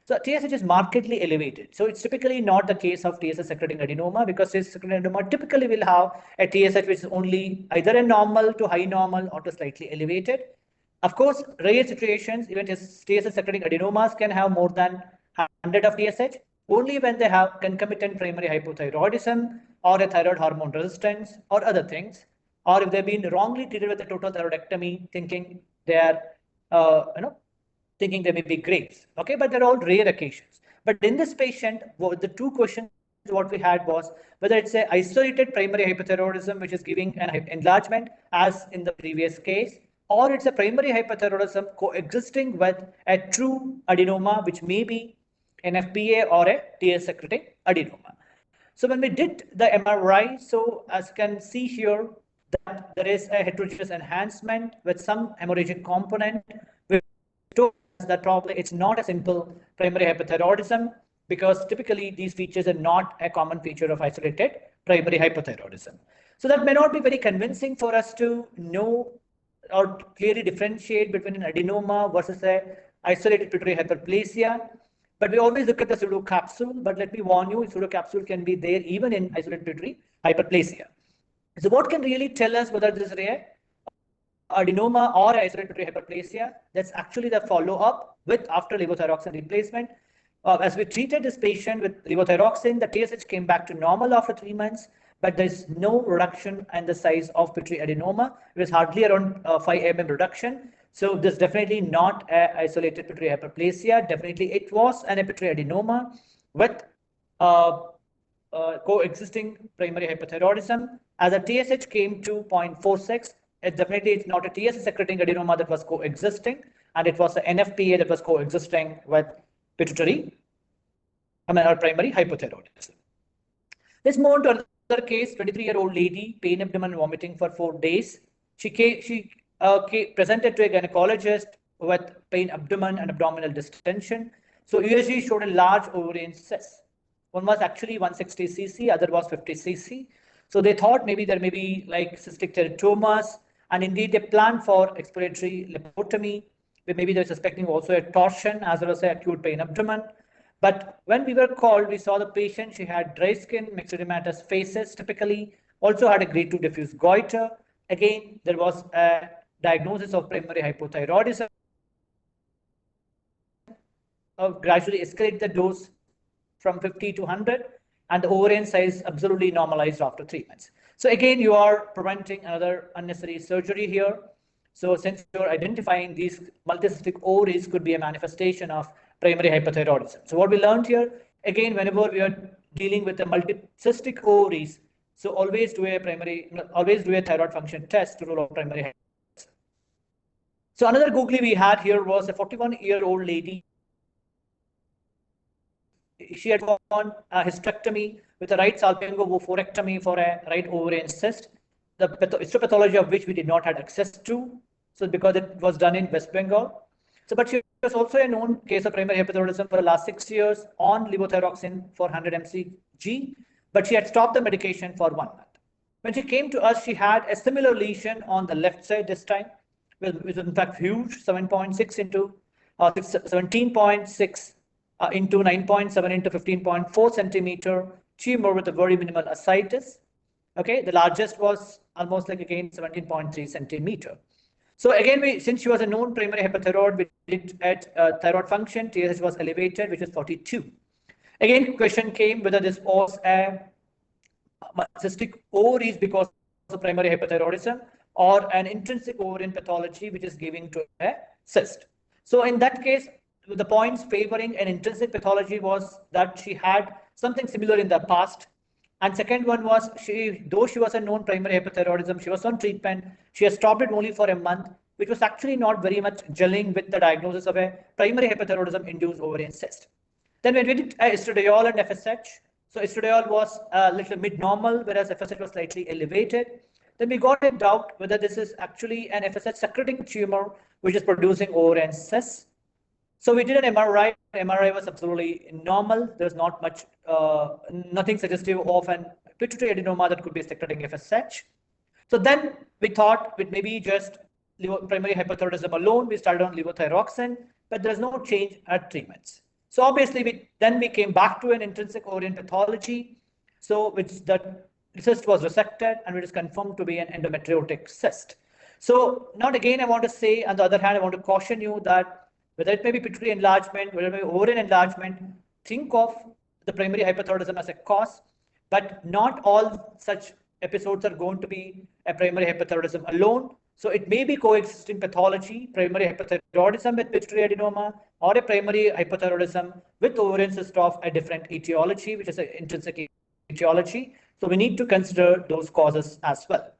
so TSH is markedly elevated. So it's typically not the case of TSH secreting adenoma, because TSH secreting adenoma typically will have a TSH which is only either a normal to high normal or to slightly elevated. Of course, rare situations, even TSH secreting adenomas can have more than 100 of TSH, only when they have concomitant primary hypothyroidism or a thyroid hormone resistance or other things, or if they've been wrongly treated with a total thyroidectomy, thinking they are, thinking they may be Graves. Okay, but they're all rare occasions. But in this patient, the two questions what we had was whether it's a isolated primary hypothyroidism which is giving an enlargement as in the previous case, or it's a primary hypothyroidism coexisting with a true adenoma which may be an FPA or a TSH secreting adenoma. So when we did the MRI, so as you can see here, that there is a heterogeneous enhancement with some hemorrhagic component, which told us that probably it's not a simple primary hypothyroidism, because typically these features are not a common feature of isolated primary hypothyroidism. So that may not be very convincing for us to know or clearly differentiate between an adenoma versus a isolated pituitary hyperplasia. But we always look at the pseudocapsule, but let me warn you, pseudocapsule can be there even in isolated pituitary hyperplasia. So what can really tell us whether this is a adenoma or isolated pituitary hyperplasia? That's actually the follow-up with after levothyroxine replacement. As we treated this patient with levothyroxine, the TSH came back to normal after 3 months, but there's no reduction in the size of pituitary adenoma. It was hardly around 5 mm reduction. So this is definitely not an isolated pituitary hyperplasia. Definitely it was an pituitary adenoma with coexisting primary hypothyroidism. As the TSH came to 0.46, it's not a TSH secreting adenoma that was coexisting, and it was the NFPA that was coexisting with pituitary, or primary hypothyroidism. Let's move on to another case, 23-year-old lady, pain, abdomen, vomiting for 4 days. She presented to a gynecologist with pain, abdomen, and abdominal distension. So USG showed a large ovarian cyst. One was actually 160 cc, other was 50 cc. So they thought maybe there may be like cystic teratomas, and indeed they planned for exploratory lipotomy. Maybe they're suspecting also a torsion as well as an acute pain abdomen. But when we were called, we saw the patient. She had dry skin, myxodematous faces typically, also had a grade 2 diffuse goiter. Again, there was a diagnosis of primary hypothyroidism. Gradually escalate the dose from 50 to 100, and the ovarian size absolutely normalized after 3 months. So again, you are preventing another unnecessary surgery here. So since you're identifying these multicystic ovaries could be a manifestation of primary hypothyroidism. So what we learned here, again, whenever we are dealing with the multicystic ovaries, so always do a thyroid function test to rule out primary hypothyroidism. So another googly we had here was a 41-year-old lady. She had gone a hysterectomy with a right salpingo-oophorectomy for a right ovarian cyst, the histopathology of which we did not have access to. So because it was done in West Bengal. So, but she was also a known case of primary hypothyroidism for the last 6 years on levothyroxine for 100 mcg, but she had stopped the medication for 1 month. When she came to us, she had a similar lesion on the left side this time, which was in fact huge, 7.6 into 17.6 into 9.7 into 15.4 centimeter tumor with a very minimal ascites. Okay, the largest was almost like again 17.3 centimeter. So again, since she was a known primary hypothyroid, we did at thyroid function, TSH was elevated, which is 42. Again, question came whether this was a cystic ovaries because of primary hypothyroidism or an intrinsic ovarian pathology which is giving to a cyst. So in that case, the points favoring an intrinsic pathology was that she had something similar in the past. And second one was though she was a known primary hypothyroidism, she was on treatment. She has stopped it only for a month, which was actually not very much gelling with the diagnosis of a primary hypothyroidism induced ovarian cyst. Then when we did estradiol and FSH, so estradiol was a little mid-normal, whereas FSH was slightly elevated. Then we got a doubt whether this is actually an FSH secreting tumor which is producing ovarian cysts. So we did an MRI. MRI was absolutely normal. There's not much, nothing suggestive of an pituitary adenoma that could be secreting FSH. So then we thought with maybe just primary hypothyroidism alone, we started on levothyroxine, but there's no change at 3 months. So obviously, we came back to an intrinsic ovarian pathology, so which the cyst was resected and it is confirmed to be an endometriotic cyst. So now again, I want to say, on the other hand, I want to caution you that whether it may be pituitary enlargement, whether it may be ovarian enlargement, think of the primary hypothyroidism as a cause, but not all such episodes are going to be a primary hypothyroidism alone. So it may be coexisting pathology, primary hypothyroidism with pituitary adenoma, or a primary hypothyroidism with ovarian cyst of a different etiology, which is an intrinsic etiology. So we need to consider those causes as well.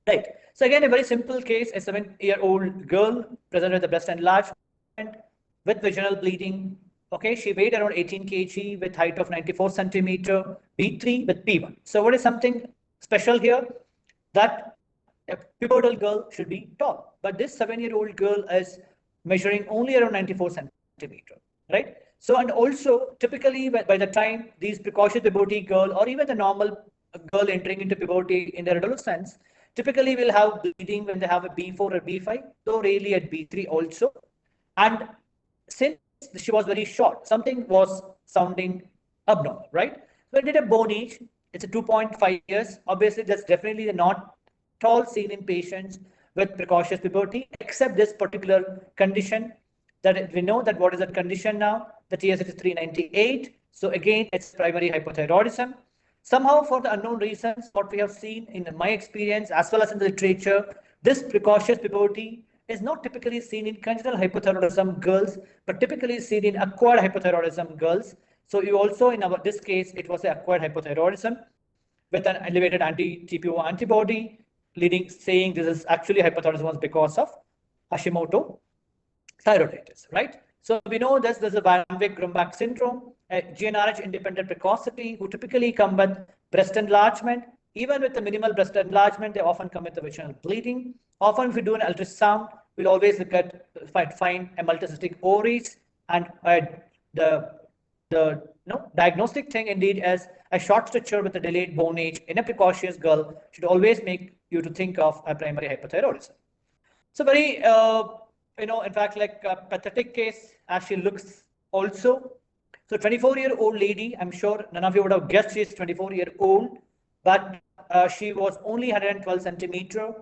Right. So again, a very simple case, a 7-year-old girl presented with a breast enlargement with vaginal bleeding. Okay, she weighed around 18 kg with height of 94 centimeter, B3 with P1. So what is something special here? That a pubertal girl should be tall, but this 7-year-old girl is measuring only around 94 centimeter, right? So, and also typically by the time these precocious puberty girl or even the normal girl entering into puberty in their adolescence, typically will have bleeding when they have a B4 or B5, though rarely at B3 also. And since she was very short, something was sounding abnormal, right? So I did a bone age. It's a 2.5 years. Obviously, that's definitely not tall seen in patients with precocious puberty, except this particular condition that we know that what is that condition now? The TSH is 398. So again, it's primary hypothyroidism. Somehow, for the unknown reasons, what we have seen in my experience as well as in the literature, this precocious puberty is not typically seen in congenital hypothyroidism girls, but typically seen in acquired hypothyroidism girls. So you also, in this case, it was an acquired hypothyroidism with an elevated anti-TPO antibody, saying this is actually hypothyroidism because of Hashimoto thyroiditis, right? So we know there's a Van Wyck-Grumbach syndrome, a GnRH independent precocity, who typically come with breast enlargement. Even with the minimal breast enlargement, they often come with the vaginal bleeding. Often if we do an ultrasound, we'll always look at, find a multicystic ovaries, and the diagnostic thing indeed is a short stature with a delayed bone age in a precocious girl should always make you to think of a primary hypothyroidism. So very, in fact, like a pathetic case as she looks also. So 24-year-old lady, I'm sure none of you would have guessed she's 24-year-old, but she was only 112 centimeter,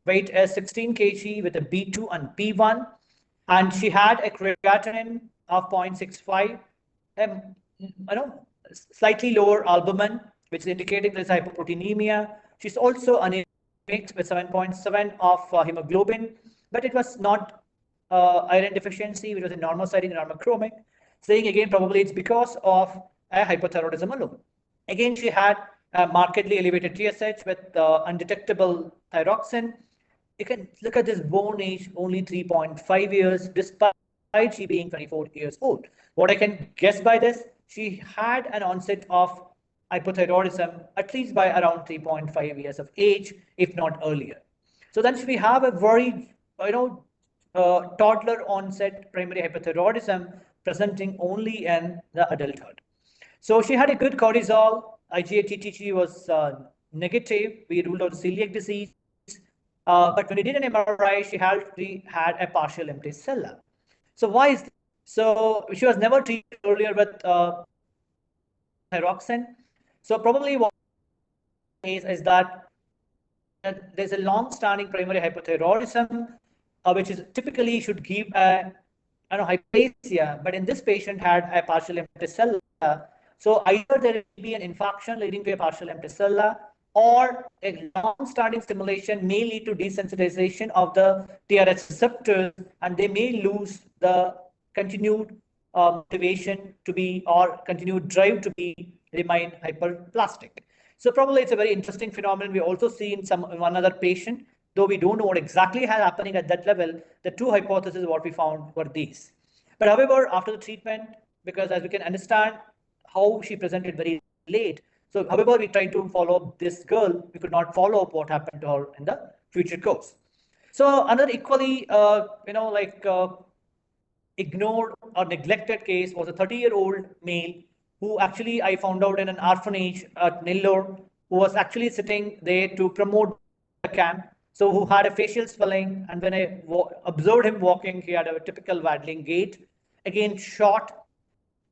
weight as 16 kg with a B2 and B1, and she had a creatinine of 0.65, slightly lower albumin, which is indicating there's hypoproteinemia. She's also anemic with 7.7 of hemoglobin, but it was not iron deficiency, which was a normal side in normochromic, saying again probably it's because of a hypothyroidism alone. Again, she had a markedly elevated TSH with undetectable thyroxine. You can look at this bone age, only 3.5 years, despite she being 24 years old. What I can guess by this, she had an onset of hypothyroidism at least by around 3.5 years of age, if not earlier. So then we have a very, toddler onset primary hypothyroidism presenting only in the adulthood. So she had a good cortisol, IgA TTG was negative. We ruled out celiac disease. But when we did an MRI, she had a partial empty cella. So why is this? So she was never treated earlier with thyroxine. So probably what is that there's a long-standing primary hypothyroidism which is typically should give a hyperplasia, but in this patient had a partial empty cella. So either there will be an infarction leading to a partial empty cella, or a long-standing stimulation may lead to desensitization of the TRH receptors, and they may lose the continued motivation to be, or continued drive to be, remain hyperplastic. So probably it's a very interesting phenomenon. We also see in one other patient, though we don't know what exactly is happening at that level. The two hypotheses what we found were these. But however, after the treatment, because as we can understand how she presented very late, so however we tried to follow up this girl, we could not follow up what happened to her in the future course. So another equally, ignored or neglected case was a 30-year-old male who actually I found out in an orphanage at Nellore, who was actually sitting there to promote the camp. So who had a facial swelling, and when I observed him walking, he had a typical waddling gait. Again, short,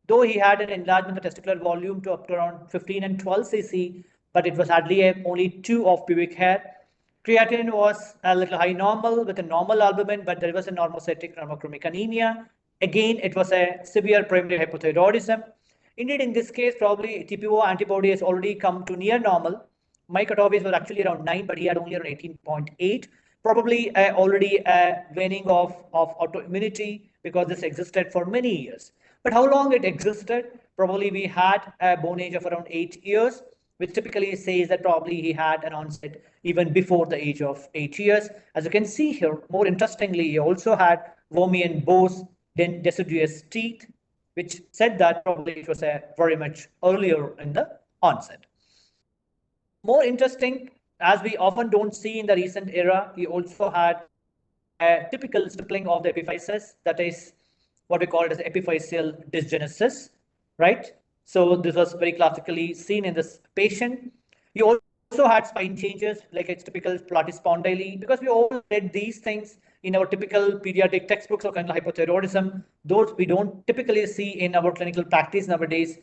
though he had an enlargement of the testicular volume to up to around 15 and 12 cc, but it was hardly only 2 of pubic hair. Creatinine was a little high normal with a normal albumin, but there was a normocytic normochromic anemia. Again, it was a severe primary hypothyroidism. Indeed, in this case, probably TPO antibody has already come to near normal. My cutoffs were actually around 9, but he had only around 18.8. Probably already a waning of autoimmunity, because this existed for many years. But how long it existed? Probably we had a bone age of around 8 years, which typically says that probably he had an onset even before the age of 8 years. As you can see here, more interestingly, he also had Vomian Bose deciduous teeth, which said that probably it was a very much earlier in the onset. More interesting, as we often don't see in the recent era, he also had a typical stippling of the epiphysis, that is what we call it as epiphyseal dysgenesis, right? So this was very classically seen in this patient. He also had spine changes, like its typical platyspondyly, because we all read these things in our typical pediatric textbooks of congenital hypothyroidism. Those we don't typically see in our clinical practice nowadays,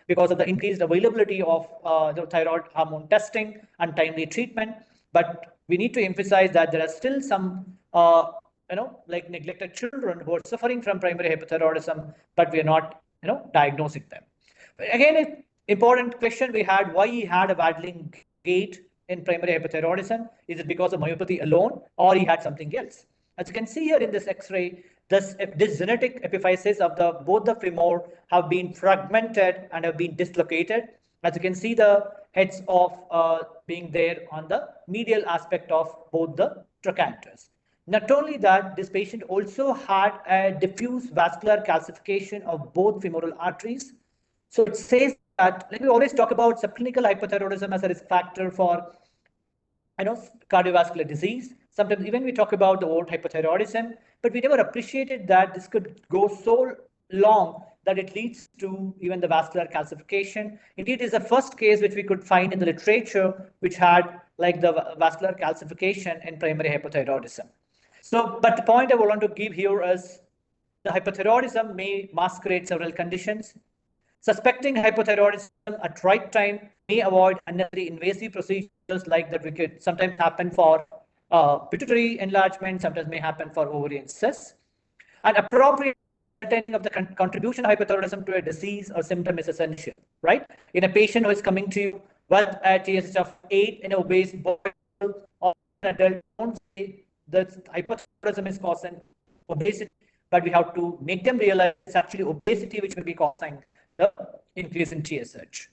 because of the increased availability of the thyroid hormone testing and timely treatment. But we need to emphasize that there are still some like neglected children who are suffering from primary hypothyroidism, but we are not diagnosing them. But again, an important question we had: why he had a waddling gait in primary hypothyroidism? Is it because of myopathy alone, or he had something else? As you can see here in this X-ray, this genetic epiphysis of both the femur have been fragmented and have been dislocated. As you can see, the heads of being there on the medial aspect of both the trochanters. Not only that, this patient also had a diffuse vascular calcification of both femoral arteries. So it says that, like we always talk about subclinical hypothyroidism as a risk factor for cardiovascular disease. Sometimes even we talk about the old hypothyroidism, but we never appreciated that this could go so long that it leads to even the vascular calcification. Indeed, it is the first case which we could find in the literature which had like the vascular calcification in primary hypothyroidism. So, but the point I want to give here is the hypothyroidism may masquerade several conditions. Suspecting hypothyroidism at right time may avoid unnecessary invasive procedures like that, which could sometimes happen for pituitary enlargement, sometimes may happen for ovarian cysts. And appropriate understanding of the contribution of hypothyroidism to a disease or symptom is essential, right? In a patient who is coming to you with a TSH of 8 in an obese boy or an adult, don't say that hypothyroidism is causing obesity, but we have to make them realize it's actually obesity which will be causing the increase in TSH.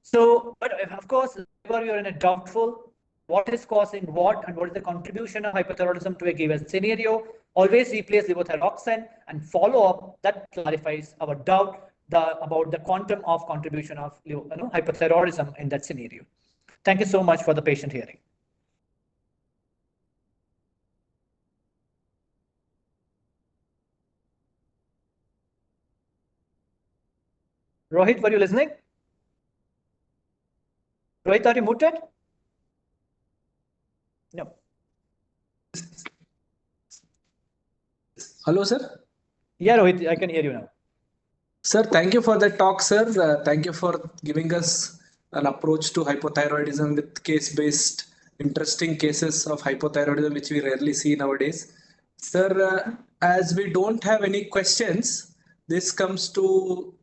So, but of course, whenever you're in a doubtful, what is causing what and what is the contribution of hypothyroidism to a given scenario, always replace levothyroxine and follow up. That clarifies our doubt about the quantum of contribution of hypothyroidism in that scenario. Thank you so much for the patient hearing. Rohit, were you listening? Rohit, are you muted? No. Hello, sir. Yeah, Rohit, I can hear you now. Sir, thank you for the talk, sir. Thank you for giving us an approach to hypothyroidism with case-based, interesting cases of hypothyroidism, which we rarely see nowadays. Sir, as we don't have any questions, this comes to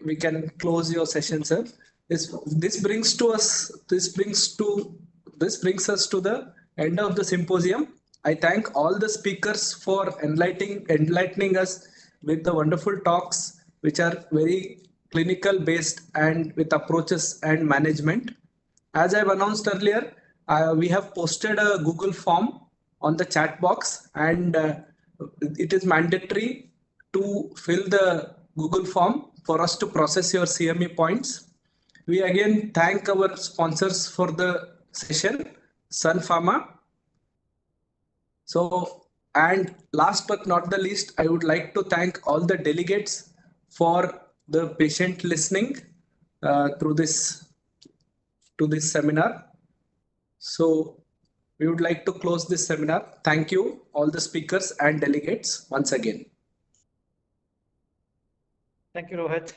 we can close your session, sir. This brings us to the end of the symposium. I thank all the speakers for enlightening us with the wonderful talks, which are very clinical based and with approaches and management. As I've announced earlier, we have posted a Google form on the chat box, and it is mandatory to fill the Google form for us to process your CME points. We again thank our sponsors for the session, Sun Pharma. So, and last but not the least, I would like to thank all the delegates for the patient listening to this seminar. So we would like to close this seminar. Thank you, all the speakers and delegates once again. Thank you, Rohit.